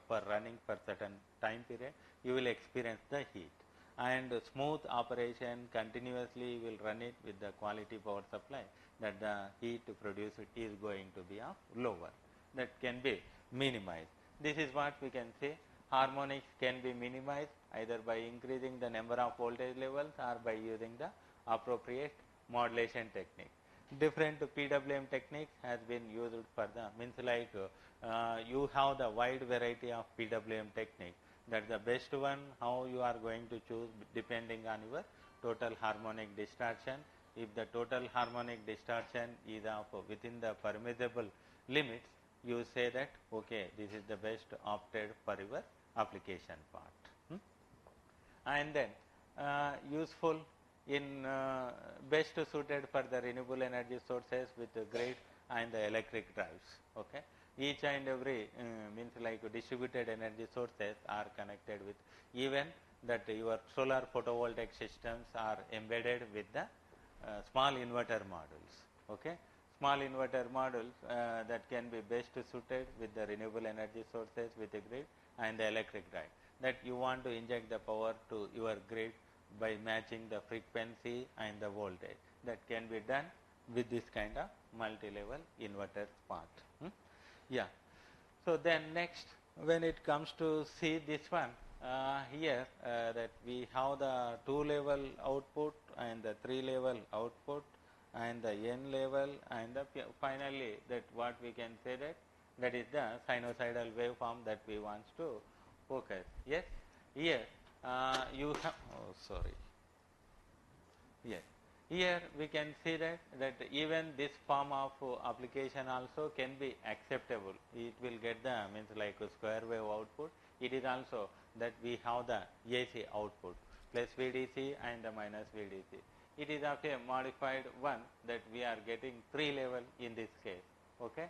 for running for certain time period, you will experience the heat. And smooth operation continuously will run it with the quality power supply, that the heat produced is going to be of lower. That can be minimized. This is what we can say. Harmonics can be minimized either by increasing the number of voltage levels or by using the appropriate modulation technique. different PWM techniques has been used for the, means like you have the wide variety of PWM technique. That the best one how you are going to choose depending on your total harmonic distortion. If the total harmonic distortion is of within the permissible limits, you say that okay, this is the best opted for your application part. And then useful in best suited for the renewable energy sources with the grid and the electric drives. Okay, each and every means like distributed energy sources are connected with, even that your solar photovoltaic systems are embedded with the small inverter modules. Okay, small inverter modules that can be best suited with the renewable energy sources with the grid and the electric drive, that you want to inject the power to your grid by matching the frequency and the voltage. That can be done with this kind of multi-level inverter part. Yeah. So then next, when it comes to see this one, here that we have the 2-level output and the 3-level output and the n level, and the finally that what we can say that is the sinusoidal waveform that we want to focus. Yes, here you have, oh sorry, yes, here we can see that even this form of application also can be acceptable. It will get the means like a square wave output. It is also that we have the AC output plus VDC and the minus VDC. It is of a modified one that we are getting 3 level in this case. Okay,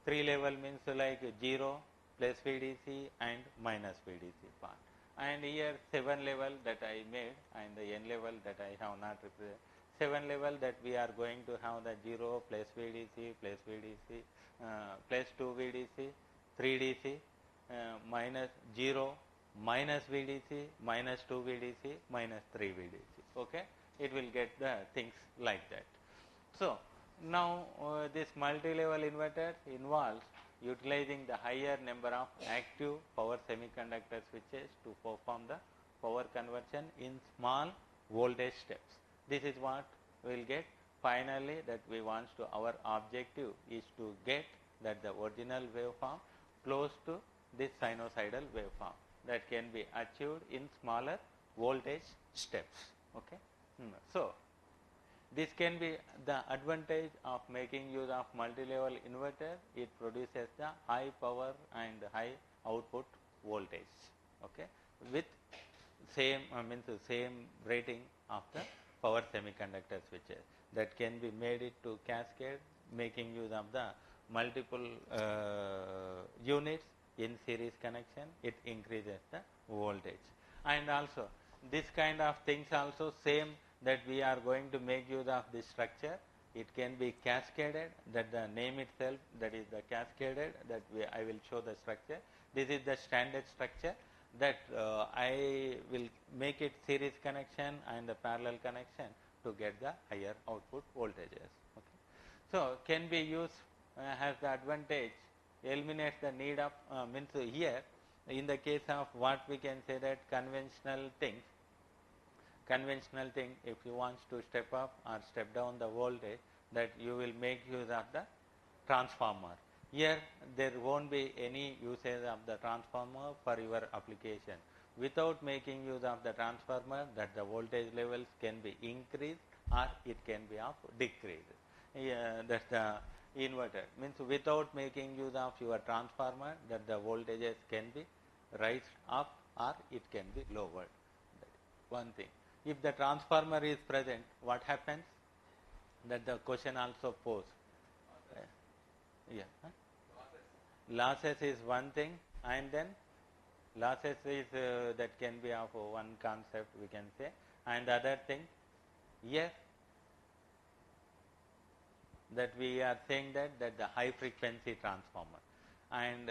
3 level means like 0 plus VDC and minus VDC part. And here 7 level that I made and the n level that I have not represented. 7 level that we are going to have the 0 plus VDC plus VDC plus 2 VDC, 3 DC, minus 0, minus VDC, minus 2 VDC, minus 3 VDC. Okay, it will get the things like that. So now this multi-level inverter involves utilizing the higher number of active power semiconductor switches to perform the power conversion in small voltage steps. This is what we will get finally, that we want to, our objective is to get that the original waveform close to this sinusoidal waveform that can be achieved in smaller voltage steps. Okay. So this can be the advantage of making use of multi-level inverter. It produces the high power and high output voltage. Okay, with same means the same rating of the power semiconductor switches that can be made it to cascade, making use of the multiple units in series connection. It increases the voltage, and also this kind of things also same that we are going to make use of this structure. It can be cascaded, that the name itself, that is the cascaded, that I will show the structure. This is the standard structure that I will make it series connection and the parallel connection to get the higher output voltages. Okay. So can be used, has the advantage, eliminates the need of means here in the case of what we can say that conventional thing, if you want to step up or step down the voltage, that you will make use of the transformer. Here there won't be any usage of the transformer for your application. Without making use of the transformer, that the voltage levels can be increased or it can be of decreased. That's the inverter. Means without making use of your transformer, that the voltages can be raised up or it can be lowered. That is one thing. If the transformer is present, what happens? That the question also posed. Yeah. Losses is one thing, and then losses is that can be of one concept we can say, and the other thing, yes, that we are saying that the high frequency transformer, and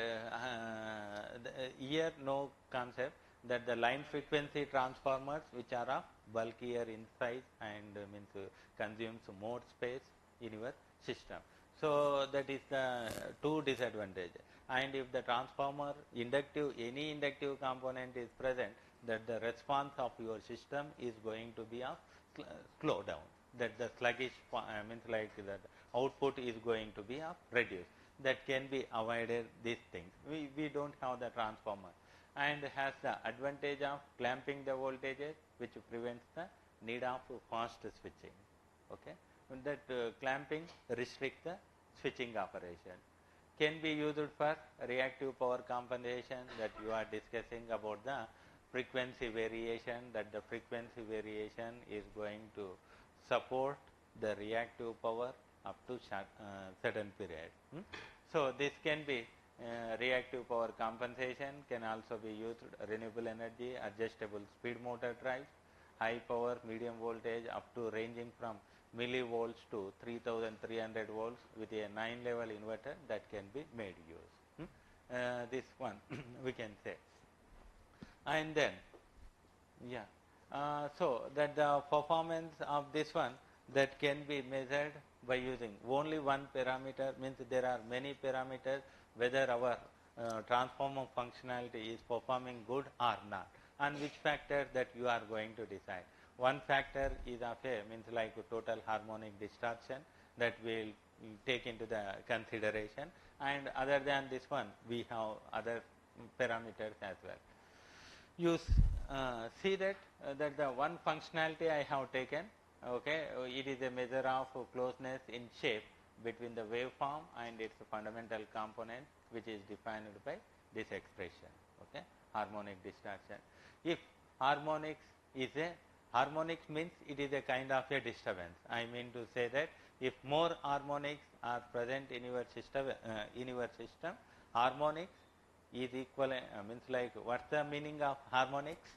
here no concept, that the line frequency transformers which are of bulkier in size and means consumes more space in your system. So that is the two disadvantages. And if the transformer inductive, any inductive component is present, that the response of your system is going to be of slow down. That the sluggish means like that output is going to be reduced. That can be avoided, these things. We don't have the transformer, and has the advantage of clamping the voltages, which prevents the need of fast switching. Okay, that clamping restricts the switching operation. Can be used for reactive power compensation, that you are discussing about the frequency variation, that the frequency variation is going to support the reactive power up to certain period. So this can be reactive power compensation, can also be used renewable energy, adjustable speed motor drives, high power, medium voltage up to ranging from millivolts to 3300 volts with a 9-level inverter, that can be made use. This one we can say. And then so that the performance of this one, that can be measured by using only one parameter, means there are many parameters whether our transformer functionality is performing good or not, and which factor that you are going to decide. One factor is of a means like total harmonic distortion, that will take into the consideration, and other than this one we have other parameters as well. You see that that the one functionality I have taken, okay, it is a measure of closeness in shape between the waveform and its fundamental component, which is defined by this expression, okay, harmonic distortion. If harmonics means it is a kind of a disturbance. I mean to say that if more harmonics are present in your system, harmonics is equal, means like, what's the meaning of harmonics?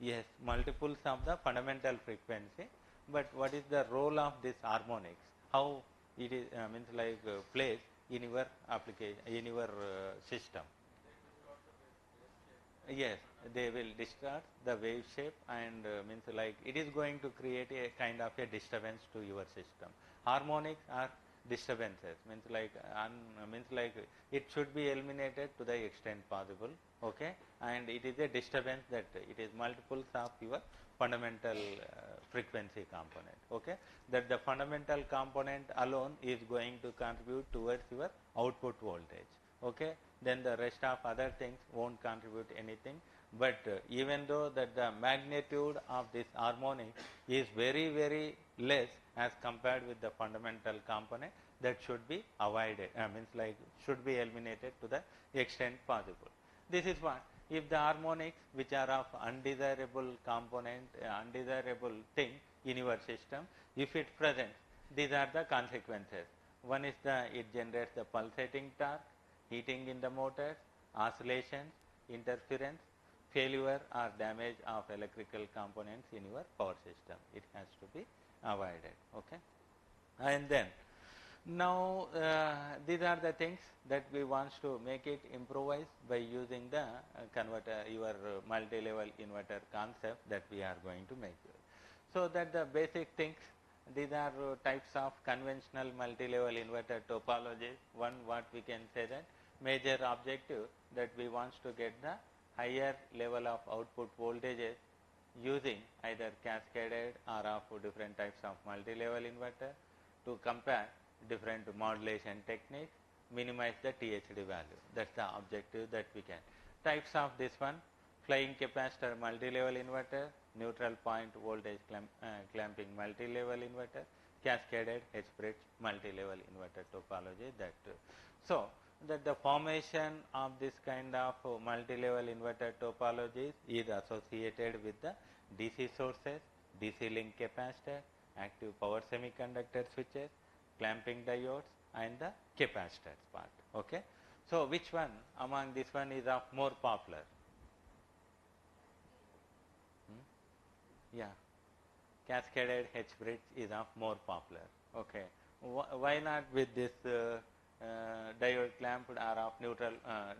Yes, multiples of the fundamental frequency. But what is the role of this harmonics? How it is means like plays in your application, in your system? Yes, they will distort the wave shape, and means like it is going to create a kind of a disturbance to your system. Harmonics are disturbances, means like it should be eliminated to the extent possible, okay, and it is a disturbance that it is multiples of your fundamental frequency component, okay, that the fundamental component alone is going to contribute towards your output voltage, okay, then the rest of other things won't contribute anything. But even though that the magnitude of this harmonic is very, very less as compared with the fundamental component, that should be avoided, means like should be eliminated to the extent possible. This is what, if the harmonics which are of undesirable component, undesirable thing in your system, if it presents, these are the consequences. One is it generates the pulsating torque, heating in the motors, oscillations, interference, failure or damage of electrical components in your power system. It has to be avoided, okay. And then now these are the things that we want to make it improvise by using the converter, your multi-level inverter concept that we are going to make. So that the basic things, these are types of conventional multi-level inverter topologies. One, what we can say that major objective that we want to get the higher level of output voltages using either cascaded or of different types of multi-level inverter, to compare different modulation techniques, minimize the THD value. That's the objective that we can. Types of this one: flying capacitor multi-level inverter, neutral point voltage clamping multi-level inverter, cascaded H-bridge multi-level inverter topology. That so that the formation of this kind of multi-level inverter topologies is associated with the DC sources, DC link capacitor, active power semiconductor switches, clamping diodes, and the capacitors part, okay. So which one among this one is of more popular? Yeah, cascaded H-bridge is of more popular, okay. Why not with this diode clamped or of neutral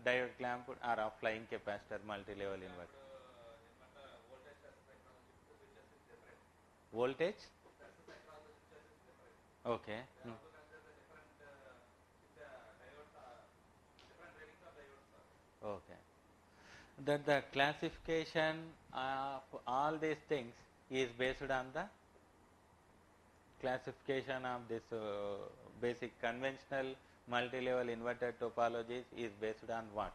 diode clamped or of flying capacitor multi-level inverter? Voltage? Okay. Okay. That the classification of all these things is based on the classification of this basic conventional multi-level inverter topologies is based on what?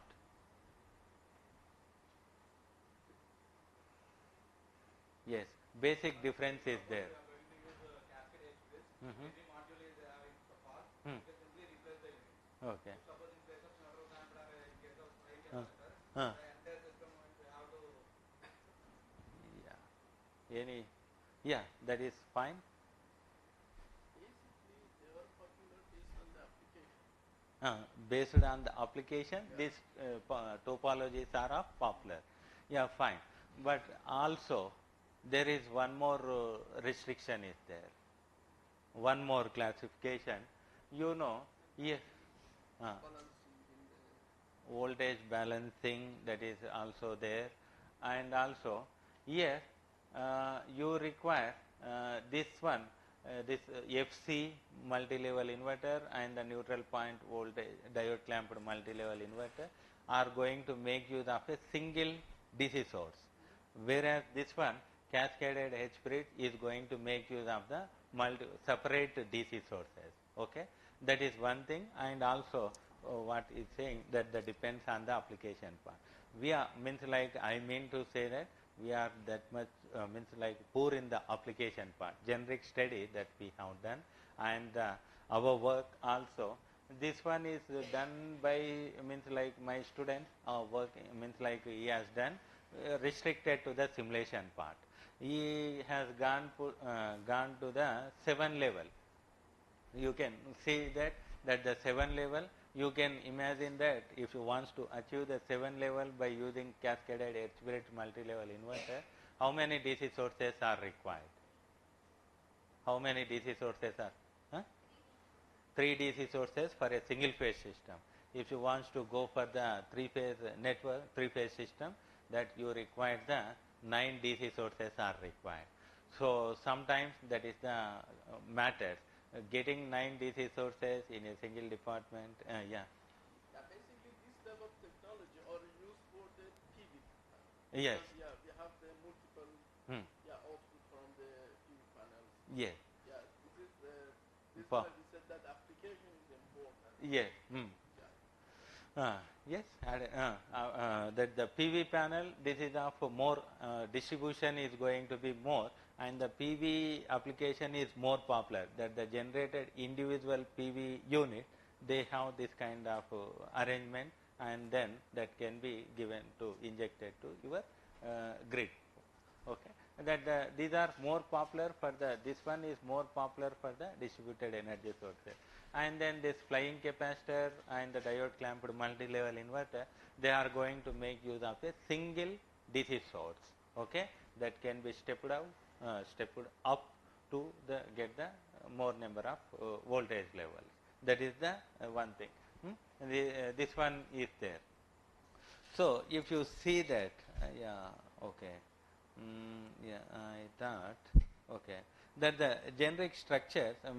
Yes, basic difference is there. We are going to use cascade edge bridge. Mhm. Every module is having a part. Hmm. You can simply replace the unit. Okay. Suppose in place of neutral sampler, in case of flying Huh. capacitor, Huh. the entire system we have to. Yeah. Any? Yeah, that is fine. Basically, they are popular based on the application. Based on the application, these topologies are of popular. Yeah, fine. But also, there is one more restriction is there. One more classification. You know, yes, Balancing in the voltage balancing, that is also there, and also here you require this one, this FC multi-level inverter and the neutral point voltage diode clamped multi-level inverter are going to make use of a single DC source, whereas this one cascaded H bridge is going to make use of the separate DC sources. Okay, that is one thing, and also what is saying that depends on the application part. We are means like I mean to say that we are that much means like poor in the application part. Generic study that we have done, and our work also. This one is done by means like my student work means like he has done restricted to the simulation part. He has gone to the 7 level. You can see that the 7 level, you can imagine that if you want to achieve the 7 level by using cascaded edge bridge multi-level inverter, how many DC sources are required? How many DC sources are? Huh? 3 DC sources for a single phase system. If you want to go for the 3-phase network, 3-phase system, that you require the 9 DC sources are required. So sometimes that is the matter. Getting 9 DC sources in a single department, yeah. Yeah, basically this type of technology are used for the PV. Yes. Because, yeah, we have the multiple output from the PV panels. Yes. Yeah, this is For- why we said that application is important. Yes. Yeah. Yes. That the PV panel, this is of more distribution is going to be more, and the PV application is more popular. That the generated individual PV unit, they have this kind of arrangement, and then that can be given to injected to your grid. Okay, that these are more popular for the, this one is more popular for the distributed energy sources. And then this flying capacitor and the diode clamped multi-level inverter, they are going to make use of a single DC source. Okay, that can be stepped up to the get the more number of voltage levels. That is the one thing. This one is there. So if you see that, yeah, okay. Yeah, I thought, okay, that the generic structures, I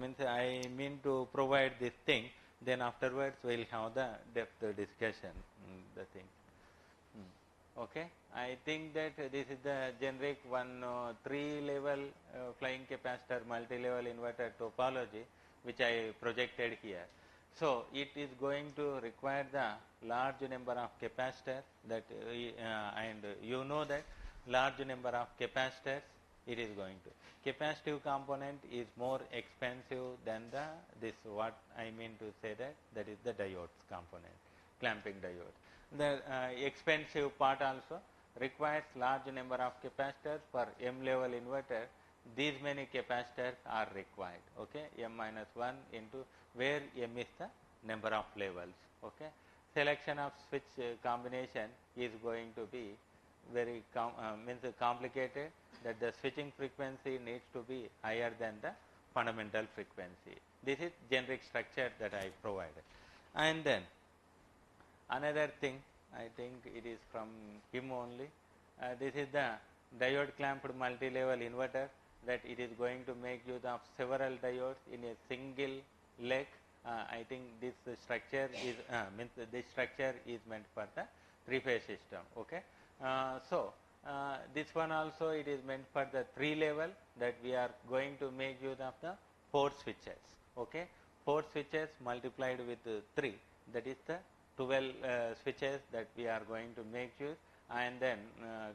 mean to provide this thing, then afterwards we'll have the depth discussion, the thing. Okay, I think that this is the generic one 3-level flying capacitor multi-level inverter topology which I projected here. So it is going to require the large number of capacitors that and you know that large number of capacitors it is going to. Capacitive component is more expensive than the this what I mean to say that is the diodes component, clamping diodes. The expensive part also requires large number of capacitors for M level inverter. These many capacitors are required. Okay, M minus 1 into where M is the number of levels. Okay, selection of switch combination is going to be very complicated, that the switching frequency needs to be higher than the fundamental frequency. This is generic structure that I provided. And then another thing, I think it is from him only. This is the diode clamped multi-level inverter, that it is going to make use of several diodes in a single leg. I think this structure is this structure is meant for the 3-phase system. Okay, so this one also it is meant for the 3 level, that we are going to make use of the 4 switches. Okay, 4 switches multiplied with 3, that is the 12 switches that we are going to make use, and then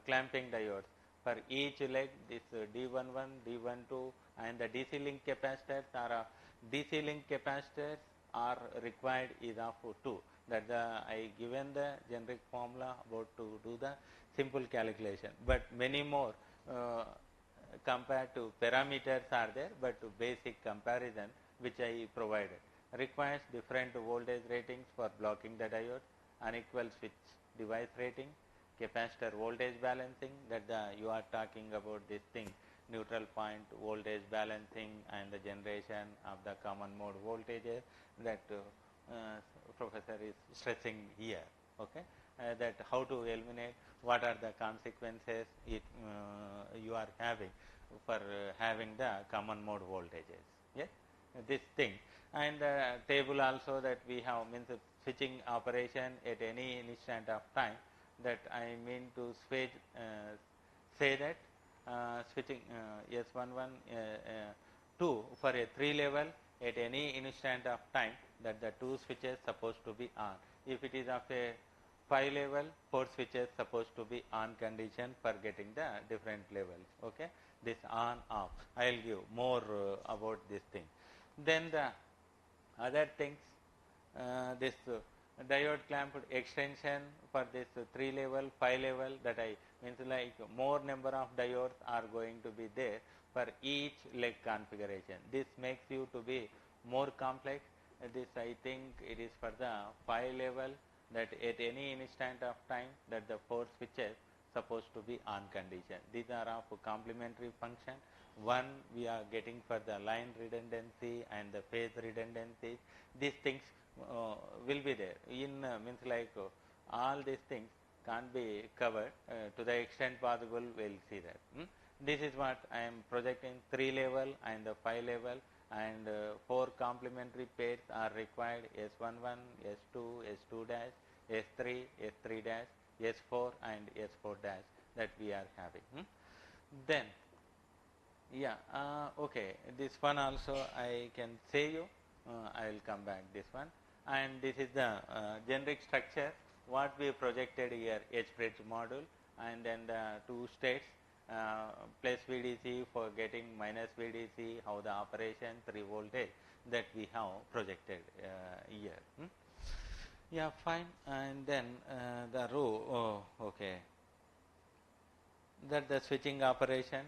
clamping diodes for each leg, this D11, D12, and the DC link capacitors are DC link capacitors are required is of 2. That I given the generic formula about to do the simple calculation, but many more compared to parameters are there, but to basic comparison which I provided requires different voltage ratings for blocking the diode, unequal switch device rating, capacitor voltage balancing, that you are talking about this thing, neutral point voltage balancing and the generation of the common mode voltages that professor is stressing here. Okay, that how to eliminate, what are the consequences you are having for having the common mode voltages. Yes, this thing, and table also that we have means switching operation at any instant of time, that I mean to switch, say that switching S11 2 for a 3 level at any instant of time, that the 2 switches supposed to be on. If it is of a 5 level, 4 switches supposed to be on condition for getting the different levels. Okay, this on off. I will give more about this thing. Then the other things, this diode clamped extension for this 3 level, 5 level, that I means like more number of diodes are going to be there for each leg configuration. This makes you to be more complex. This I think it is for the 5 level, that at any instant of time that the 4 switches supposed to be on condition. These are of complementary function. One we are getting for the line redundancy and the phase redundancy. These things will be there in means like all these things can't be covered to the extent possible. We'll see that. This is what I am projecting, 3 level and the 5 level, and 4 complementary pairs are required, S11, S2, S2 dash, S3, S3 dash, S4 and S4 dash that we are having. Then yeah, okay, this one also I can say you, I will come back this one, and this is the generic structure what we projected here, H-bridge module, and then the 2 states, plus VDC for getting minus VDC, how the operation, 3 voltage that we have projected here. Yeah, fine, and then the row, okay, that the switching operation,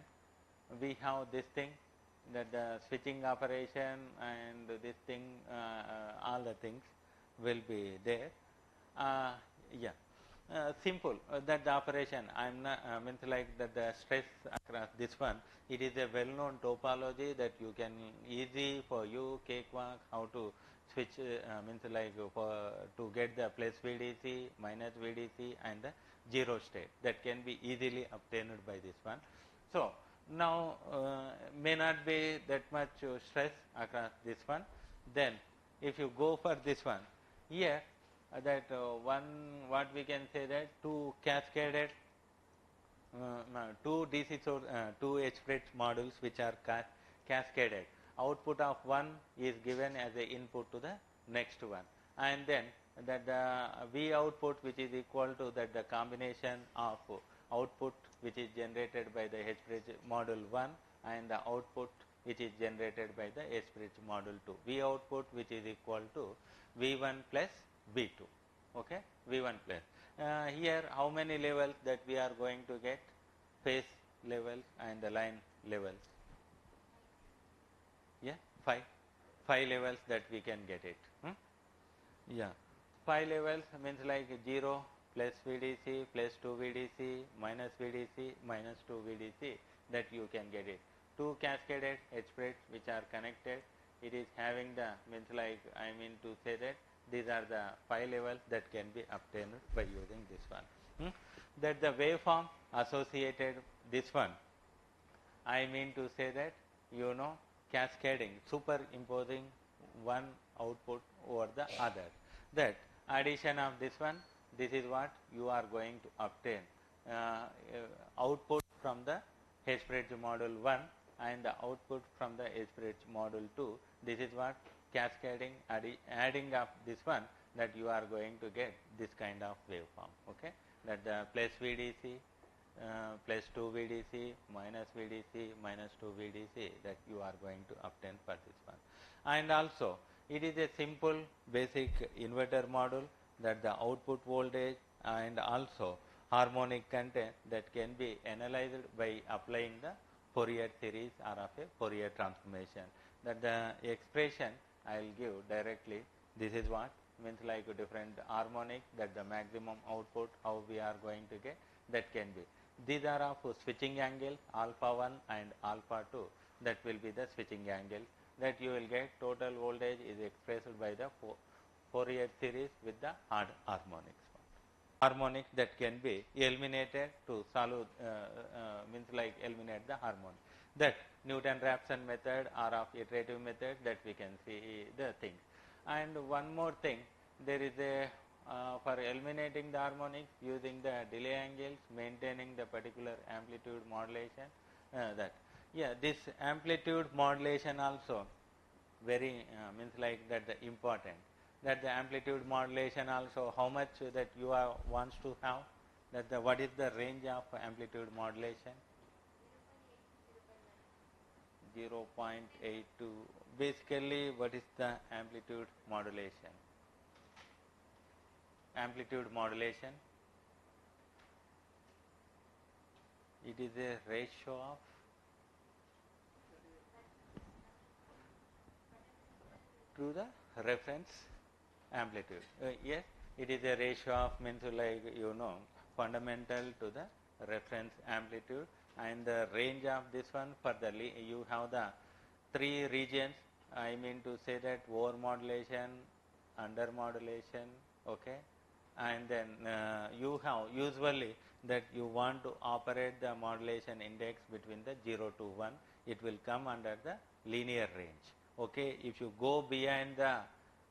we have this thing, that the switching operation and this thing, all the things will be there. Yeah, simple that the operation, I am not means like that the stress across this one, it is a well known topology that you can easy for you cakewalk how to switch means like for to get the plus VDC, minus VDC and the 0 state, that can be easily obtained by this one. So now may not be that much stress across this one. Then if you go for this one here, that one, what we can say that 2 cascaded 2 DC source, 2 H-bridge modules which are cascaded. Output of one is given as a input to the next one, and then that the V output which is equal to that the combination of output which is generated by the H-bridge module 1 and the output which is generated by the H-bridge module 2. V output which is equal to V1 plus V2. Okay, V1 plus. Here how many levels that we are going to get? Phase levels and the line levels. Yeah, 5 levels that we can get it. Yeah, 5 levels means like 0 plus VDC plus 2 VDC minus VDC minus 2 VDC, that you can get it. 2 cascaded H-bridge which are connected, it is having the means like I mean to say that these are the 5 levels that can be obtained by using this one. That the waveform associated this one, I mean to say that cascading, superimposing one output over the other. That addition of this one, this is what you are going to obtain. Output from the H-bridge module 1 and the output from the edge bridge module 2. This is what cascading, adding up this one, that you are going to get this kind of waveform. Okay, that the plus VDC, plus 2 VDC, minus VDC, minus 2 VDC, that you are going to obtain for this one. And also it is a simple basic inverter module, that the output voltage and also harmonic content that can be analyzed by applying the Fourier series or of a Fourier transformation. That the expression I will give directly. This is what means, like different harmonic, that the maximum output how we are going to get, that can be. These are of switching angles alpha 1 and alpha 2, that will be the switching angles, that you will get total voltage is expressed by the Fourier series with the harmonics. Harmonic that can be eliminated to solve, means like eliminate the harmonic. That Newton-Raphson method or of iterative method, that we can see the things. And one more thing, there is a for eliminating the harmonics using the delay angles, maintaining the particular amplitude modulation, this amplitude modulation also very means like that the important, that the amplitude modulation also how much that you are wants to have, that the what is the range of amplitude modulation? 0.82. Basically, what is the amplitude modulation? Amplitude modulation, it is a ratio of to the reference amplitude. Yes, it is a ratio of, means like fundamental to the reference amplitude, and the range of this one for the you have the 3 regions. I mean to say that over modulation, under modulation, okay, and then you have usually that you want to operate the modulation index between the 0 to 1, it will come under the linear range. Okay, if you go beyond the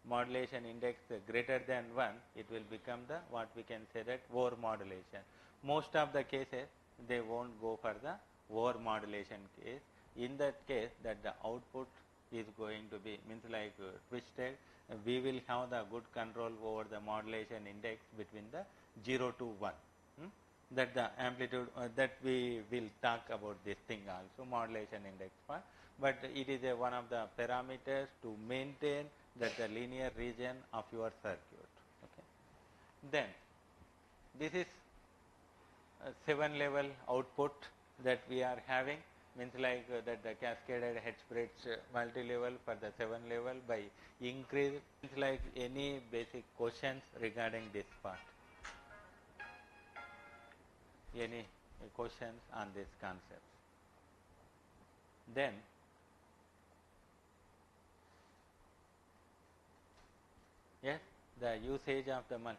modulation index greater than 1, it will become the what we can say that over modulation. Most of the cases they won't go for the over modulation case. In that case, that the output is going to be, means like twisted, we will have the good control over the modulation index between the 0 to 1. That the amplitude, that we will talk about this thing also, modulation index part, but it is a one of the parameters to maintain that the linear region of your circuit. Okay. Then this is a 7-level output that we are having, means like that the cascaded H bridge multi-level for the 7-level by increase, means like any basic questions regarding this part. Any questions on this concept? Then yes, the usage of the multi.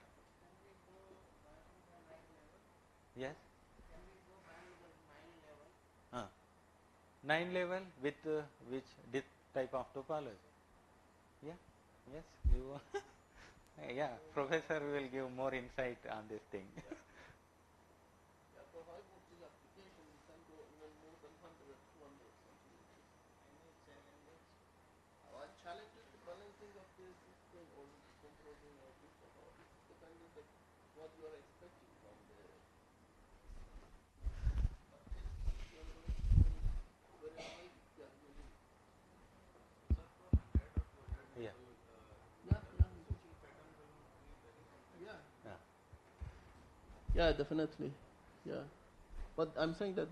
Yes. 9 level with which this type of topology? Yeah. Yes. You. Yeah. Professor will give more insight on this thing. Yeah, for high voltage application, we can go even more than 100, 200 centimeters. Any challenges? Our challenge is the balancing of the system or controlling or this or how. This depends on what you are expecting from the. But if you are going to very high, yeah, you will. Sir, for 100 or 200 Yeah. level, Yeah, the switching pattern will not be very complex. yeah. Yeah. Yeah, definitely. Yeah. But I'm saying that,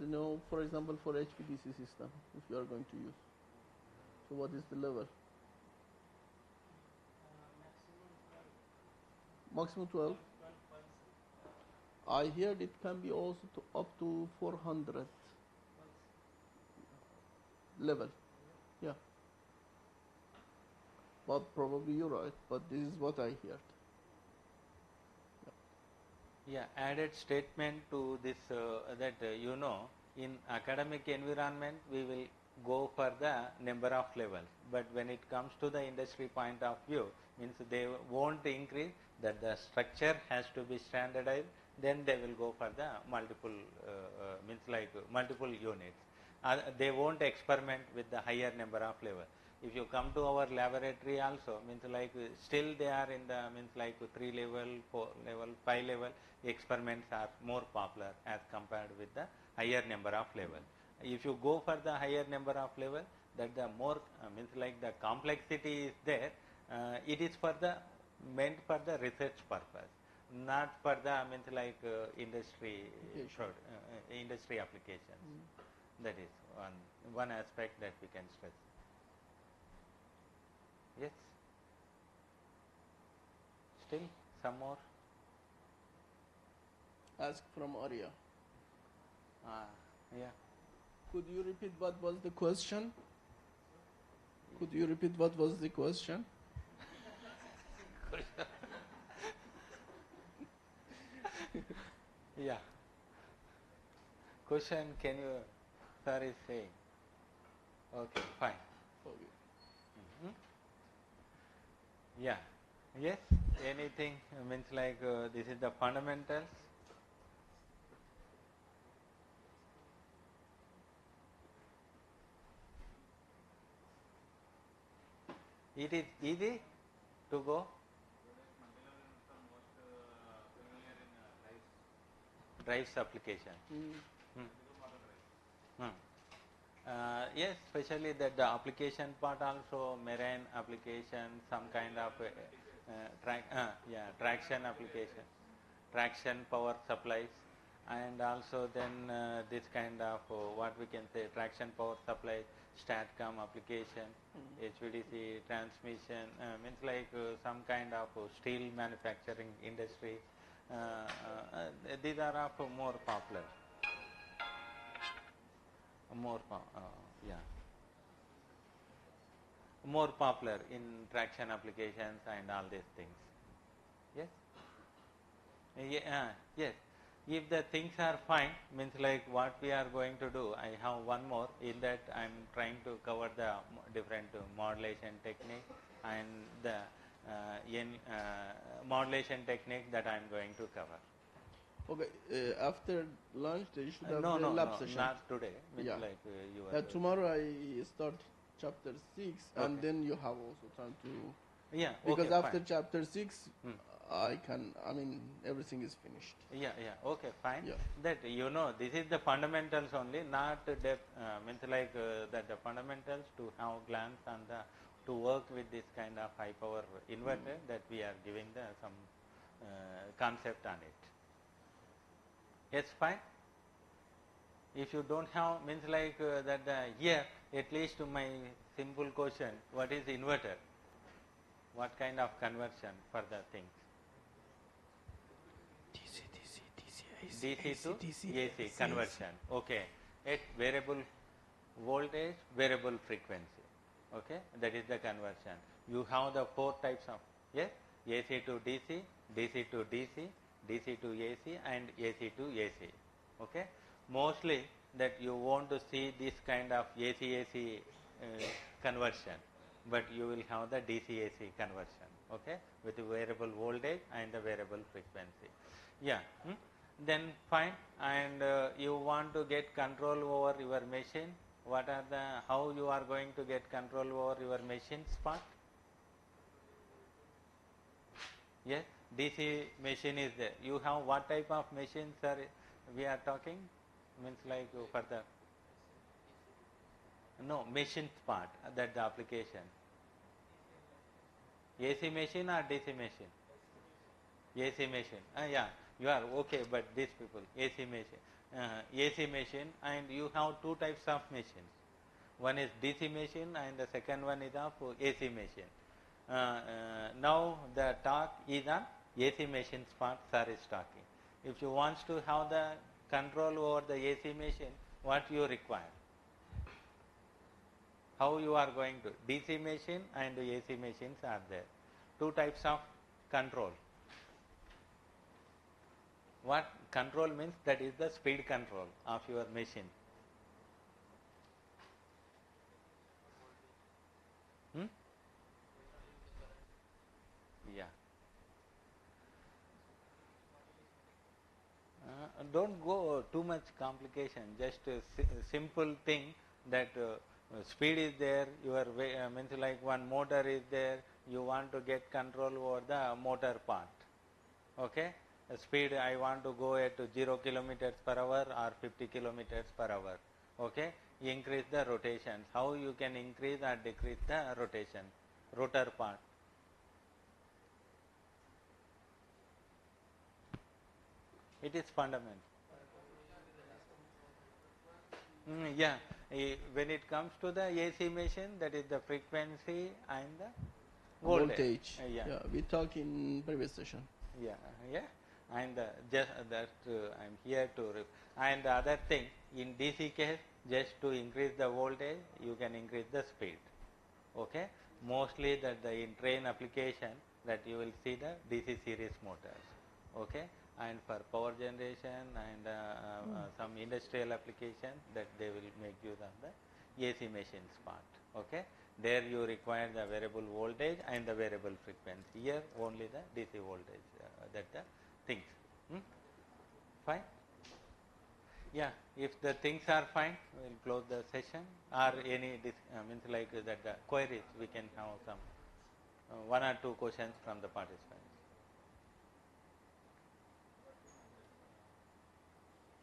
for example, for HVDC system, if you are going to use. So what is the level? Maximum 12. I heard it can be also up to 400 level. Yeah. But probably you're right. But this is what I heard. Yeah, added statement to this that in academic environment we will go for the number of levels, but when it comes to the industry point of view, means they won't increase, that the structure has to be standardized, then they will go for the multiple means like multiple units. they won't experiment with the higher number of level. If you come to our laboratory also, means like still they are in the means like 3 level, 4 level, 5 level experiments are more popular as compared with the higher number of level. If you go for the higher number of level, that the more means like the complexity is there, it is for the meant for the research purpose, not for the means like industry industry applications. That is one aspect that we can stress. Yes. Still some more. Ask from Arya. Yeah. Could you repeat what was the question? Could you repeat what was the question? Yeah. Question, can you, sir is saying. Okay, fine. Okay. Yeah. Yes. Anything means like this is the fundamentals. It is easy to go. Drives application. Yes, especially that the application part also, marine application, some kind of traction application, traction power supplies, and also then this kind of what we can say traction power supply, STATCOM application, HVDC transmission, means like some kind of steel manufacturing industry. These are of more popular. More popular in traction applications and all these things. Yes. Yes. If the things are fine, means like what we are going to do, I have one more. In that I am trying to cover the different modulation technique and the modulation technique that I am going to cover. Okay, after lunch they should have the lab session. Not today. Means like you are tomorrow I start chapter 6 and then you have also time to... Yeah, because okay, after fine. chapter 6 everything is finished. Okay, fine. Yeah. That this is the fundamentals only, not depth, means like that the fundamentals to have glance on the, to work with this kind of high power inverter that we are giving the some concept on it. Yes, fine. If you don't have, means like that here, at least my simple question, what is inverter? What kind of conversion for the things? DC to AC conversion. Okay. At variable voltage, variable frequency. Okay. That is the conversion. You have the 4 types of, yes, AC to DC, DC to DC, DC to AC and AC to AC. Okay. Mostly that you want to see this kind of AC-AC conversion, but you will have the DC-AC conversion, okay, with the variable voltage and the variable frequency. Yeah. Then fine, and you want to get control over your machine. What are the, how you are going to get control over your machine's part? Yes, DC machine is there. You have what type of machines are we are talking? Means like for the machine's part, that the application. AC machine or DC machine? AC machine. Yeah, you are okay, but these people, AC machine. AC machine, and you have 2 types of machines. One is DC machine and the second one is of AC machine. Now the talk is on AC machine's part, sir is talking. If you want to have the control over the AC machine, what you require? How you are going to? DC machine and AC machines are there. 2 types of control. What control means? That is the speed control of your machine. Yeah. don't go too much complication, just a simple thing that speed is there, your means like one motor is there, you want to get control over the motor part. Okay, speed I want to go at 0 kilometers per hour or 50 kilometers per hour. Okay, increase the rotations. How you can increase or decrease the rotation, rotor part? It is fundamental. Yeah, when it comes to the AC machine, that is the frequency and the voltage. Yeah. Yeah, we talk in previous session. Yeah, yeah, and just that I'm here to. And the other thing, in DC case, just to increase the voltage, you can increase the speed. Okay, mostly that the in train application that you will see the DC series motors. Okay, and for power generation and some industrial application that they will make use of the AC machines part. Okay, there you require the variable voltage and the variable frequency. Here only the DC voltage that the things. Fine. Yeah, if the things are fine, we will close the session. Or any means like that queries, we can have some one or two questions from the participants.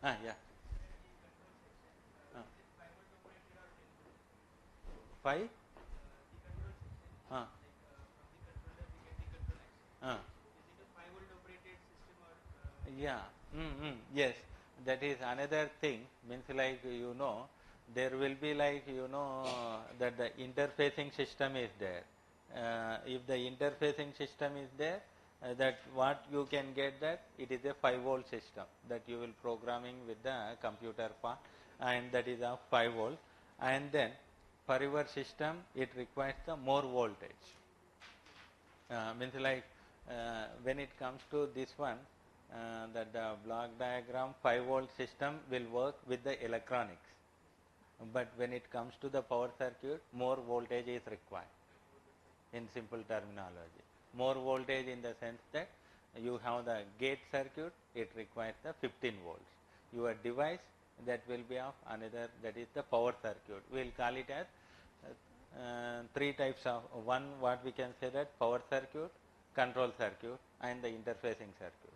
Yeah. 5. Uh, uh, yeah. Yes, that is another thing. Means like there will be like that the interfacing system is there. If the interfacing system is there, that what you can get that it is a 5-volt system that you will programming with the computer part, and that is a 5 volt, and then for your system it requires the more voltage. Means like when it comes to this one, that the block diagram 5-volt system will work with the electronics, but when it comes to the power circuit, more voltage is required. In simple terminology, more voltage in the sense that you have the gate circuit, it requires the 15 volts. Your device, that will be of another, that is the power circuit. We will call it as 3 types of, one what we can say that power circuit, control circuit and the interfacing circuit.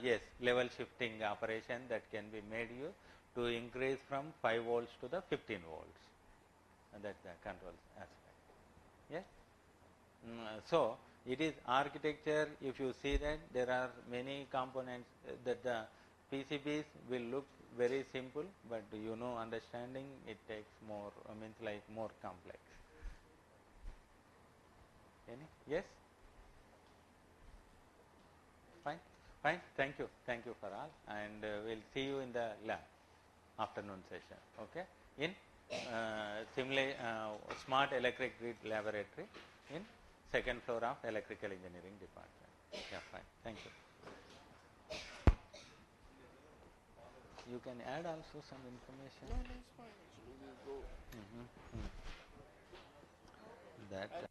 Yes, level shifting operation that can be made you to increase from 5 volts to the 15 volts. And that's the control aspect. Yes. So it is architecture. If you see that there are many components, that the PCBs will look very simple, but understanding it takes more, means like more complex. Any? Yes. Fine. Fine. Thank you for all, and we'll see you in the lab afternoon session. Okay. In Smart Electric Grid Laboratory in 2nd floor of Electrical Engineering Department. Yeah, fine. Thank you. You can add also some information. No, it's fine. Actually, we'll go. That.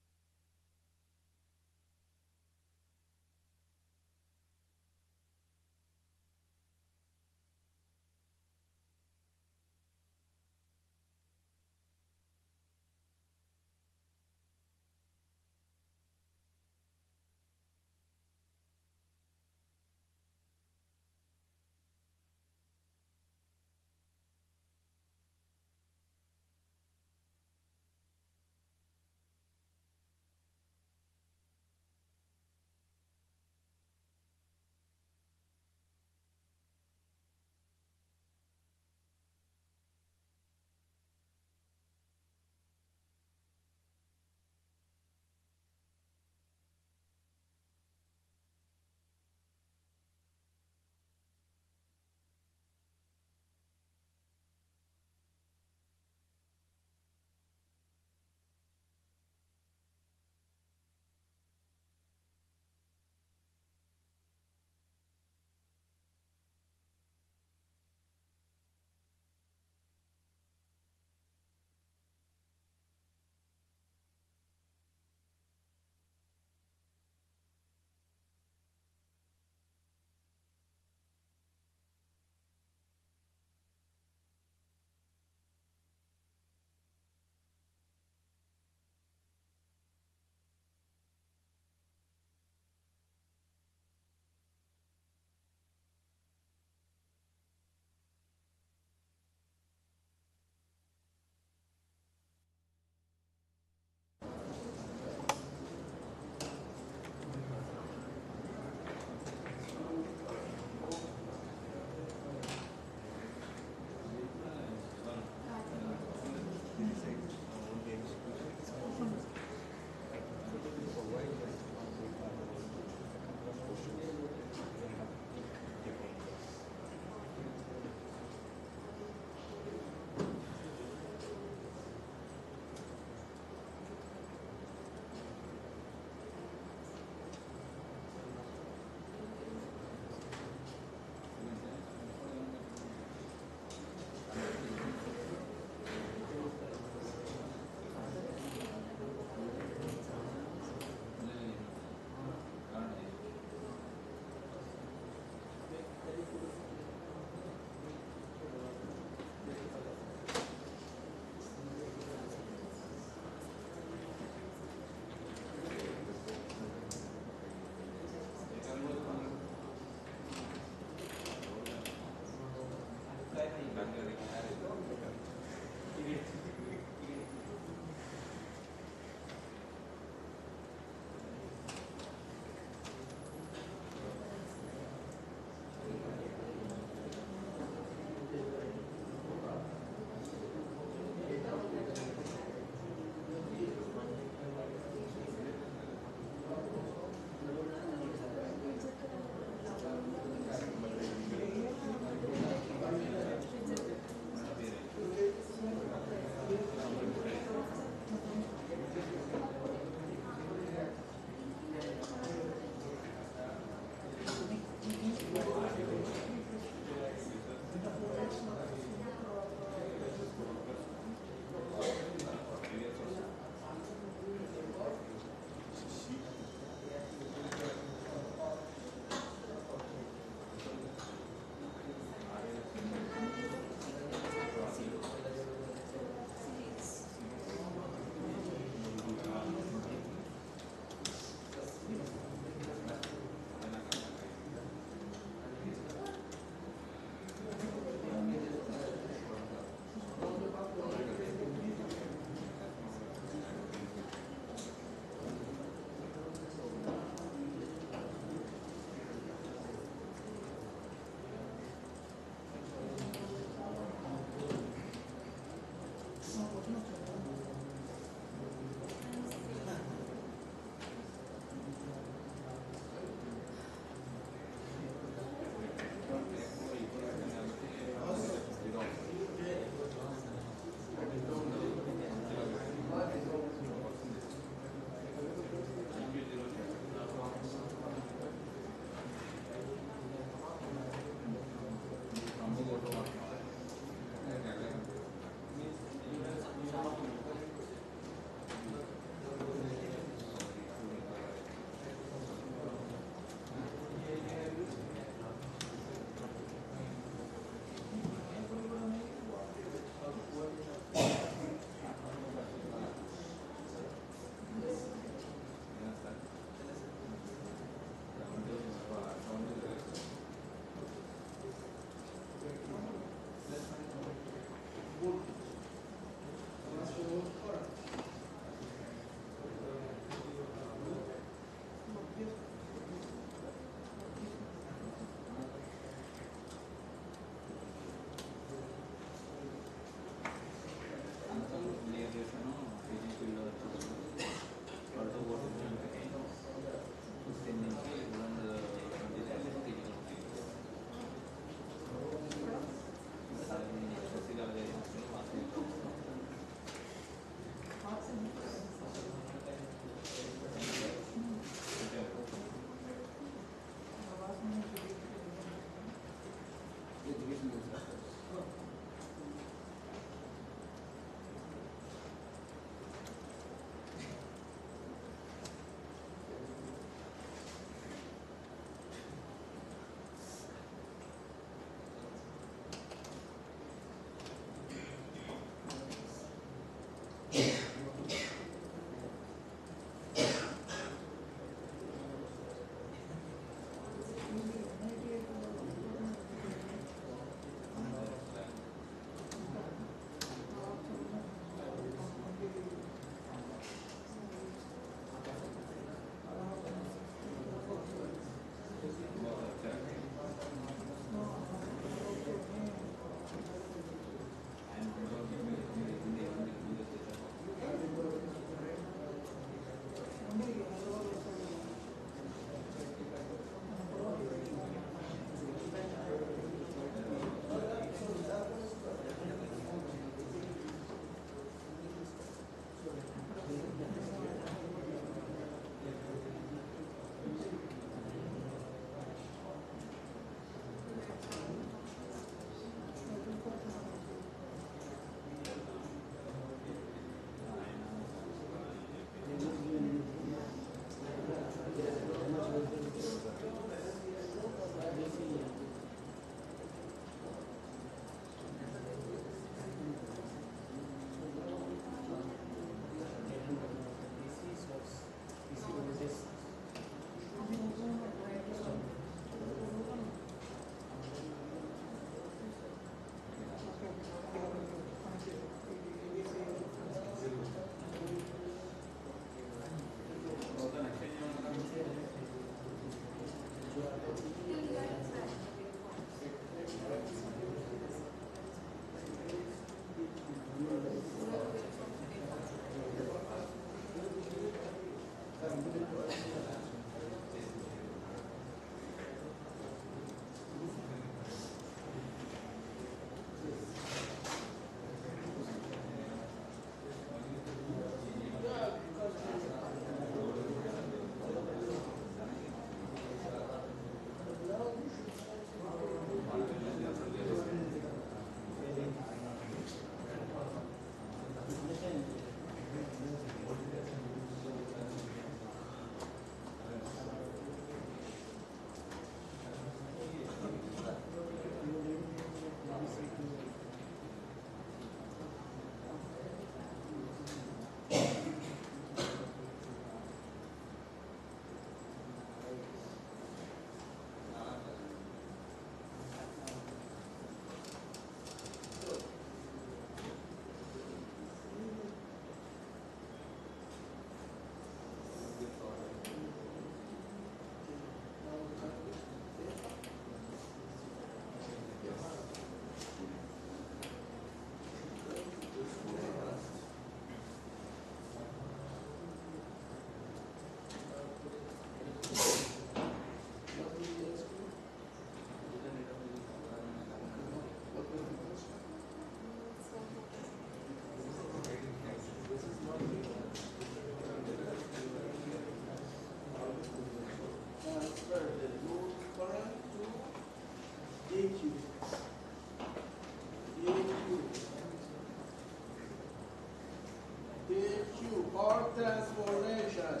transformation.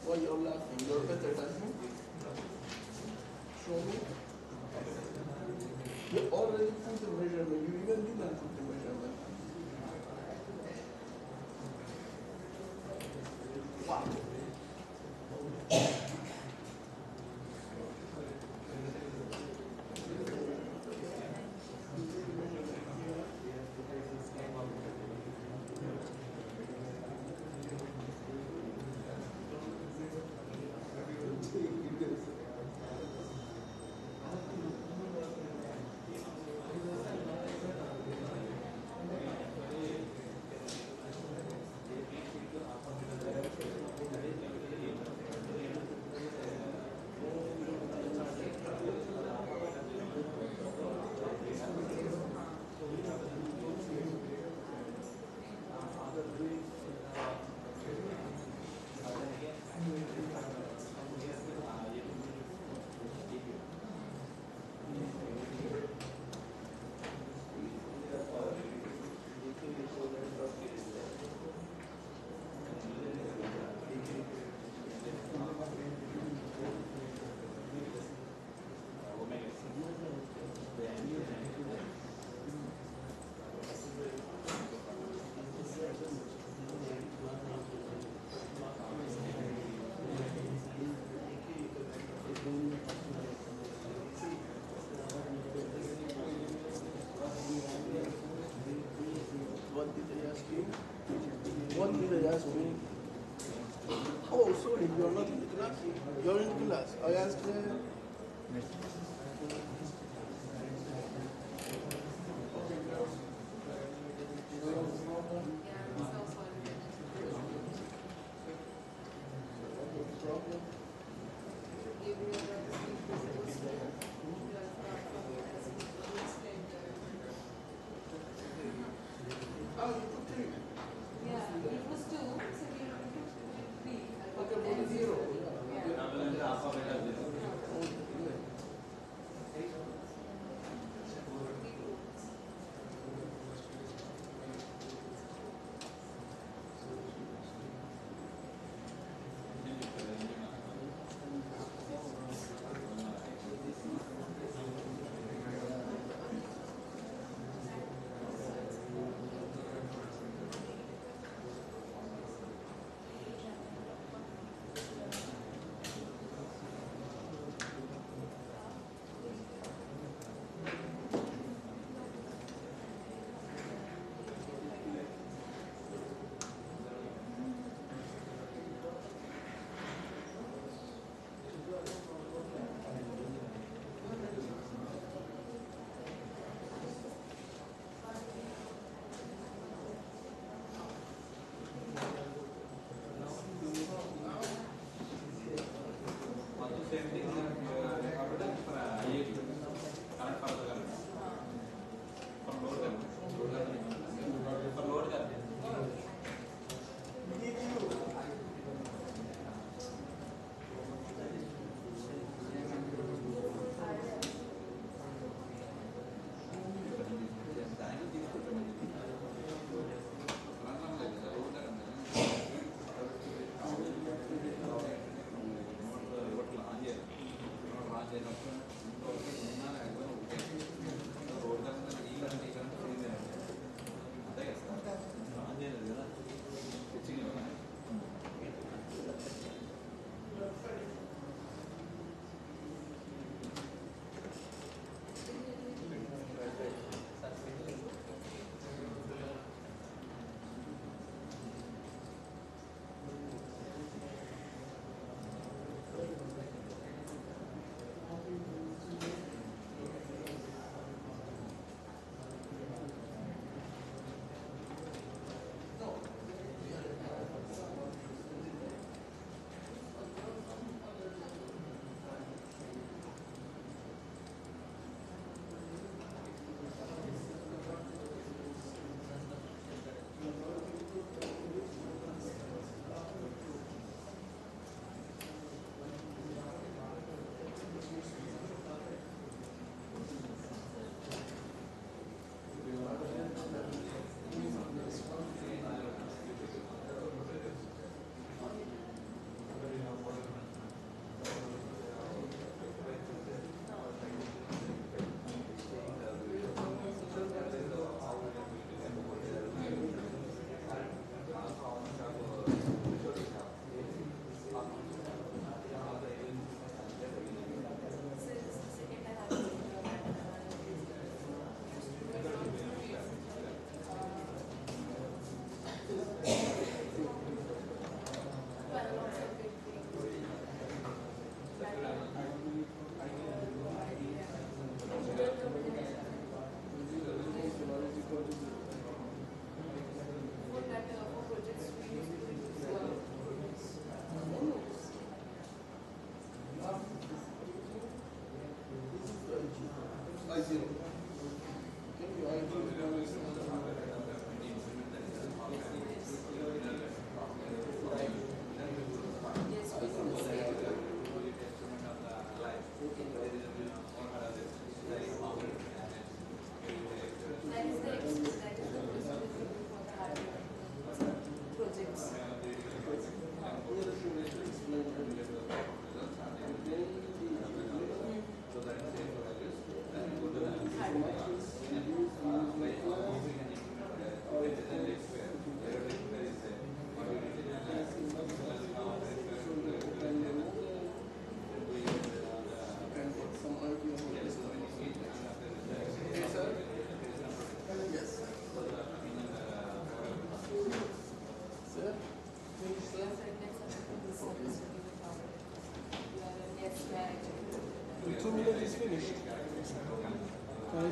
Why you're laughing? You're better than him? Show me. You already put the measurement. You even didn't put the measurement. Wow. What did they ask you? What did they ask me? Oh, sorry, you're not in the class. You're in the class. I asked them. Oh, you put 3. Yeah, it was 2, so we took 3. Okay, put 0. Yeah. Okay.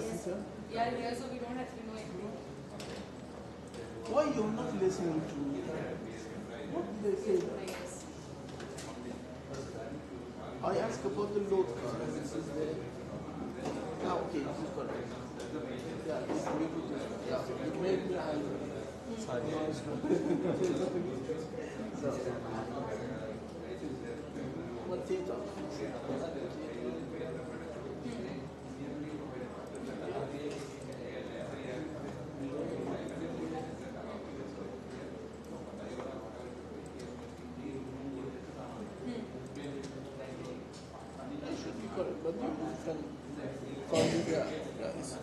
teacher? Yeah, here, so we don't actually know anything. Why you're not listening to what they say? I guess. I asked about the load curve. This is the okay, this is correct. Yeah, this we put this one. Yeah, it made me what theta? It should be correct, but you can call it guys.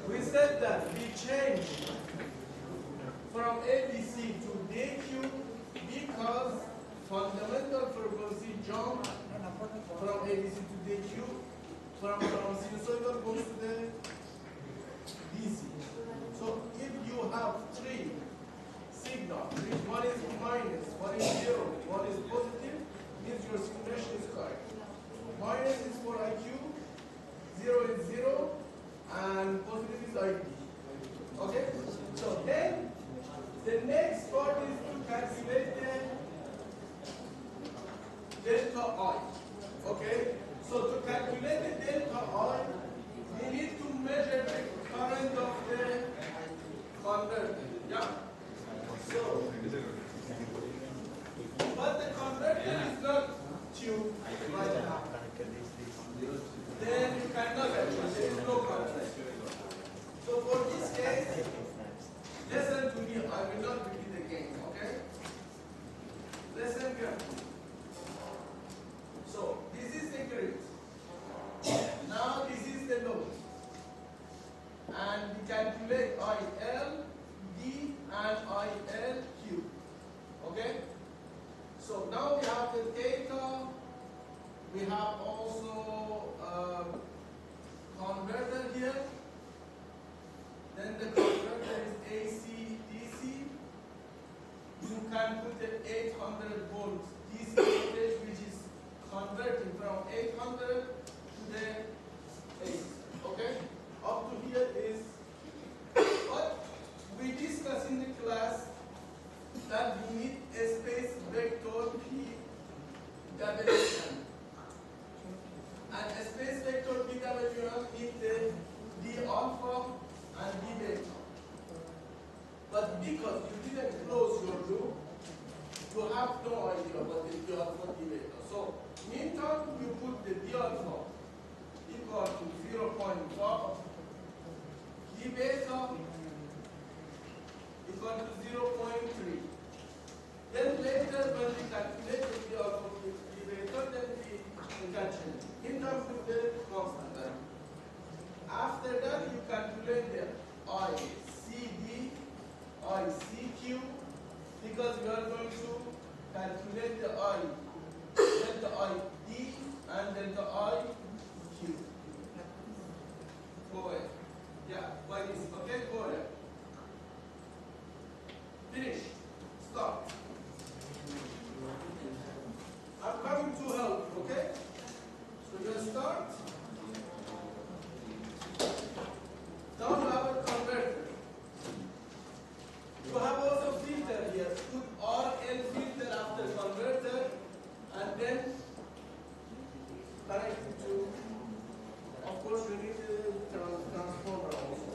We said that we changed from ABC to DQ because fundamental frequency jumped from ABC to DQ, from sinusoidal goes to the DC. So if you have three signals, one is minus, one is zero, one is positive, means your simulation is correct. minus is for IQ, 0 is 0, and positive is ID. Okay? So then the next part is to calculate the delta I. Okay? So to calculate the delta I, we need to measure the current of the converter. Yeah? So, but the converter is not tuned right now. Then you cannot actually, there is no current. So for this case, listen to me, I will not repeat again, okay? Listen carefully. So this is the grid. Now this is the load. And we calculate IL, D, and IL, Q. Okay? So now we have the data. We have also converter here. Then the converter is AC, DC. You can put the 800 volts DC voltage, which is converting from 800 to the 8. Okay? Up to here is what we discussed in the class, that we need a space vector PWM. And a space vector PWM needs the D alpha and D beta. But because you didn't close your loop, you have no idea what the D alpha D beta. So meantime, you put the D alpha equal to 0.5, D beta equal to 0.3. Then later when we calculate the D alpha D beta, then we can change. Meantime, put the constant value. After that, you calculate the ICD, ICQ, because we are going to calculate the I, delta ID, and delta IQ. Go ahead. Yeah, like this. Okay, go ahead. Finish. Stop. I'm coming to help, okay? So you start. Now you have a converter. You have also filter here. Put RL filter after converter and then connect it to, of course you need a transformer also.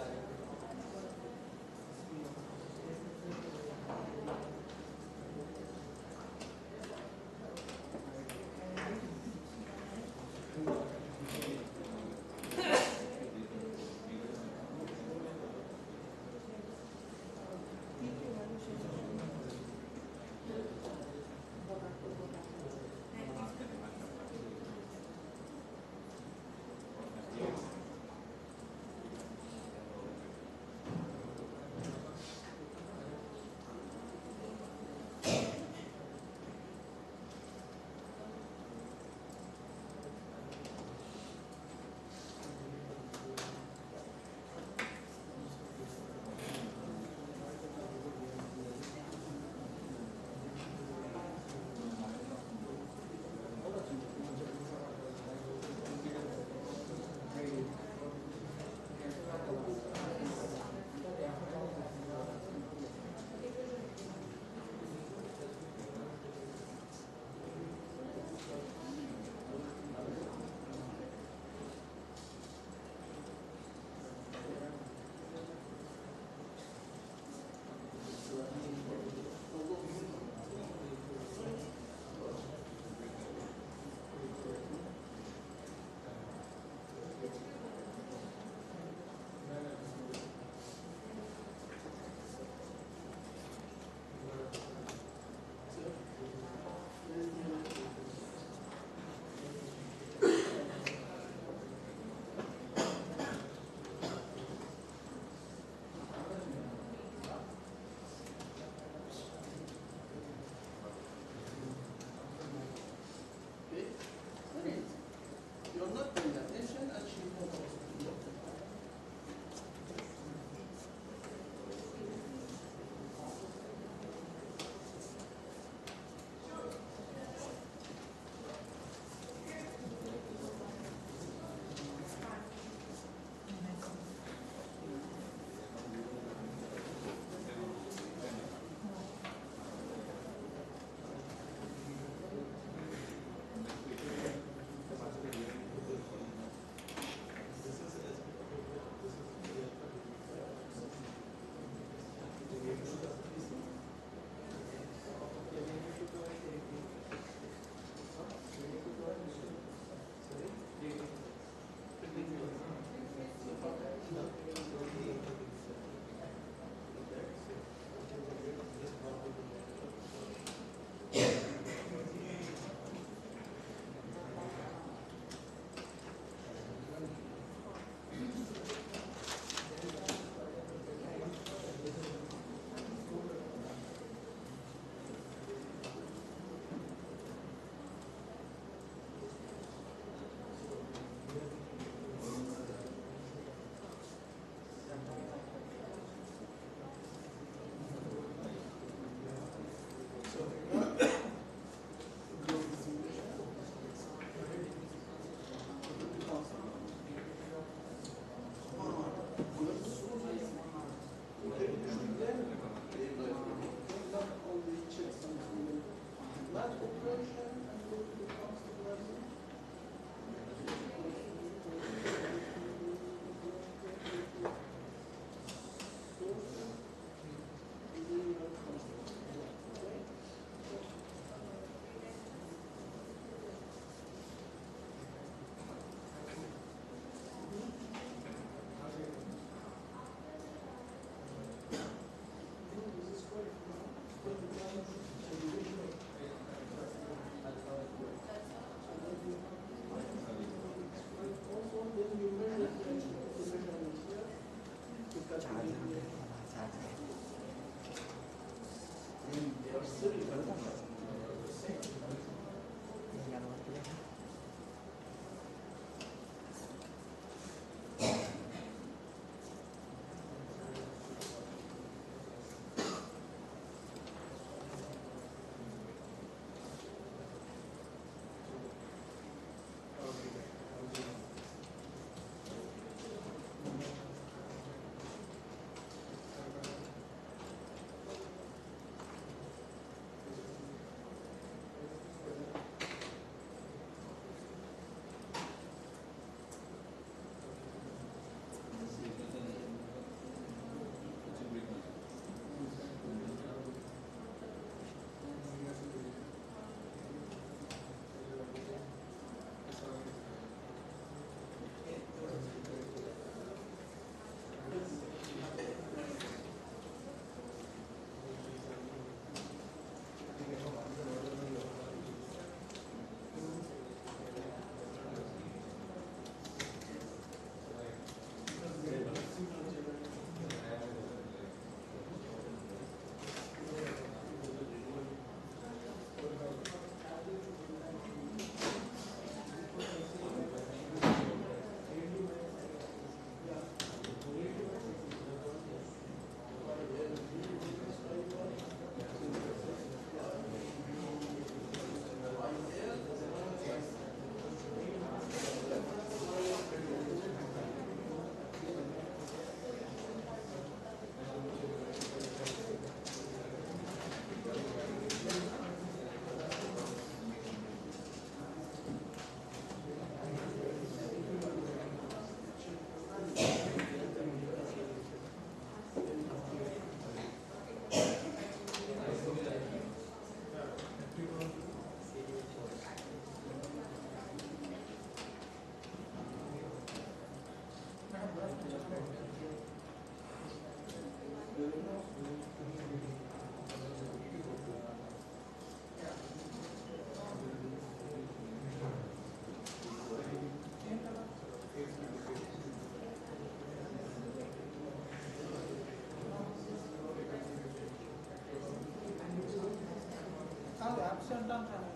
అంటాం sir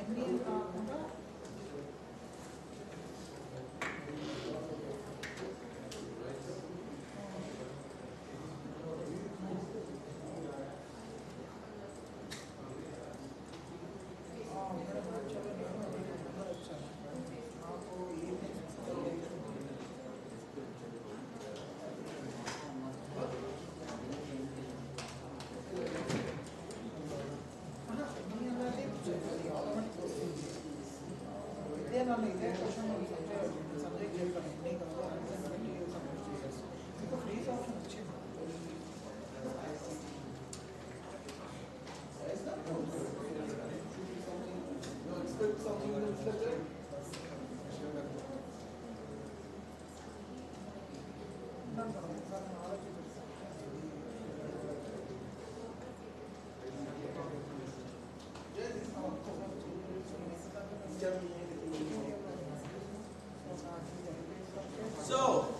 ఎన్ని కాకుండా ఇదే నన్ను ఇదే question subject చెప్పాను ఎన్ని కాదు మీకు ఫ్రీజ్ ఆప్షన్ వచ్చింది So,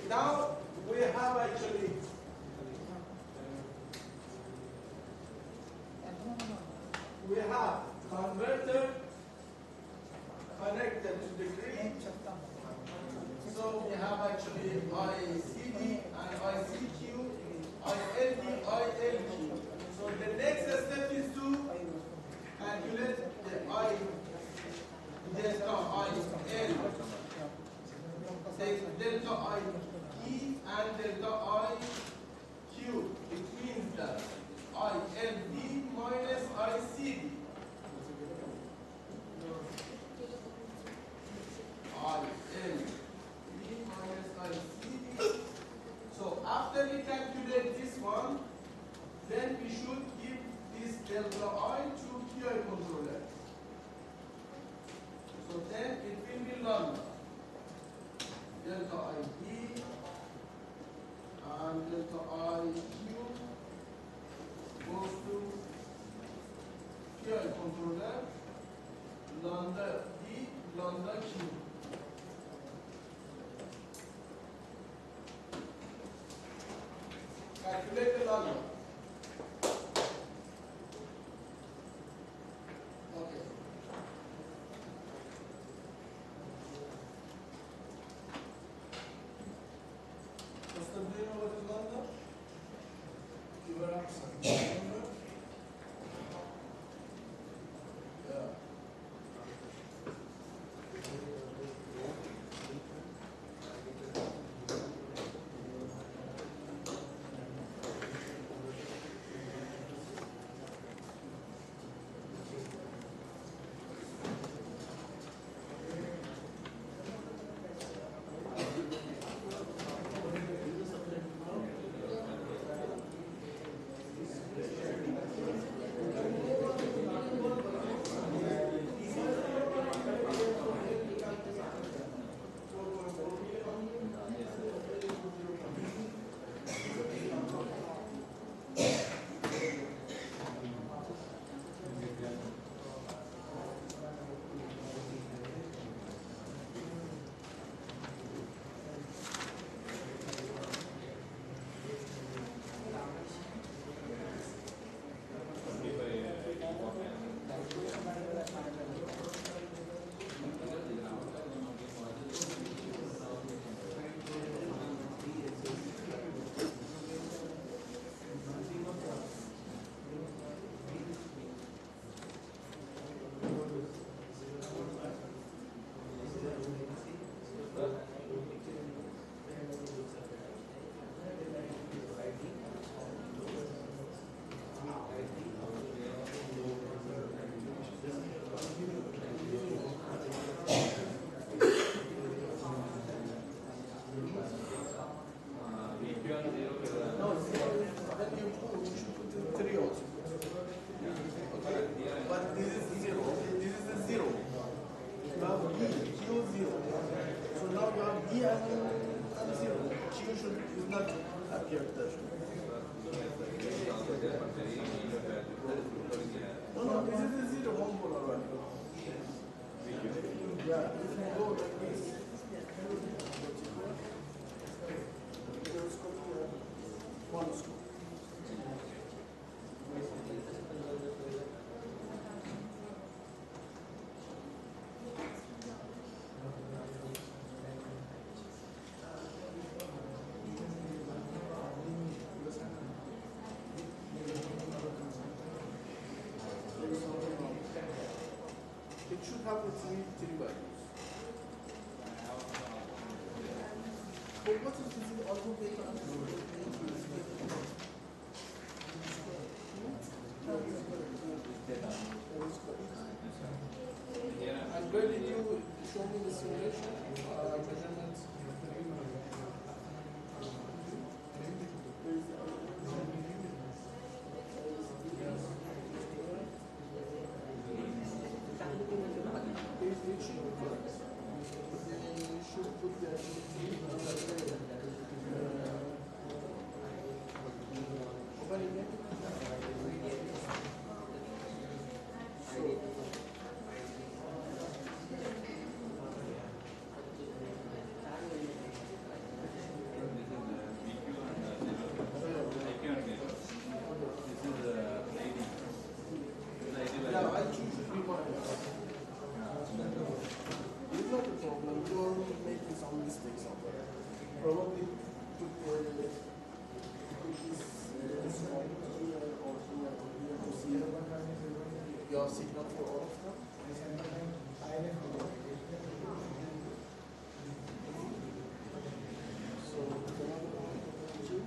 now we have actually we have converter connected to the grid. So we have actually ICD and ICQ, ILD, ILQ. So the next step is to calculate the delta IL. Take delta IE and delta IQ. It means that ILD minus ICD. ILD minus ICD. So after we calculate this one, then we should give this delta I to QI controller. So then it will be lambda. Delta ID and delta IQ goes to QI controller, lambda D, lambda Q. Calculate the lambda. Okay. What's the name of the lambda? Your answer. Yeah. 3 by 2. But what is this also paper? And where did you show me the simulation measurements? Yeah, I choose to be mine. It's not a problem. You're making some mistakes somewhere. Probably put this small here or here to see your signal for all of them. So another one, 2.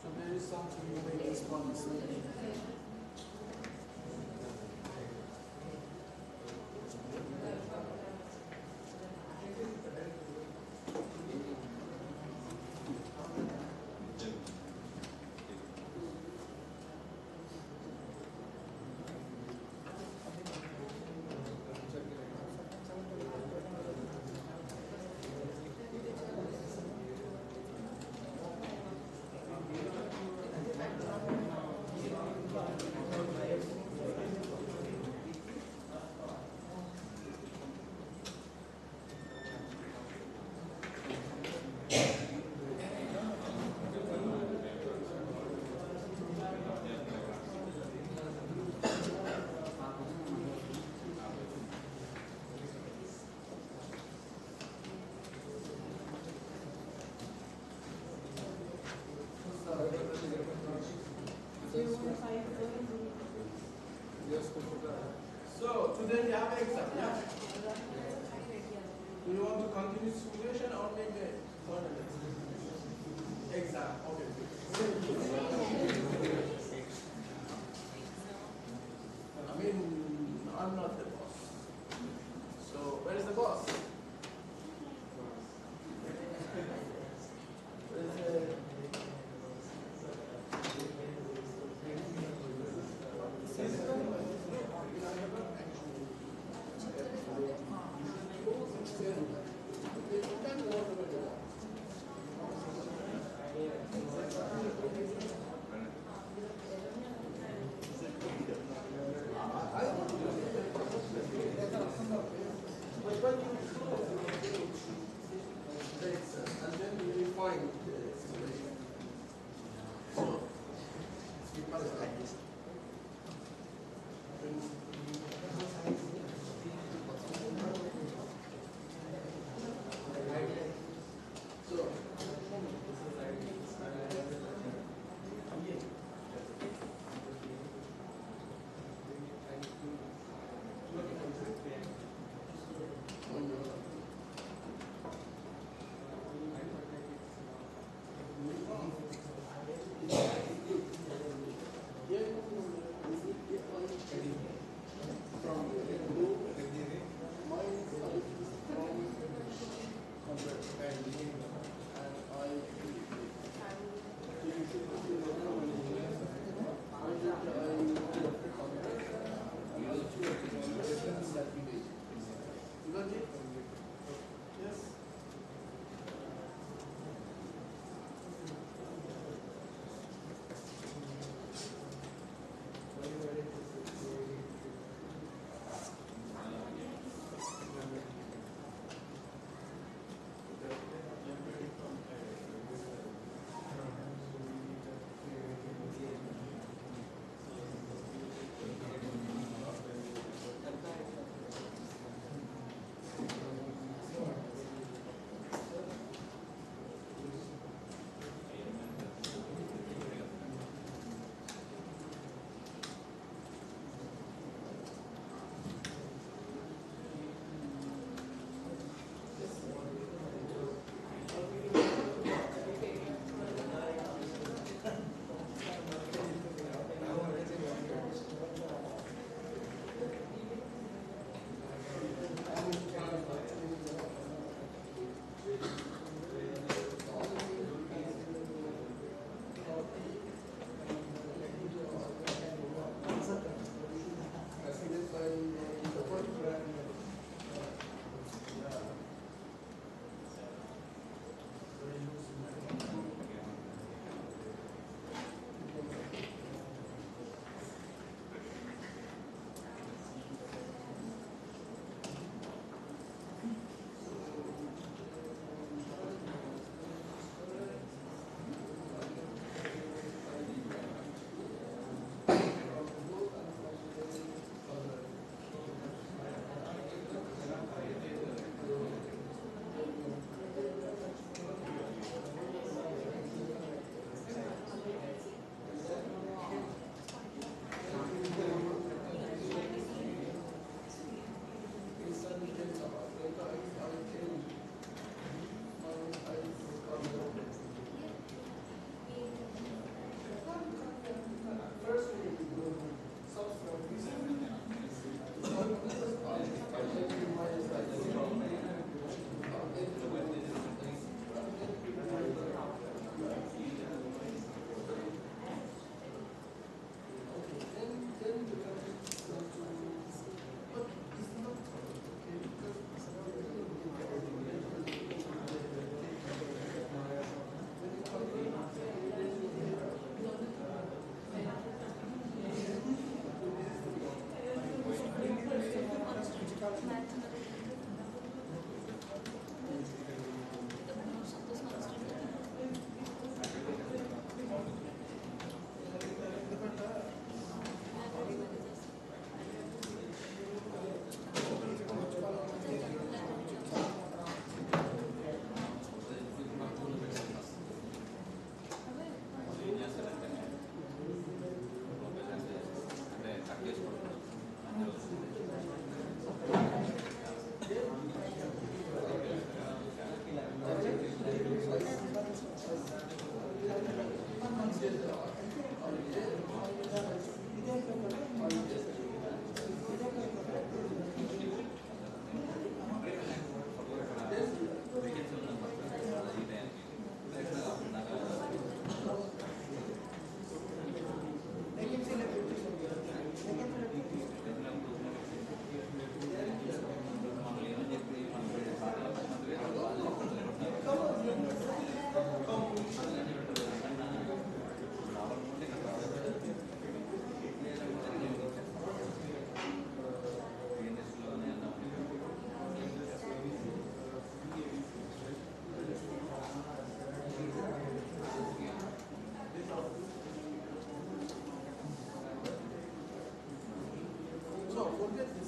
So there is something you may respond to. So today we have exam, yeah? Do you want to continue simulation or maybe exam? Okay. I mean, I'm not the boss. So where is the boss? And then we refine the situation. So, we pass it like this. So,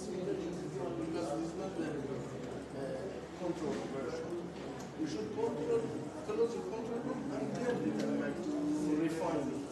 because it's not the control version. You should control, close the control room and then determine to refine it.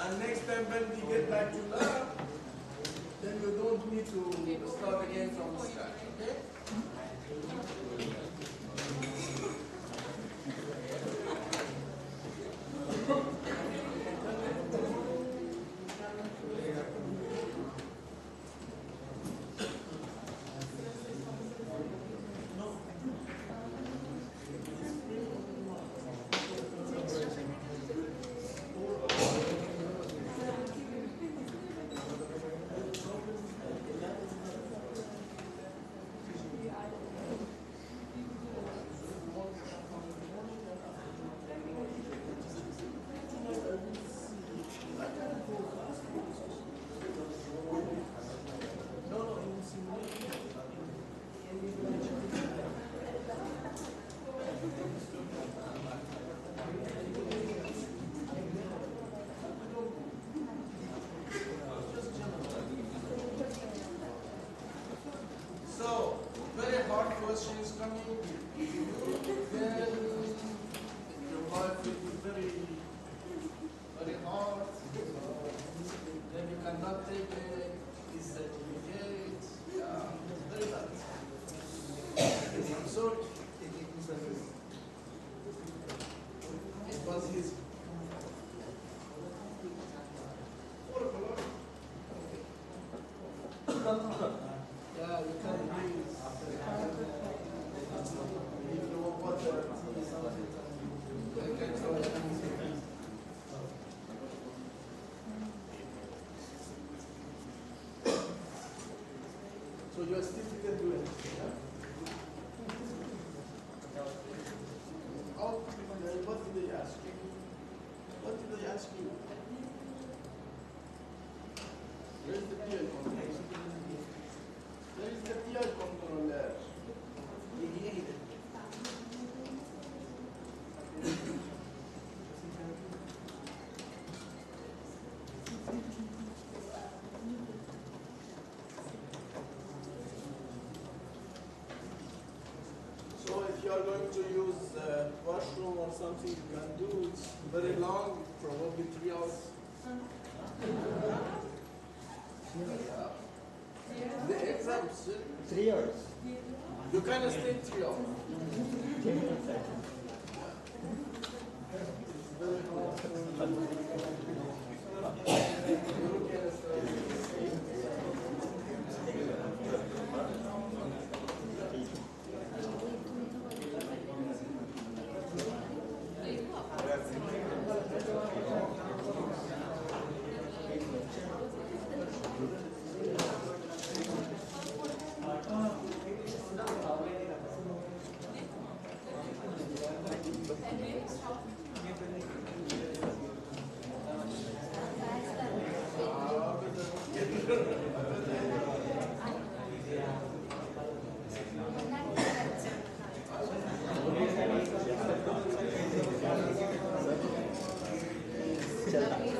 And next time when we get back to lab, want me to start again from scratch, okay? So, very hard questions coming. Then your life will be very, very hard. Then you cannot take this certificate. Yeah, very bad. I'm sorry. It was his. Yeah, you can use. If you want water, something. You can throw it. So you still didn't do it. Yeah? Oh, what did they ask you? What did they ask you? Where's the PL controller? Where is the PL controller? So if you are going to use washroom or something, you can do. It's very long, probably 3 hours. The exams, 3 hours. you can stay 3 hours. Very hard. चल